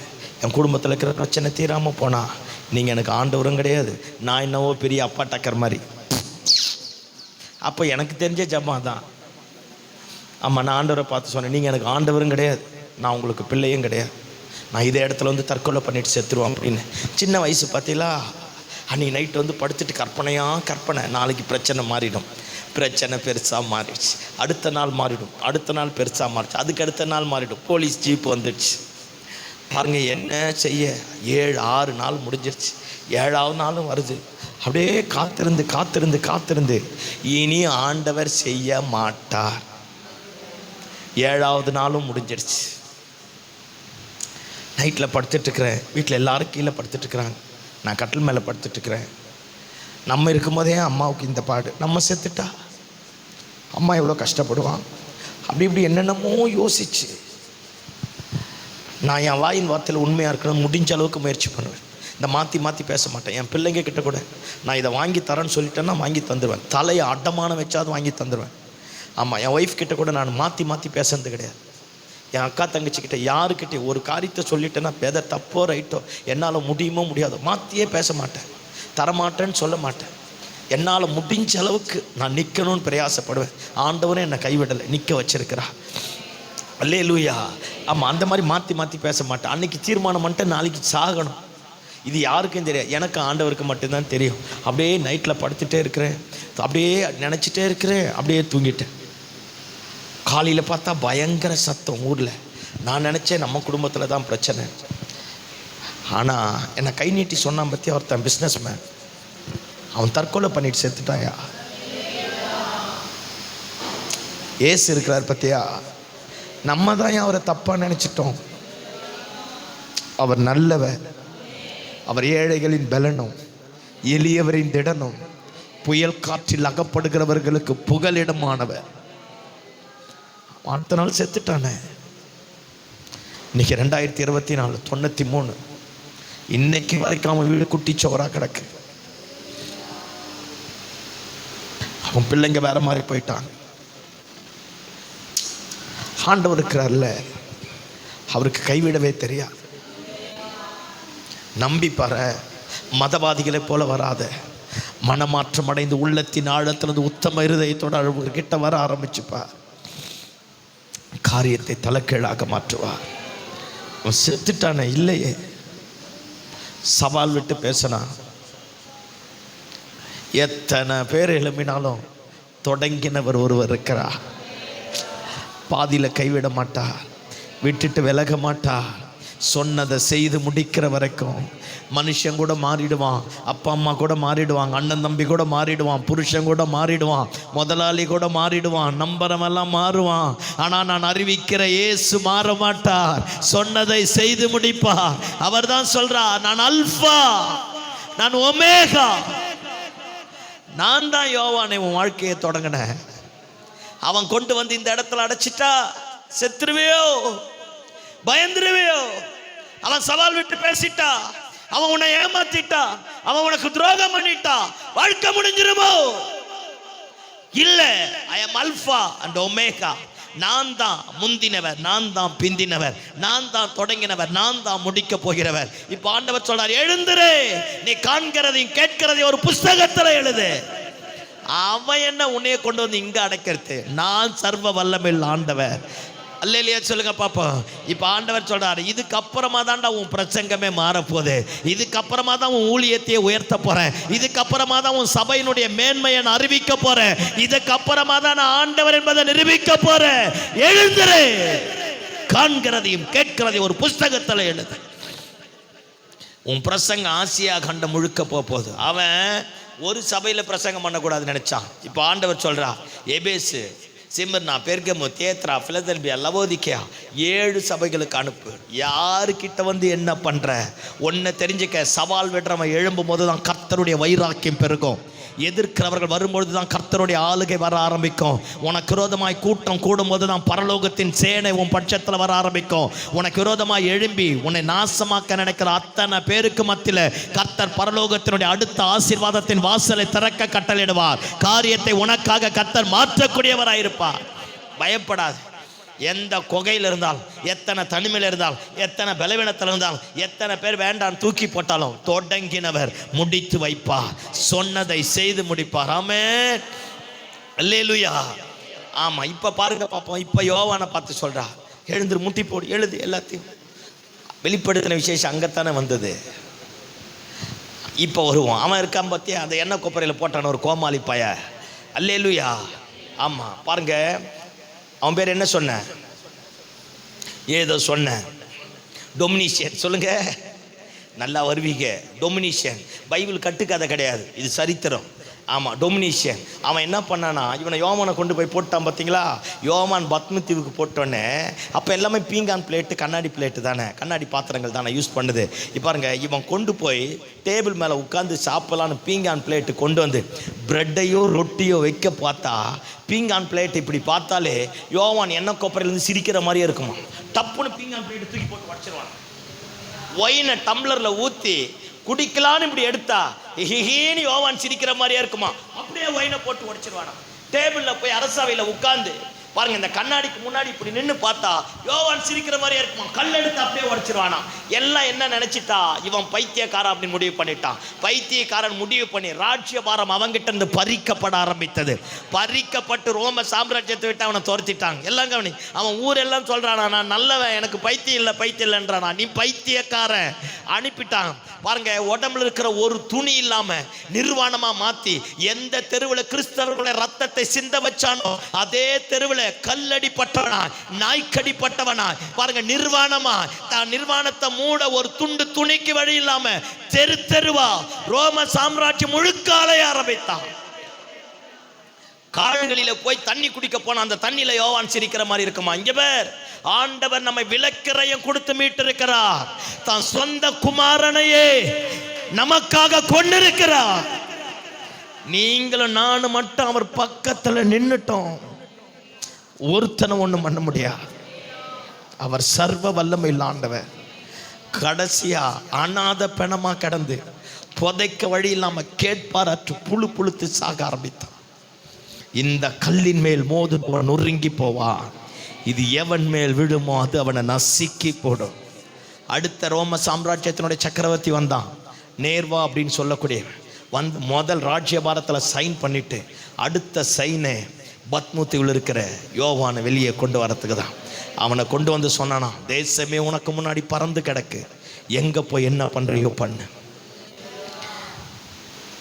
என் குடும்பத்தில் இருக்கிற பிரச்சனை தீராமல் போனால் நீங்கள் எனக்கு ஆண்டவரும் கிடையாது, நான் என்னவோ பெரிய அப்பா டக்கர் மாதிரி. அப்போ எனக்கு தெரிஞ்ச ஜபா தான். ஆமாம், நான் ஆண்டவரை பார்த்து சொன்னேன், நீங்கள் எனக்கு ஆண்டவரும் கிடையாது, நான் உங்களுக்கு பிள்ளையும் கிடையாது, நான் இதே இடத்துல வந்து தற்கொலை பண்ணிட்டு செத்துருவோம் அப்படின்னு. சின்ன வயசு பார்த்தீங்களா, அன்றைக்கி நைட்டு வந்து படுத்துட்டு கற்பனை, நாளைக்கு பிரச்சனை மாறிடும், பிரச்சனை பெருசாக மாறிடுச்சு, அடுத்த நாள் மாறிடும், அடுத்த நாள் பெருசாக மாறிடுச்சு, அதுக்கு அடுத்த நாள் மாறிடும், போலீஸ் ஜீப் வந்துடுச்சு. பாருங்க என்ன செய்ய 6 நாள் முடிஞ்சிருச்சு. 7ஆவது நாளும் வருது. அப்படியே காத்திருந்து காத்திருந்து காத்திருந்து இனி ஆண்டவர் செய்ய மாட்டார். 7ஆவது நாளும் முடிஞ்சிருச்சு. நைட்டில் படுத்துட்ருக்கிறேன். வீட்டில் எல்லாரும் கீழே படுத்துட்ருக்குறாங்க. நான் கட்டில் மேலே படுத்துட்ருக்கிறேன். நம்ம இருக்கும்போதே அம்மாவுக்கு இந்த பாடு. நம்ம செத்துட்டா அம்மா எவ்வளோ கஷ்டப்படுவான். அப்படி இப்படி என்னென்னமோ யோசிச்சு நான் என் வாயின் வார்த்தையில் உண்மையாக இருக்கணும் முடிஞ்ச அளவுக்கு முயற்சி பண்ணுவேன். இந்த மாற்றி மாற்றி பேச மாட்டேன். என் பிள்ளைங்க கிட்ட கூட நான் இதை வாங்கி தரேன்னு சொல்லிட்டேன்னா வாங்கி தந்துடுவேன். தலையை அடமானம் வச்சாவது வாங்கி தந்துடுவேன். ஆமாம், என் ஒய்ஃப் கிட்ட கூட நான் மாற்றி மாற்றி பேசுறது கிடையாது. என் அக்கா தங்கச்சிக்கிட்ட யாருக்கிட்டே ஒரு காரியத்தை சொல்லிட்டேன்னா எதை தப்போ ரைட்டோ என்னால் முடியுமோ முடியாதோ மாற்றியே பேச மாட்டேன். தரமாட்டேன்னு சொல்ல மாட்டேன். என்னால் முடிஞ்ச அளவுக்கு நான் நிற்கணும்னு பிரயாசப்படுவேன். ஆண்டவரே என்னை கைவிடலை, நிற்க வச்சிருக்கிறா. அல்லேலூயா. ஆமாம், அந்த மாதிரி மாற்றி மாற்றி பேச மாட்டேன். அன்றைக்கி தீர்மானம் பண்ணிட்டு நாளைக்கு சாகணும். இது யாருக்கும் தெரியாது, எனக்கு ஆண்டவருக்கு மட்டும்தான் தெரியும். அப்படியே நைட்டில் படுத்துகிட்டே இருக்கிறேன், அப்படியே நினச்சிட்டே இருக்கிறேன், அப்படியே தூங்கிட்டேன். காலையில் பார்த்தா பயங்கர சத்தம் ஊரில். நான் நினச்சேன் நம்ம குடும்பத்தில் தான் பிரச்சனை. ஆனால் என்னை கை நீட்டி சொன்னான் பற்றி ஒருத்தன் பிஸ்னஸ் மேன், அவன் தற்கொலை பண்ணிட்டு செத்துட்டாயா. ஏசு இருக்கிறார் பற்றியா. நம்ம தான் அவரை தப்பாக நினச்சிட்டோம். அவர் நல்லவர். அவர் ஏழைகளின் பலனும் எளியவரின் திடனும் புயல் காற்றில் அகப்படுகிறவர்களுக்கு புகலிடமானவர். அடுத்த நாள் செத்துட்டானே. இன்னைக்கு 2024 93. இன்னைக்கு வரைக்கும் அவன் வீடு குட்டிச்சோரா கிடக்கு. அவன் பிள்ளைங்க வேற மாதிரி போயிட்டாங்க. ஆண்டவர் இருக்கிறார்ல, அவருக்கு கைவிடவே தெரியாது. நம்பி பாரு. மதவாதிகளை போல வராத. மனமாற்றம் அடைந்து உள்ளத்தின் ஆழத்திலிருந்து உத்தம இருதயத்தோட அவர்கிட்ட வர ஆரம்பிச்சுப்பா. காரியத்தை தலைக்கீழாக மாற்றுவா. அவன் செத்துட்டானே இல்லையே, சவால் விட்டு பேசினா. எத்தனை பேர் எழுப்பினாலும் தொடங்கினவர் ஒருவர் இருக்கிறார். பாதியில் கைவிட மாட்டார், விட்டுட்டு விலக மாட்டார். சொன்னதை செய்து முடிக்கிற வரைக்கும். மனுஷன் கூட மாறிடுவான், அப்பா அம்மா கூட மாறிடுவாங்க, அண்ணன் தம்பி கூட மாறிடுவான், புருஷன் கூட மாறிடுவான், முதலாளி கூட மாறிடுவான், நம்பரமெல்லாம் மாறுவான். ஆனால் நான் அறிவிக்கிற இயேசு மாற மாட்டார். சொன்னதை செய்து முடிப்பார். அவர் தான் சொல்றார், நான் அல்பா, நான் ஒமேகா. நான் தான் யோவானை உன் வாழ்க்கையை தொடங்கினேன். அவன் கொண்டு வந்து இந்த இடத்துல அடைச்சிட்டா செத்துருவியோ, பயந்துருவியோ. அவன் சவால் விட்டு பேசிட்டா, அவன் உன்னை ஏமாத்திட்டா, அவன் உனக்கு துரோகம் பண்ணிட்டா, வாழ்க்கை முடிஞ்சிருமோ? இல்ல, ஐ அம் அல்பா அண்ட் ஒமேகா. நான் தான் முந்தினவர், நான் தான் பிந்தினவர், நான் தான் தொடங்கினவர், நான் தான் முடிக்க போகிறவர். இப்ப ஆண்டவர் சொல்றார், எழுந்துரு, நீ காண்கிறதையும் கேட்கிறதையும் ஒரு புஸ்தகத்துல எழுது. அவன் என்ன உன்னைய கொண்டு வந்து இங்க அடைக்கிறது? நான் சர்வ வல்லமையுள்ள ஆண்டவர். அல்லேலூயா சொல்லுங்க பாப்போம். இப்ப ஆண்டவர் சொல்றாரு, இதுக்கப்புறமா தான்டா உன் பிரசங்கமே மாறப்போகுது. இதுக்கப்புறமா தான் உன் ஊழியத்தையே உயர்த்த போறேன். இதுக்கப்புறமா தான் உன் சபையினுடைய மேன்மையை நான் அறிவிக்க போறேன். இதுக்கப்புறமா தான் நான் ஆண்டவர் என்பதை நிரூபிக்க போறேன். எழுந்துரு, காண்கிறதையும் கேட்கிறதையும் ஒரு புஸ்தகத்தில் எழுது. உன் பிரசங்க ஆசியா கண்டம் முழுக்க போகுது. அவன் ஒரு சபையில் பிரசங்கம் பண்ணக்கூடாதுன்னு நினைச்சான். இப்போ ஆண்டவர் சொல்றா, எபேசு, சிம்ர்னா, பெர்கமு, தியேத்ரா, பிலதெல்பியா, லவோதிக்கேயா 7 சபைகளுக்கு அனுப்பு. யாருக்கிட்ட வந்து என்ன பண்ற ஒன்றை தெரிஞ்சுக்க. சவால் விடுறவன் எழும்பும் போது தான் கர்த்தருடைய வைராக்கியம் பெருகும். எதிர்க்கிறவர்கள் வரும்பொழுது தான் கர்த்தருடைய ஆளுகை வர ஆரம்பிக்கும். உனக்கு விரோதமாய் கூட்டம் கூடும்போது தான் பரலோகத்தின் சேனை உன் பட்சத்தில் வர ஆரம்பிக்கும். உனக்கு விரோதமாய் எழும்பி உன்னை நாசமாக்க நினைக்கிற அத்தனை பேருக்கு மத்தியில் கர்த்தர் பரலோகத்தினுடைய அடுத்த ஆசீர்வாதத்தின் வாசலை திறக்க கட்டளையிடுவார். காரியத்தை உனக்காக கர்த்தர் மாற்றக்கூடியவராயிருப்பார். பயப்படாது. எந்த குகையில் இருந்தால், எத்தனை தனிமையில் இருந்தால், எத்தனை பலவீனத்தில் இருந்தால், எத்தனை பேர் வேண்டாம் தூக்கி போட்டாலும் தொடங்கினவர் முடித்து வைப்பார். சொன்னதை செய்து முடிப்பார். ஆமென், அல்லேலூயா. ஆமா, இப்ப பாருங்க பாப்போம். இப்ப யோவானை பார்த்து சொல்றா, எழுந்து முட்டி போடு, எழுது. எல்லாத்தையும் வெளிப்படுத்தின விசேஷம் அங்கத்தானே வந்தது. இப்போ வருவோம். அவன் இருக்கான் பத்தி அந்த எண்ணெய் கொப்பரையில் போட்டான ஒரு கோமாளி பய. அல்லேலூயா. ஆமா, பாருங்க, அவன் பேர் என்ன சொன்ன? ஏதோ சொன்ன. டொமினிஷியன் சொல்லுங்க, நல்லா வருவீங்க. டொமினிஷியன் பைபிள் கட்டுக்கதை கிடையாது, இது சரித்திரம். ஆமாம், டொமினிஷியன். அவன் என்ன பண்ணானா, இவனை யோவானை கொண்டு போய் போட்டான் பார்த்தீங்களா. யோவான் பத்ம தீவுக்கு போட்டோன்னே அப்போ எல்லாமே பீங்கான் பிளேட்டு, கண்ணாடி பிளேட்டு தானே, கண்ணாடி பாத்திரங்கள் தானே யூஸ் பண்ணுது. இப்போ பாருங்க, இவன் கொண்டு போய் டேபிள் மேலே உட்காந்து சாப்பிடலான்னு பீங்கான் பிளேட்டு கொண்டு வந்து பிரெட்டையோ ரொட்டியோ வைக்க பார்த்தா, பீங்கான் பிளேட் இப்படி பார்த்தாலே யோவான் எண்ணெய் கொப்பரையிலேருந்து சிரிக்கிற மாதிரியே இருக்குமா. டப்புன்னு பீங்கான் பிளேட்டு தூக்கி போட்டு வச்சிருவான். ஒயினை டம்ளரில் ஊற்றி குடிக்கலான்னு இப்படி எடுத்தா ஹிஹின்னு யோவான் சிரிக்கிற மாதிரியா இருக்குமா. அப்படியே ஒயினை போட்டு உடைச்சிருவானா. டேபிளில் போய் அரசவையில் உட்காந்து பாருங்க, இந்த கண்ணாடிக்கு முன்னாடி இப்படி நின்று பார்த்தா யோவான் சிரிக்கிற மாதிரியே இருக்குமா. கல் எடுத்து அப்படியே உடைச்சிருவானா. எல்லாம் என்ன நினைச்சிட்டா, இவன் பைத்தியக்காரன் அப்படின்னு முடிவு பண்ணிட்டான். பைத்தியக்காரன் முடிவு பண்ணி ராஜ்யபாரம் அவங்கிட்ட இருந்து பறிக்கப்பட ஆரம்பித்தது. பறிக்கப்பட்டு ரோம சாம்ராஜ்யத்தை விட்டு அவனை துரத்திட்டாங்க. எல்லாம் கவனி, அவன் ஊரெல்லாம் சொல்றானா, நான் நல்லவன், எனக்கு பைத்தியம் இல்லைன்றானா. நீ பைத்தியக்காரன் அனுப்பிட்டான். பாருங்க, உடம்புல இருக்கிற ஒரு துணி இல்லாம நிர்வாணமா மாத்தி எந்த தெருவில் கிறிஸ்தவர்களுடைய ரத்தத்தை சிந்த வச்சானோ அதே தெருவில் கல்லடிப்பட்டவனா, நாய்க்கடிப்பட்டவனா, பாருங்க நிர்வாணமா, தான் நிர்வாணத்தை மூட ஒரு துண்டு துணிக்கு வழி இல்லாம தெரு தெருவா ரோம சாம்ராஜ்யம் முழுக்க அலைய ஆரம்பித்தான். காடுகளில போய் தண்ணி குடிக்க போன அந்த தண்ணியில யோவான் சிரிக்கிற மாதிரி இருக்குமா. இங்க பேர் ஆண்டவர் நம்மை விலக்கிரயம் கொடுத்து மீட்டு இருக்கிறார். தான் சொந்த குமாரனையே நமக்காக கொண்டிருக்கிறார். நீங்களும் நானும் மட்டும் அவர் பக்கத்துல நின்னுட்டோம், ஒருத்தனை ஒண்ணும் பண்ண முடியாது. அவர் சர்வ வல்லமை ஆண்டவர். கடைசியா அநாத பெணமா கிடந்து புதைக்க வழி இல்லாம கேட்பாரற்று புழு புழுத்து சாக ஆரம்பித்தான். இந்த கல்லின் மேல் மோதுபவன் நொறுங்கி போவான், இது எவன் மேல் விழுமோ அது அவனை நசுக்கி போடும். அடுத்த ரோம சாம்ராஜ்யத்தினுடைய சக்கரவர்த்தி வந்தான், நேர்வா அப்படின்னு சொல்லக்கூடிய வந்து முதல் ராஜ்யபாரத்தில் சைன் பண்ணிட்டு அடுத்த சைனை பத்மூத்தியில் இருக்கிற யோவானை வெளியே கொண்டு வரத்துக்கு தான். அவனை கொண்டு வந்து சொன்னானா, தேசமே உனக்கு முன்னாடி பறந்து கிடக்கு, எங்க போய் என்ன பண்றியோ பண்ணு.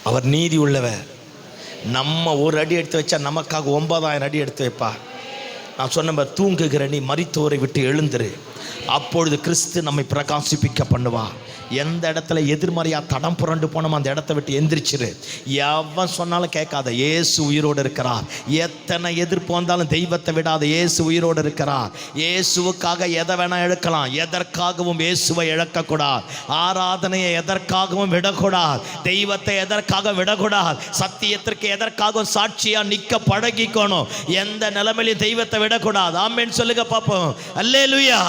அவர் நீதி உள்ளவர். நம்ம ஒரு அடி எடுத்து வச்சா நமக்காக 9,000 அடி எடுத்து வைப்பார். நான் சொன்ன தூங்குகிற நீ மரித்தோரை விட்டு எழுந்துரு, அப்பொழுது கிறிஸ்து நம்மை பிரகாசிப்பிக்க பண்ணுவார். எந்த இடத்துல எதிர்மறையா தடம் புரண்டு போனோம் அந்த இடத்த விட்டு எந்திரிச்சிரு. எவன் சொன்னாலும் கேட்காத, இயேசு உயிரோடு இருக்கிறார். எத்தனை எதிர்ப்பு வந்தாலும் தெய்வத்தை விடாத, இயேசு உயிரோடு இருக்கிறார். இயேசுவுக்காக எதை வேணா இழக்கலாம், எதற்காகவும் இயேசுவை இழக்கக்கூடாது. ஆராதனையை எதற்காகவும் விடக்கூடாது, தெய்வத்தை எதற்காக விடக்கூடாது, சத்தியத்திற்கு எதற்காகவும் சாட்சியா நிற்க பழகிக்கணும். எந்த நிலைமையிலும் தெய்வத்தை விடக்கூடாது. ஆமென் சொல்லுங்க பாப்போம். அல்லேலூயா.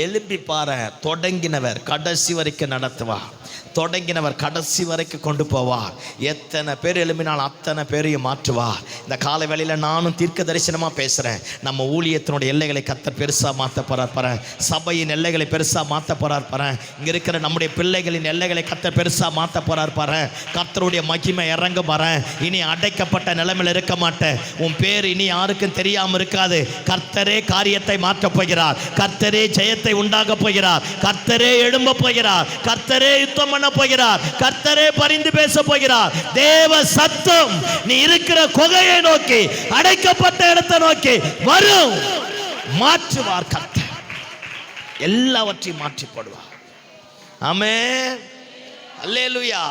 எழுப்பி பாரு, தொடங்கினவர் கடைசி வரைக்கும் நடத்துவார், தொடங்கினவர் கடைசி வரைக்கும் கொண்டு போவார். எத்தனை பேர் எழுப்பினால் அத்தனை பேரையும் மாற்றுவார். இந்த காலை வேளையில் நானும் தீர்க்க தரிசனமாக பேசுகிறேன். நம்ம ஊழியத்தினுடைய எல்லைகளை கர்த்தர் பெருசாக மாற்ற போறார். சபையின் எல்லைகளை பெருசாக மாற்ற போறார். இங்கே இருக்கிற நம்முடைய பிள்ளைகளின் எல்லைகளை கர்த்தர் பெருசாக மாற்ற போறார். கர்த்தருடைய மகிமை இறங்க பாறேன். இனி அடைக்கப்பட்ட நிலைமையில் இருக்க மாட்டேன். உன் பேர் இனி யாருக்கும் தெரியாமல் இருக்காது. கர்த்தரே காரியத்தை மாற்றப் போகிறார். கர்த்தரே ஜெயத்தை உண்டாக போகிறார். கர்த்தரே எழும்ப போகிறார். கர்த்தரே யுத்தம் பண்ண போகிறார். கர்த்தரே பரிந்து பேச போகிறார். தேவ சத்தம் நீ இருக்கிற குகையை நோக்கி, அடைக்கப்பட்ட இடத்தை நோக்கி வரும். மாற்றுவார் கர்த்தர், எல்லாவற்றையும் மாற்றி போடுவார். ஆமென், அல்லேலூயா.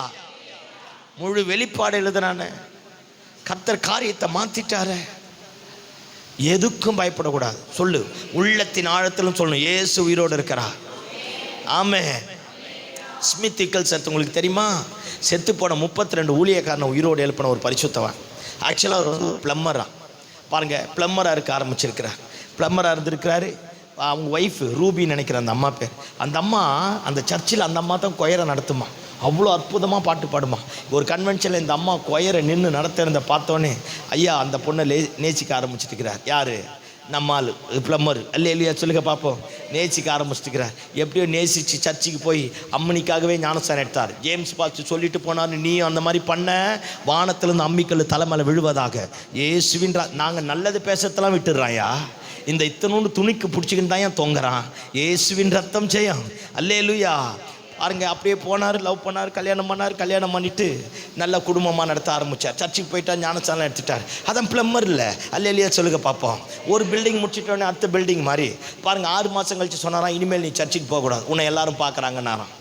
முழு வெளிப்பாடு எழுதுறானே, கர்த்தர் காரியத்தை மாத்திட்டாரு. எதுக்கும் பயப்படக்கூடாது. சொல்லு, உள்ளத்தின் ஆழத்திலும் சொல்லணும், இயேசு உயிரோடு இருக்கிறார். ஆமென். ஸ்மித் விக்கல்சன் உங்களுக்கு தெரியுமா? செத்து போன 32 ஊழியக்காரனை உயிரோடு எழுப்பின ஒரு பரிசுத்தவான். ஆக்சுவலாக அவர் வந்து பிளம்மரா, பாருங்க, பிளம்மராக இருக்க ஆரம்பிச்சிருக்கிறார். பிளம்மராக இருந்திருக்கிறாரு. அவங்க ஒய்ஃபு ரூபின்னு நினைக்கிற அந்த அம்மா பேர். அந்த அம்மா அந்த சர்ச்சில் அந்த அம்மா தான் கொயரை நடத்துமா. அவ்வளோ அற்புதமாக பாட்டு பாடுமா. ஒரு கன்வென்ஷனில் இந்த அம்மா கொயரை நின்று நடத்துறத பார்த்தோன்னே ஐயா அந்த பொண்ணை நேசிக்க ஆரம்பிச்சுட்டுக்கிறார். யார்? நம்மால் பிளம்மர். அல்லேலூயா சொல்லுங்க பார்ப்போம். நேசிக்க ஆரம்பிச்சுட்டுக்கிறார். எப்படியோ நேசித்து சர்ச்சுக்கு போய் அம்மனிக்காகவே ஞானஸ்தானம் எடுத்தார். ஜேம்ஸ் பாஸ்டர் சொல்லிட்டு போனார், நீ அந்த மாதிரி பண்ண வானத்திலிருந்து அம்மிக்கல் தலைமையில் விழுவதாக. இயேசுவின்றா நாங்கள் நல்லது பேசத்தெல்லாம் விட்டுடுறாயா, இந்த இத்தனோண்டு துணிக்கு பிடிச்சிக்கின்னு தான் ஏன் தொங்குறான். இயேசுவின் ரத்தம் ஜெயம். அல்லேலூயா. பாருங்க, அப்படியே போனார், லவ் பண்ணார், கல்யாணம் பண்ணார். கல்யாணம் பண்ணிவிட்டு நல்ல குடும்பமாக நடத்த ஆரம்பித்தார். சர்ச்சுக்கு போயிட்டார், ஞானஸ்தானம் எடுத்துட்டார். அதான் பிளம்பர் இல்லை, அல்லேலூயா சொல்லுங்க பார்ப்போம். ஒரு பில்டிங் முடிச்சிட்டோன்னே அடுத்த பில்டிங் மாதிரி பாருங்கள். 6 மாதம் கழிச்சு சொன்னாராம், இனிமேல் நீ சர்ச்சுக்கு போகக்கூடாது, உன்னை எல்லாரும் பார்க்குறாங்கன்னாராம்.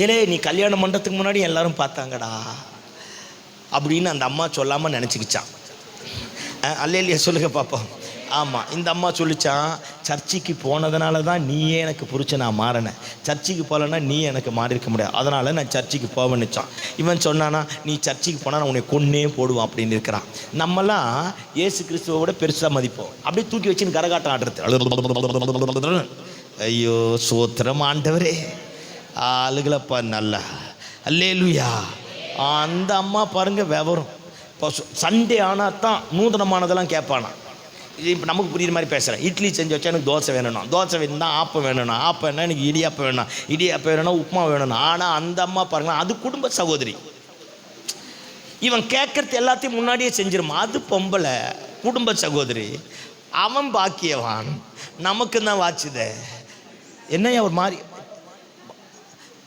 ஏலே, நீ கல்யாணம் பண்ணுறதுக்கு முன்னாடி எல்லாரும் பார்த்தாங்கடா அப்படின்னு அந்த அம்மா சொல்லாமல் நினச்சிக்கிச்சான். அல்லேலூயா சொல்லுங்க பார்ப்போம். ஆமாம், இந்த அம்மா சொல்லிச்சான், சர்ச்சுக்கு போனதுனால தான் நீயே எனக்கு புரிச்சு நான் மாறினேன், சர்ச்சுக்கு போகலன்னா நீ எனக்கு மாறி இருக்க முடியாது, அதனால் நான் சர்ச்சுக்கு போவேன்னுச்சான். இவன் சொன்னானா, நீ சர்ச்சுக்கு போனால் நான் உன்னை கொன்னே போடுவான் அப்படின்னு இருக்கிறான். நம்மலாம் இயேசு கிறிஸ்துவோட பெருசாக மதிப்போம், அப்படியே தூக்கி வச்சுன்னு கரகாட்டம் ஆடுறது. ஐயோ சோத்திரம் ஆண்டவரே, ஆளுகளப்பா நல்லா, அல்லேலூயா. அந்த அம்மா பாருங்கள் விவரம். இப்போ சண்டே ஆனால் தான் நூதனமானதெல்லாம் கேட்பானா. இது இப்போ நமக்கு புரியுற மாதிரி பேசுகிறேன். இட்லி செஞ்சு வச்சா எனக்கு தோசை வேணும்னா, தோசை வேணும்னா ஆப்பம் வேணும்னா, ஆப்பம் என்ன எனக்கு இடியாப்பம் வேணும், இடியாப்பம் வேணும்னா உப்புமா வேணும்னா. ஆனால் அந்த அம்மா பாருங்களேன், அது குடும்ப சகோதரி. இவன் கேட்கறது எல்லாத்தையும் முன்னாடியே செஞ்சிருமா. அது பொம்பளை, குடும்ப சகோதரி. அவன் பாக்கியவான், நமக்கு தான் வாச்சுதே. என்னையா ஒரு மாதிரி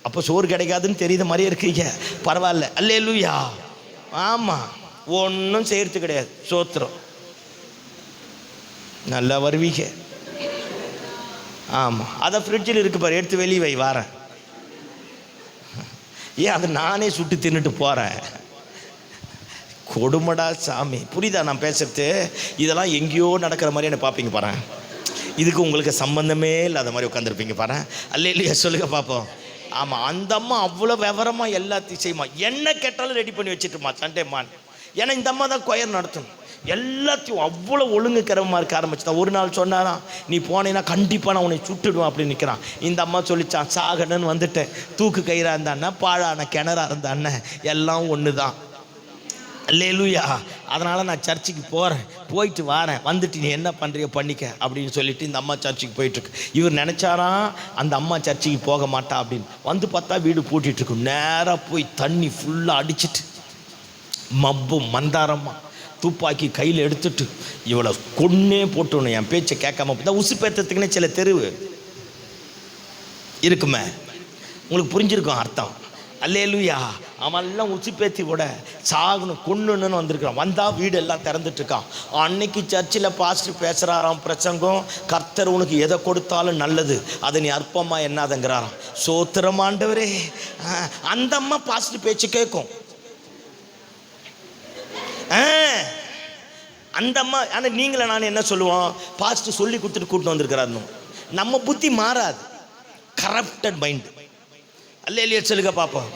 அப்போ சோறு கிடைக்காதுன்னு தெரியுத மாதிரியே இருக்கீங்க, பரவாயில்ல, அல்லேலூயா. ஆமாம், ஒன்றும் செய்கிறது கிடையாது, சோத்திரம். நல்லா வருவீங்க. ஆமாம், அதை ஃப்ரிட்ஜில் இருக்கு பாரு, எடுத்து வெளியே வை, வரேன். ஏன் அதை நானே சுட்டு தின்னுட்டு போகிறேன். கொடுமடா சாமி, புரியுதா நான் பேசுறது? இதெல்லாம் எங்கேயோ நடக்கிற மாதிரி என்ன பார்ப்பீங்க பாரு. இதுக்கு உங்களுக்கு சம்பந்தமே இல்லாத மாதிரி உட்காந்துருப்பீங்க பாரு. அல்லேலூயா சொல்லுங்க பார்ப்போம். ஆமாம், அந்த அம்மா அவ்வளோ விவரமாக எல்லாத்தையும் செய்யுமா. என்ன கேட்டாலும் ரெடி பண்ணி வச்சுட்டுமா சண்டே மான். ஏன்னா இந்த அம்மா தான் கொயர் நடத்தணும், எல்லாத்தையும் அவ்வளோ ஒழுங்கு கிரமமாக இருக்க ஆரம்பிச்சுதான். ஒரு நாள் சொன்னாராம், நீ போனேன்னா கண்டிப்பாக நான் உன்னை சுட்டுடுவேன் அப்படின்னு நிற்கிறான். இந்த அம்மா சொல்லிச்சான், சாகணுன்னு வந்துட்டேன், தூக்கு கயிறா இருந்தாண்ணே, பாழான கிணறா இருந்தாண்ணே, எல்லாம் ஒன்று தான். அல்லேலூயா. அதனால் நான் சர்ச்சுக்கு போகிறேன், போயிட்டு வரேன், வந்துட்டு நீ என்ன பண்ணுறியோ பண்ணிக்க அப்படின்னு சொல்லிட்டு இந்த அம்மா சர்ச்சுக்கு போயிட்டுருக்கு. இவர் நினச்சாராம் அந்த அம்மா சர்ச்சுக்கு போக மாட்டா அப்படின்னு. வந்து பார்த்தா வீடு பூட்டிகிட்ருக்கு. நேராக போய் தண்ணி ஃபுல்லாக அடிச்சிட்டு மப்பும் மந்தாரமாக துப்பாக்கி கையில் எடுத்துட்டு இவளை கொன்னே போட்டுணும், என் பேச்சை கேட்காம. தான் உசு பேத்துக்குன்னே சில தெருவு இருக்குமே, உங்களுக்கு புரிஞ்சிருக்கும் அர்த்தம். அல்லேலூயா. அவன்லாம் உச்சி பேத்தி கூட சாகணும் கொன்னுன்னு வந்திருக்கான். வந்தால் வீடு எல்லாம் திறந்துட்டுருக்கான். அன்னைக்கு சர்ச்சில் பாஸ்டர் பேசுகிறாராம் பிரசங்கம், கர்த்தர் உனக்கு எதை கொடுத்தாலும் நல்லது, அதை நீ அற்பமாக என்னாதங்கிறாராம். சோத்திரம் ஆண்டவரே. அந்த அம்மா பாஸ்டர் பேச்சு கேட்கும். அந்த அம்மா. ஆனால் நீங்களே நான் என்ன சொல்லுவோம், பாஸ்டர் சொல்லி கொடுத்துட்டு கூட்டிட்டு வந்திருக்கிறாரு. நம்ம புத்தி மாறாது, கரப்டட் மைண்டு. அல்லேலூயா சொல்லுங்க பார்ப்போம்.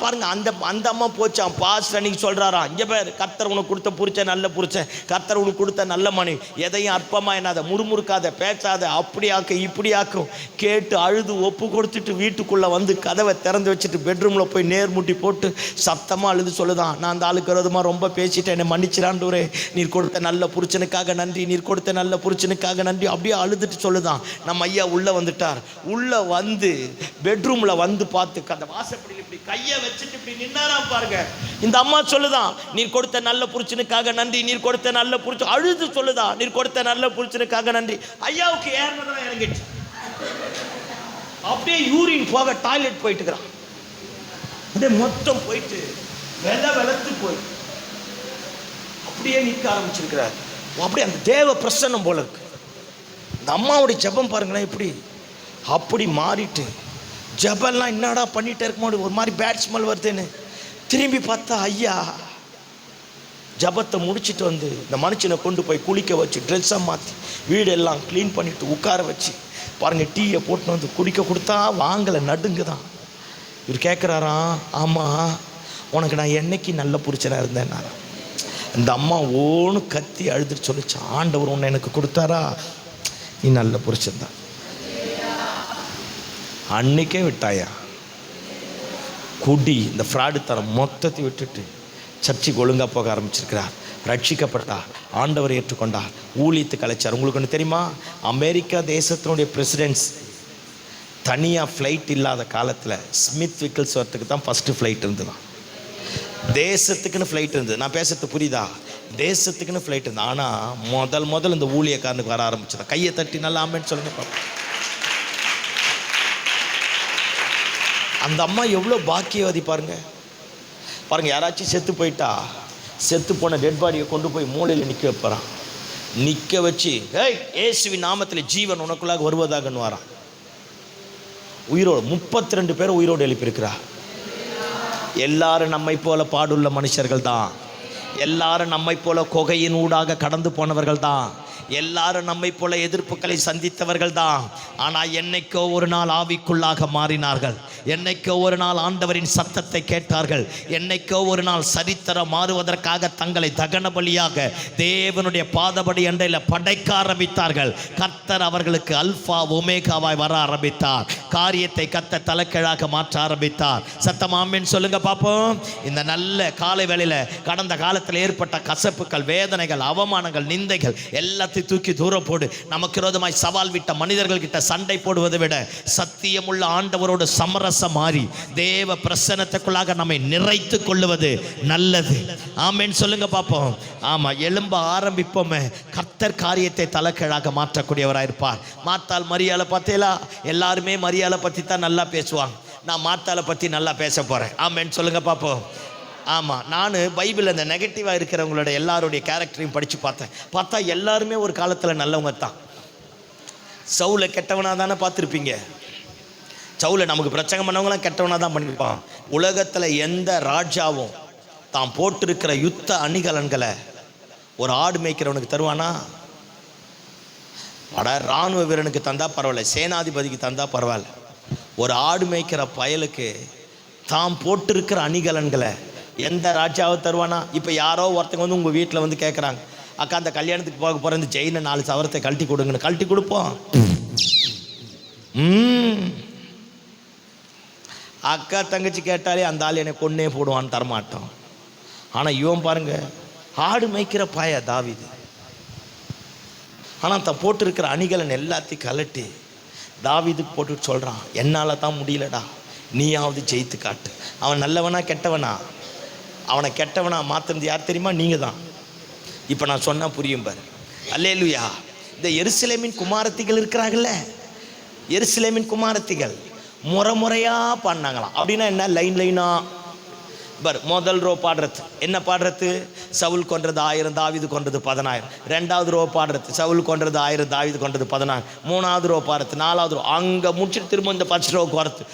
பாருங்க, அந்த அம்மா போச்சான். பாஸ்டர் அன்னைக்கு சொல்கிறாராம், இங்கே பேர் கர்த்தர் உனக்கு கொடுத்த புரிச்ச நல்ல புரிச்சேன், கர்த்தர் உனக்கு கொடுத்த நல்ல மணி, எதையும் அற்பமாக என்னாத, முறுமுறுக்காத, பேசாத, அப்படி ஆக்க இப்படி ஆக்கும். கேட்டு அழுது ஒப்பு கொடுத்துட்டு வீட்டுக்குள்ளே வந்து கதவை திறந்து வச்சுட்டு பெட்ரூமில் போய் நேர்முட்டி போட்டு சத்தமாக அழுது சொல்லுதான், நான் அந்த ஆளுக்கு விரோதமாக ரொம்ப பேசிட்டேன், என்னை மன்னிச்சிடாண்டூரே, நீர் கொடுத்த நல்ல புரிச்சனுக்காக நன்றி, நீர் கொடுத்த நல்ல புரிச்சனுக்காக நன்றி. அப்படியே அழுதுட்டு சொல்லுதான். நம்ம ஐயா உள்ளே வந்துட்டார். உள்ளே வந்து பெட்ரூமில் வந்து பார்த்து அந்த வாசப்படியில் இப்படி கையை வச்சுட்டு இப்படி நின்னாராம் பாருங்க. இந்த அம்மா சொல்லுதான், நீர் கொடுத்த நல்ல புருஷனுக்காக நன்றி, நீர் கொடுத்த நல்ல புருஷன். அழுது சொல்லுதான், நீர் கொடுத்த நல்ல புருஷனுக்காக நன்றி. ஐயாவுக்கு ஏறினதான் இறங்கிடுச்சு. அப்படியே யூரின் போக டாய்லெட் போயிட்டு இருக்கிறான். அப்படியே மொத்தம் போயிட்டு வெளத்து போய் அப்படியே நிற்க ஆரம்பிச்சிருக்கிறார். அப்படியே அந்த தேவ பிரசன்னம் போல இருக்கு. இந்த அம்மாவுடைய ஜெபம் பாருங்களேன், இப்படி அப்படி மாறிட்டு ஜபெல்லாம் என்னடா பண்ணிகிட்டே இருக்கும்போது ஒரு மாதிரி பேட் ஸ்மெல் வருதுன்னு திரும்பி பார்த்தா ஐயா ஜபத்தை முடிச்சுட்டு வந்து இந்த மனுஷனை கொண்டு போய் குளிக்க வச்சு ட்ரெஸ்ஸை மாற்றி வீடெல்லாம் க்ளீன் பண்ணிவிட்டு உட்கார வச்சு பாருங்கள், டீயை போட்டு வந்து குடிக்க கொடுத்தா வாங்கலை, நடுங்கு தான். இவர் கேட்குறாராம், ஆமாம் உனக்கு நான் என்னைக்கு நல்ல புருஷனாக இருந்தேன். இந்த அம்மா ஓன்னு கத்தி அழுதுட்டு சொல்லிச்சு, ஆண்டவர் உன்னை எனக்கு கொடுத்தாரா, நீ நல்ல புருஷன்தான். அன்னைக்கே விட்டாயா குடி, இந்த ஃப்ராடு தரம் மொத்தத்தை விட்டுட்டு சர்ச்சுக்கு ஒழுங்காக போக ஆரம்பிச்சிருக்கிறார். ரட்சிக்கப்பட்டார், ஆண்டவர் ஏற்றுக்கொண்டார், ஊழியத்துக்கு அழைச்சார். உங்களுக்கு ஒன்று தெரியுமா, அமெரிக்கா தேசத்தினுடைய பிரசிடென்ட்ஸ் தனியாக ஃப்ளைட் இல்லாத காலத்தில் ஸ்மித் விக்கிள்ஸ்வர்த்துக்கு தான் ஃபஸ்ட்டு ஃப்ளைட் இருந்துதான். தேசத்துக்குன்னு ஃப்ளைட் இருந்தது. நான் பேசுறது புரியுதா? தேசத்துக்குன்னு ஃப்ளைட் இருந்தது. ஆனால் முதல் இந்த ஊழியக்காரனுக்கு வர ஆரம்பிச்சதான். கையை தட்டி நல்லா ஆமேன்னு சொல்லுங்க பாப்பா. அந்த அம்மா எவ்வளோ பாக்கியவதி பாருங்க. பாருங்க, யாராச்சும் செத்து போயிட்டா செத்து போன டெட் பாடியை கொண்டு போய் மூலையில் நிற்க வைப்பாரான். நிற்க வச்சு, ஏய் இயேசுவின் நாமத்தில் ஜீவன் உனக்குள்ளாக வருவதாகன்னு வரான். உயிரோடு 32 பேர் உயிரோடு எழுப்பியிருக்கிறா. எல்லாரும் நம்மை போல பாடுள்ள மனுஷர்கள் தான். எல்லாரும் நம்மை போல குகையின் ஊடாக கடந்து போனவர்கள் தான். எல்லாரும் நம்மை போல எதிர்ப்புகளை சந்தித்தவர்கள் தான். ஆனால் என்னைக்கோ ஒரு நாள் ஆவிக்குள்ளாக மாறினார்கள். என்னைக்கோ ஒரு நாள் ஆண்டவரின் சத்தத்தை கேட்டார்கள். என்னைக்கோ ஒரு நாள் சரித்திரம் மாறுவதற்காக தங்களை தகன பலியாக தேவனுடைய பாதபடி அண்டையில் படைக்க ஆரம்பித்தார்கள். கர்த்தர் அவர்களுக்கு அல்பா ஒமேகாவாய் வர ஆரம்பித்தார். காரியத்தை கர்த்தர் தலைக்கீழாக மாற்ற ஆரம்பித்தார். சத்தம் ஆமென் சொல்லுங்க பார்ப்போம். இந்த நல்ல காலை வேளையில் கடந்த காலத்தில் ஏற்பட்ட கசப்புகள், வேதனைகள், அவமானங்கள், நிந்தைகள் எல்லாத்தையும் தூக்கி தூரம் போடு. நமக்கு விரோதமாய் சவால் விட்ட மனிதர்கள் கிட்ட சண்டை போடுவதை விட சத்தியமுள்ள ஆண்டவரோடு சமரச மாறி தேவ பிரசன்னத்துக்குள்ளாக நம்மை நிறைத்து கொள்ளுவது நல்லது. ஆமென் சொல்லுங்க பார்ப்போம். ஆமா, எழும்ப ஆரம்பிப்போமே. கர்த்தர் காரியத்தை தலைக்கீழாக மாற்றக்கூடியவராயிருப்பார். மாத்தாள் மரியாதை பார்த்தீங்களா? எல்லாருமே மரியாதை பற்றி தான் நல்லா பேசுவாங்க. நான் மாத்தாளை பற்றி நல்லா பேச போகிறேன். ஆமென் சொல்லுங்க பார்ப்போம். ஆமாம், நான் பைபிள் அந்த நெகட்டிவாக இருக்கிறவங்களோட எல்லாருடைய கேரக்டரையும் படித்து பார்த்தா எல்லாருமே ஒரு காலத்தில் நல்லவங்க தான். சவுலை கெட்டவனாக தானே பார்த்துருப்பீங்க. சவுலை நமக்கு பிரச்சனை பண்ணவங்களாம் கெட்டவனாக தான் பண்ணியிருப்பான். உலகத்தில் எந்த ராஜாவும் தான் போட்டிருக்கிற யுத்த அணிகலன்களை ஒரு ஆடு மேய்க்கிறவனுக்கு தருவானா? இராணுவ வீரனுக்கு தந்தா பரவாயில்ல, சேனாதிபதிக்கு தந்தா பரவாயில்ல. ஒரு ஆடு மேய்க்கிற பயலுக்கு தான் போட்டிருக்கிற அணிகலன்களை எந்த ராஜாவை தருவானா? இப்போ யாரோ ஒருத்தங்க வந்து உங்கள் வீட்டில் வந்து கேட்குறாங்க, அக்கா அந்த கல்யாணத்துக்கு போக போகிற இந்த செயினை 4 சவரத்தை கழட்டி கொடுங்கன்னு. கழட்டி கொடுப்போம். அக்கா தங்கச்சி கேட்டாலே அந்த ஆள் என்னை கொன்னே போடுவான்னு தரமாட்டோம். ஆனால் இவன் பாருங்க, ஆடு மேய்க்கிற பாய தாவீது. ஆனால் தான் போட்டிருக்கிற அணிகலன் எல்லாத்தையும் கலட்டி தாவீதுக்கு போட்டுட்டு சொல்கிறான், என்னால் தான் முடியலடா, நீயாவது ஜெயித்து காட்டு. அவன் நல்லவனா கெட்டவனா? அவனை கெட்டவனா மாற்றினது யார் தெரியுமா? நீங்கள் தான். இப்போ நான் சொன்னால் புரியும் பாரு. அல்லேலூயா. இந்த எருசலேமின் குமாரத்திகள் இருக்கிறாங்கல்ல, எருசலேமின் குமாரத்திகள் முறையாக பாடினாங்களாம். அப்படின்னா என்ன? லைனா பார். முதல் ரோ பாடுறது என்ன பாடுறது? சவுல் கொன்றது 1000, தாவீது கொன்றது 10000. 2வது ரோ பாடுறது சவுல் கொன்றது 1000, தாவீது கொன்றது 10000. 3வது ரோ பாடுறது, 4வது ரோ அங்கே முடிச்சுட்டு திரும்ப இந்த 10 ரோக்கு வரது.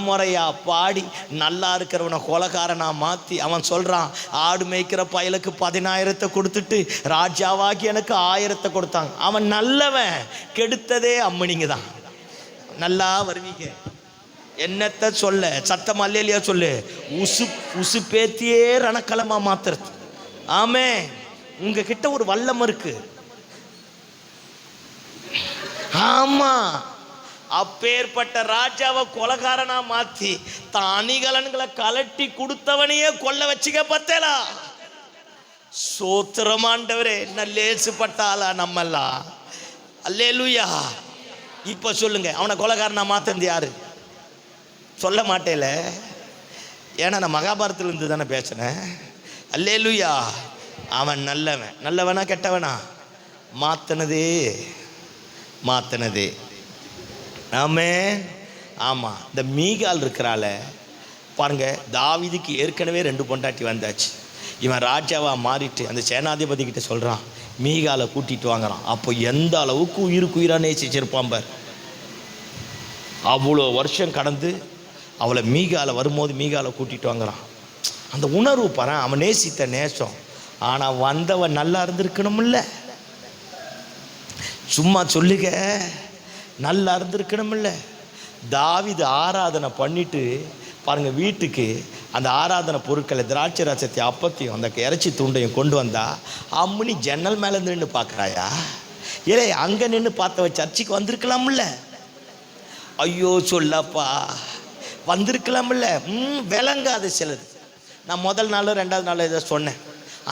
முறையாக பாடி நல்லா இருக்கிறவனை கொலைக்காரனா மாற்றி அவன் சொல்கிறான், ஆடு மேய்க்கிற பயலுக்கு 10000 கொடுத்துட்டு ராஜாவாகி எனக்கு 1000 கொடுத்தாங்க. அவன் நல்லவன், கெடுத்ததே அம்மனிங்க தான். நல்லா வருவீங்க. என்னத்தை சொல்ல? சத்தம் அல்லேலியா சொல்லு. உசு பேத்தியே ரணக்கலமா மாத்துறது. ஆமே, உங்ககிட்ட ஒரு வல்லம் இருக்கு. ஆமா, அப்பேற்பட்ட ராஜாவை கொலைகாரனா மாத்தி தான் அணிகலன்களை கலட்டி கொடுத்தவனையே கொல்ல வச்சுக்க பத்தலா. சோத்திரமாண்டவரே, என்ன லேசுப்பட்டாளா நம்மெல்லாம்? அல்லேலூயா. இப்ப சொல்லுங்க, அவனை கொலைகாரனா மாத்தது யாரு? சொல்ல மாட்டேல, ஏன்னா நான் மகாபாரத்திலிருந்து தானே பேசுனேன். அல்லேலூயா. அவன் நல்லவன். நல்லவனா கெட்டவனா? மாத்தினதே. ஆமென். ஆமாம், இந்த மீகால் இருக்கிறாள பாருங்க, தாவீதுக்கு ஏற்கனவே 2 பொண்டாட்டி வந்தாச்சு. இவன் ராஜாவாக மாறிட்டு அந்த சேனாதிபதி கிட்ட சொல்கிறான், மீகாலை கூட்டிகிட்டு வாங்குறான். அப்போ எந்த அளவுக்கு உயிருக்கு உயிராக நேசிச்சிருப்பான் பார். அவ்வளோ வருஷம் கடந்து அவளை மீகாலை வரும்போது மீகாலை கூட்டிகிட்டு வாங்குறான். அந்த உணர்வு பாரு, அவன் நேசித்த நேசம். ஆனால் வந்தவன் நல்லா இருந்திருக்கணும்ல. சும்மா சொல்லுங்க, நல்லா இருந்திருக்கணும்ல. தாவீது ஆராதனை பண்ணிட்டு பாருங்க, வீட்டுக்கு அந்த ஆராதனை பொருட்களை, திராட்சை ரசத்தையும் அப்பத்தையும் அந்த இறைச்சி துண்டையும் கொண்டு வந்தா, அம்முனி ஜன்னல் மேலே நின்று பார்க்குறாயா? ஏலே, அங்கே நின்று பார்த்தவ சர்ச்சுக்கு வந்திருக்கலாம்ல. ஐயோ சொல்லப்பா, வந்திருக்கலாம்ல. விளங்காது சிலது. நான் முதல் நாள் 2வது நாள் இதை சொன்னேன்.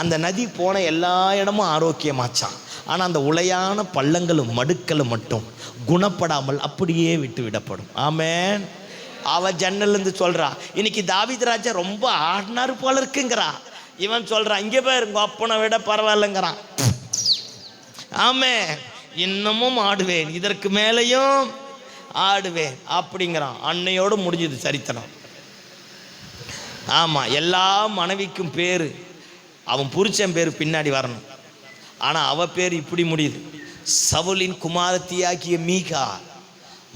அந்த நதி போன எல்லா இடமும் ஆரோக்கியமாச்சான். ஆனால் அந்த உளையான பள்ளங்களும் மடுக்களும் மட்டும் குணப்படாமல் அப்படியே விட்டு விடப்படும். ஆமென். அவ ஜன்னல்லேருந்து சொல்கிறா, இன்னைக்கு தாவீது ராஜா ரொம்ப ஆடினாரு போல இருக்குங்கிறா. இவன் சொல்கிறான், இங்கே போய் உங்கள் அப்பனை விட பரவாயில்லைங்கிறான். ஆமென். இன்னமும் ஆடுவேன், இதற்கு மேலேயும் ஆடுவேன் அப்படிங்கிறான். அன்னையோடு முடிஞ்சது சரித்திரம். ஆமாம், எல்லா மனைவிக்கும் பேர் அவன் புருஷன் பேர் பின்னாடி வரணும். ஆனால் அவ பேர் இப்படி முடியுது, சவுலின் குமாரத்தியாகிய மீகா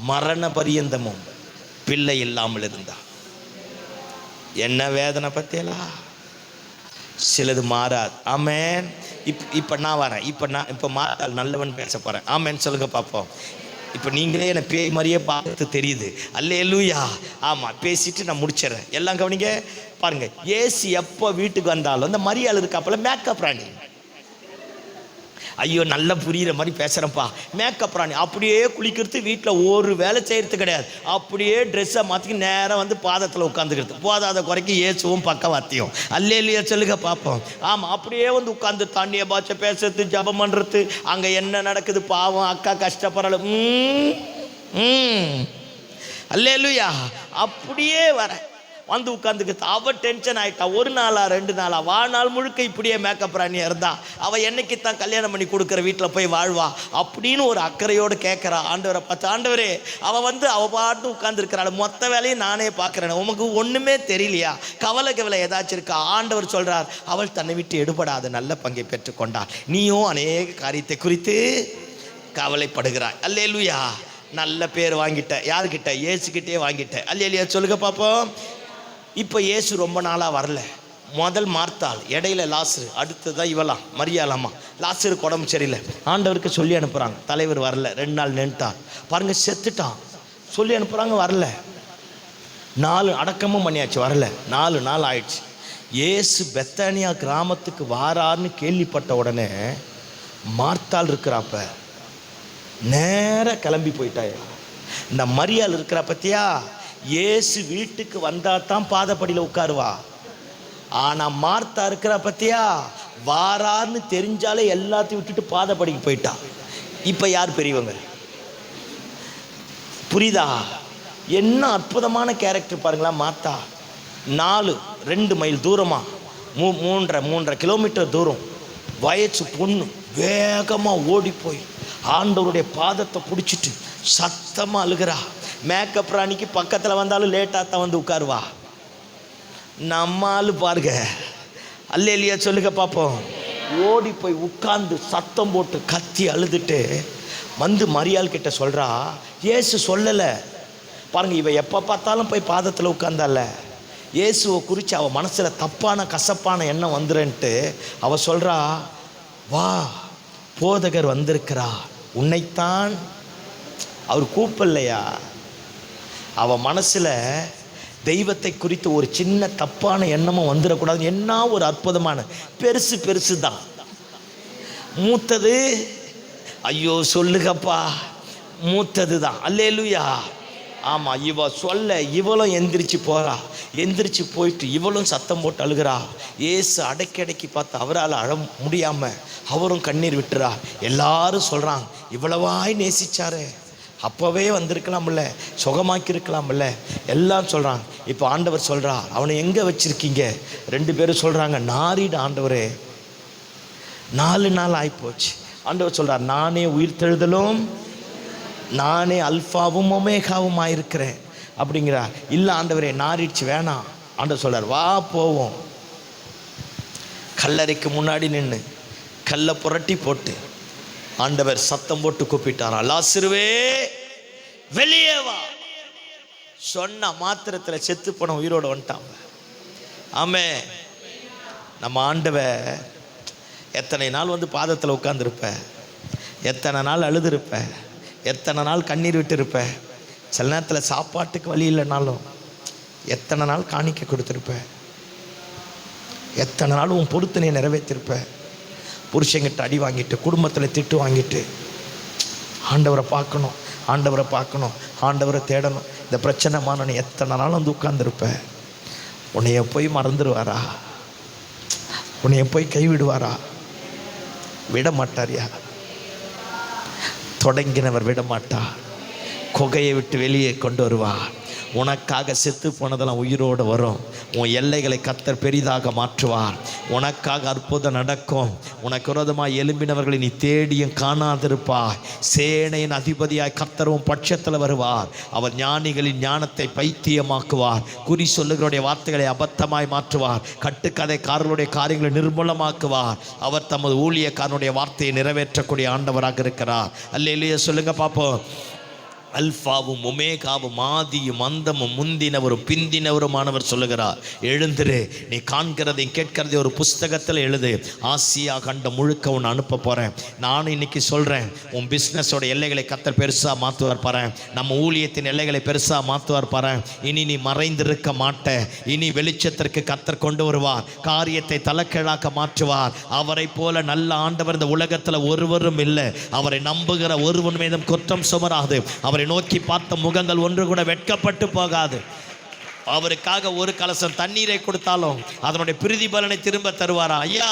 மரண பரியந்தமும் பிள்ளை இல்லாமல் இருந்தா. என்ன வேதனை பத்தியலா? சிலது மாறாது. ஆமேன். இப்போ நான் வரேன். இப்போ மாறால் நல்லவன் பேச போகிறேன். ஆமேன் சொல்லுங்க பார்ப்போம். இப்போ நீங்களே என்னை பேய் மாதிரியே பார்த்து தெரியுது. அல்லேலூயா. ஆமாம், பேசிட்டு நான் முடிச்சிடறேன். எல்லாம் கவனிங்க பாருங்க. ஏசு எப்போ வீட்டுக்கு வந்தாலும் அந்த மரியாள் இருக்காப்பல மேக்கப் ராணி. ஐயோ, நல்லா புரிகிற மாதிரி பேசுகிறேன்ப்பா. மேக்கப் ராணி அப்படியே குளிக்கிறது, வீட்டில் ஒரு வேலை செய்கிறது கிடையாது. அப்படியே ட்ரெஸ்ஸை மாற்றி நேராக வந்து பாதத்தில் உட்காந்துக்கிறது. போதாத குறைக்கு ஏசுவும் பக்கவாத்தியம். அல்லேலூயா சொல்லுங்க பார்ப்போம். ஆமாம், அப்படியே வந்து உட்காந்து தண்ணியை பாய்ச்ச பேசுறது, ஜபம் பண்ணுறது. அங்கே என்ன நடக்குது பாவம், அக்கா கஷ்டப்படல. அல்லேலூயா. அப்படியே வர வந்து உட்காந்துக்கிட்டு அவள் டென்ஷன் ஆகிட்டா. ஒரு நாளா 2 நாளா வாழ்நாள் முழுக்க இப்படியே மேக்கப் ராணியாக இருந்தா. அவள் என்னைக்கு தான் கல்யாணம் பண்ணி கொடுக்குற வீட்டில் போய் வாழ்வா அப்படின்னு ஒரு அக்கறையோடு கேட்குறா. ஆண்டவரை பார்த்து, ஆண்டவரே அவள் பாட்டு உட்காந்துருக்கிறாள், மொத்த வேலையும் நானே பார்க்குறேன், உமக்கு ஒன்றுமே தெரியலையா? கவலை ஏதாச்சும் இருக்கா? ஆண்டவர் சொல்கிறார், அவள் தன்னை விட்டு எடுபடாத நல்ல பங்கை பெற்றுக்கொண்டாள். நீயும் அநேக காரியத்தை குறித்து கவலைப்படுகிறாய். அல்லேலூயா. நல்ல பேர் வாங்கிட்ட. யாருக்கிட்ட? ஏசுக்கிட்டே வாங்கிட்ட. அல்லேலூயா சொல்லுங்க பார்ப்போம். இப்போ இயேசு ரொம்ப நாளாக வரல. முதல் மார்த்தாள், இடையில லாசரு, அடுத்ததான் இவலாம் மரியாளாமா. லாசருக்கு உடம்பு சரியில்லை, ஆண்டவருக்கு சொல்லி அனுப்புகிறாங்க. தலைவர் வரல, 2 நாள் நின்றுட்டான். பாருங்கள், செத்துட்டான். சொல்லி அனுப்புகிறாங்க, வரல. 4 அடக்கமும் பண்ணியாச்சு, வரல. 4 நாள் ஆயிடுச்சு. இயேசு பெத்தானியா கிராமத்துக்கு வாரார்னு கேள்விப்பட்ட உடனே மார்த்தாள் இருக்கிறாப்ப நேராக கிளம்பி போயிட்டாயா. இந்த மரியாள் இருக்கிற பற்றியா, இயேசு வீட்டுக்கு வந்தால் தான் பாதப்படியில் உட்காருவா. ஆனால் மார்த்தா இருக்கிற பற்றியா, வாரார்னு தெரிஞ்சாலே எல்லாத்தையும் விட்டுட்டு பாதப்படிக்கு போயிட்டா. இப்போ யார் பெரியவங்க? புரியுதா? என்ன அற்புதமான கேரக்டர் பாருங்களா. மார்த்தா 2 மைல் தூரமாக 3.5 கிலோமீட்டர் தூரம் வயசு பொண்ணு வேகமாக ஓடி போய் ஆண்டவருடைய பாதத்தை பிடிச்சிட்டு சத்தமாக அழுகிறா. மேக்கப் ராணிக்கு பக்கத்தில் வந்தாலும் லேட்டாக தான் வந்து உட்காருவா. நம்மால் பாருங்க. அல்லேலூயா சொல்லுங்க பார்ப்போம். ஓடி போய் உட்கார்ந்து சத்தம் போட்டு கத்தி அழுதுட்டு வந்து மரியாள் கிட்ட சொல்கிறா. இயேசு சொல்லலை பாருங்க. இவ எப்போ பார்த்தாலும் போய் பாதத்தில் உட்கார்ந்தால. இயேசுவை குறித்து அவள் மனசில் தப்பான கசப்பான எண்ணம் வந்துருன்ட்டு அவள் சொல்கிறா, வா போதகர் வந்திருக்கிறா, உன்னைத்தான். அவர் கூப்பிடலையா. அவள் மனசில் தெய்வத்தை குறித்து ஒரு சின்ன தப்பான எண்ணமும் வந்துடக்கூடாது. என்ன ஒரு அற்புதமான பெருசு தான். மூத்தது, ஐயோ சொல்லுங்கப்பா, மூத்தது தான். அல்லேலூயா. ஆமாம், இவ சொல்ல இவளும் எந்திரிச்சு போகிறா. எந்திரிச்சு போயிட்டு இவளும் சத்தம் போட்டு அழுகிறா. ஏசு அடக்கி பார்த்து அவரால் அழ முடியாமல் அவரும் கண்ணீர் விட்டுறா. எல்லாரும் சொல்கிறாங்க, இவ்வளவாய் நேசிச்சாரு, அப்போவே வந்திருக்கலாம்ல, சுகமாக்கியிருக்கலாம்ல, எல்லாம் சொல்கிறாங்க. இப்போ ஆண்டவர் சொல்கிறா, அவனை எங்கே வச்சுருக்கீங்க? 2 பேரும் சொல்கிறாங்க, நாரிடு ஆண்டவரே, 4 நாள் ஆகிப்போச்சு. ஆண்டவர் சொல்கிறார், நானே உயிர்த்தெழுதலும் நானே அல்ஃபாவும் ஒமேகாவும் ஆயிருக்கிறேன் அப்படிங்கிறார். இல்லை ஆண்டவரே நாரிடுச்சு, வேணாம். ஆண்டவர் சொல்கிறார், வா போவோம். கல்லறைக்கு முன்னாடி நின்று கல்லை புரட்டி போட்டு ஆண்டவர் சத்தம் போட்டு கூப்பிட்டாரா, லாசருவே வெளியே வா. சொன்ன மாத்திரத்தில் செத்து போன உயிரோடு வந்துட்டாங்க. ஆமே, நம்ம ஆண்டவர் எத்தனை நாள் வந்து பாதத்தில் உட்காந்துருப்ப, எத்தனை நாள் அழுதுருப்ப, எத்தனை நாள் கண்ணீர் விட்டு இருப்ப. சில நேரத்தில் சாப்பாட்டுக்கு வழி இல்லைனாலும் எத்தனை நாள் காணிக்க கொடுத்துருப்ப, எத்தனை நாள் உன் பொருத்தனையை நிறைவேற்றிருப்ப. புருஷங்கிட்ட அடி வாங்கிட்டு, குடும்பத்தில் திட்டு வாங்கிட்டு, ஆண்டவரை பார்க்கணும், ஆண்டவரை பார்க்கணும், ஆண்டவரை தேடணும், இந்த பிரச்சனை மாறணும், எத்தனை நாள் வந்து உட்கார்ந்துருப்ப. உன்னைய போய் மறந்துடுவாரா? உன்னைய போய் கைவிடுவாரா? விட மாட்டாரியா? தொடங்கினவர் விட மாட்டார். குகையை விட்டு வெளியே கொண்டு வருவார். உனக்காக செத்து போனதெல்லாம் உயிரோடு வரும். உன் எல்லைகளை கர்த்தர் பெரிதாக மாற்றுவார். உனக்காக அற்புதம் நடக்கும். உனக்கு விரோதமாக எழும்பினவர்களை நீ தேடியும் காணாதிருப்பாய். சேனையின் அதிபதியாய் கர்த்தரும் பட்சத்தில் வருவார். அவர் ஞானிகளின் ஞானத்தை பைத்தியமாக்குவார். குறி சொல்லுகளுடைய வார்த்தைகளை அபத்தமாய் மாற்றுவார். கட்டுக்கதைக்காரர்களுடைய காரியங்களை நிர்மூலமாக்குவார். அவர் தமது ஊழியக்காரனுடைய வார்த்தையை நிறைவேற்றக்கூடிய ஆண்டவராக இருக்கிறார். அல்லேலூயா சொல்லுங்க பார்ப்போம். அல்ஃபாவும் ஒமேகாவும் ஆதியும் அந்தமும் முந்தினவரும் பிந்தினவருமானவர் சொல்லுகிறார். எழுந்திரு, நீ காண்கிறதையும் கேட்கிறதையும் ஒரு புஸ்தகத்தில் எழுது. ஆசியா கண்டம் முழுக்க உன்னை அனுப்ப போகிறேன். நானும் இன்னைக்கு சொல்கிறேன், உன் பிஸ்னஸோட எல்லைகளை கர்த்தர் பெருசாக மாற்றுவார் பாறேன். நம்ம ஊழியத்தின் எல்லைகளை பெருசாக மாற்றுவார் பாறேன். இனி நீ மறைந்திருக்க மாட்ட. இனி வெளிச்சத்திற்கு கர்த்தர் கொண்டு வருவார். காரியத்தை தலைக்கீழாக்க மாற்றுவார். அவரை போல நல்ல ஆண்டவர் இந்த உலகத்தில் ஒருவரும் இல்லை. அவரை நம்புகிற ஒருவன் மீதும் குற்றம் சுமராது. அவரை நோக்கி பார்த்த முகங்கள் ஒன்று கூட வெட்கப்பட்டு போகாது. அவருக்காக ஒரு கலசம் தண்ணீரை கொடுத்தாலும் அதனுடைய பிரதிபலனை திரும்ப தருவாரா? ஐயா,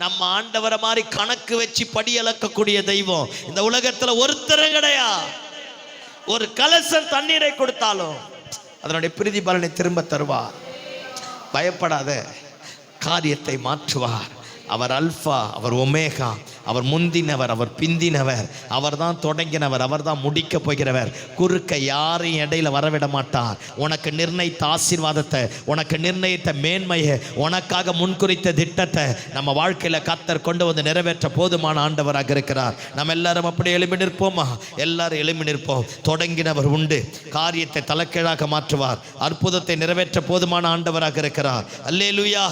நம்ம ஆண்டவரை மாதிரி கணக்கு வச்சு படி அளக்கக்கூடிய தெய்வம் இந்த உலகத்துல ஒருத்தரும் கிடையாது. ஒரு கலசம் தண்ணீரை கொடுத்தாலும் அதனுடைய பிரதிபலனை திரும்ப தருவார். பயப்படாத, காரியத்தை மாற்றுவார். அவர் அல்ஃபா, அவர் ஒமேகா, அவர் முந்தினவர், அவர் பிந்தினவர், அவர் தான் தொடங்கினவர், அவர் தான் முடிக்க போகிறவர். குறுக்க யாரையும் இடையில வரவிட மாட்டார். உனக்கு நிர்ணயித்த ஆசீர்வாதத்தை, உனக்கு நிர்ணயித்த மேன்மையை, உனக்காக முன்குறித்த திட்டத்தை நம்ம வாழ்க்கையில் கர்த்தர் கொண்டு வந்து நிறைவேற்ற போதுமான ஆண்டவராக இருக்கிறார். நம்ம எல்லாரும் அப்படி எழுப்பி நிற்போமா? எல்லாரும் எழுப்பி நிற்போம். தொடங்கினவர் உண்டு, காரியத்தை தலைக்கீழாக மாற்றுவார், அற்புதத்தை நிறைவேற்ற போதுமான ஆண்டவராக இருக்கிறார். அல்லேலூயா.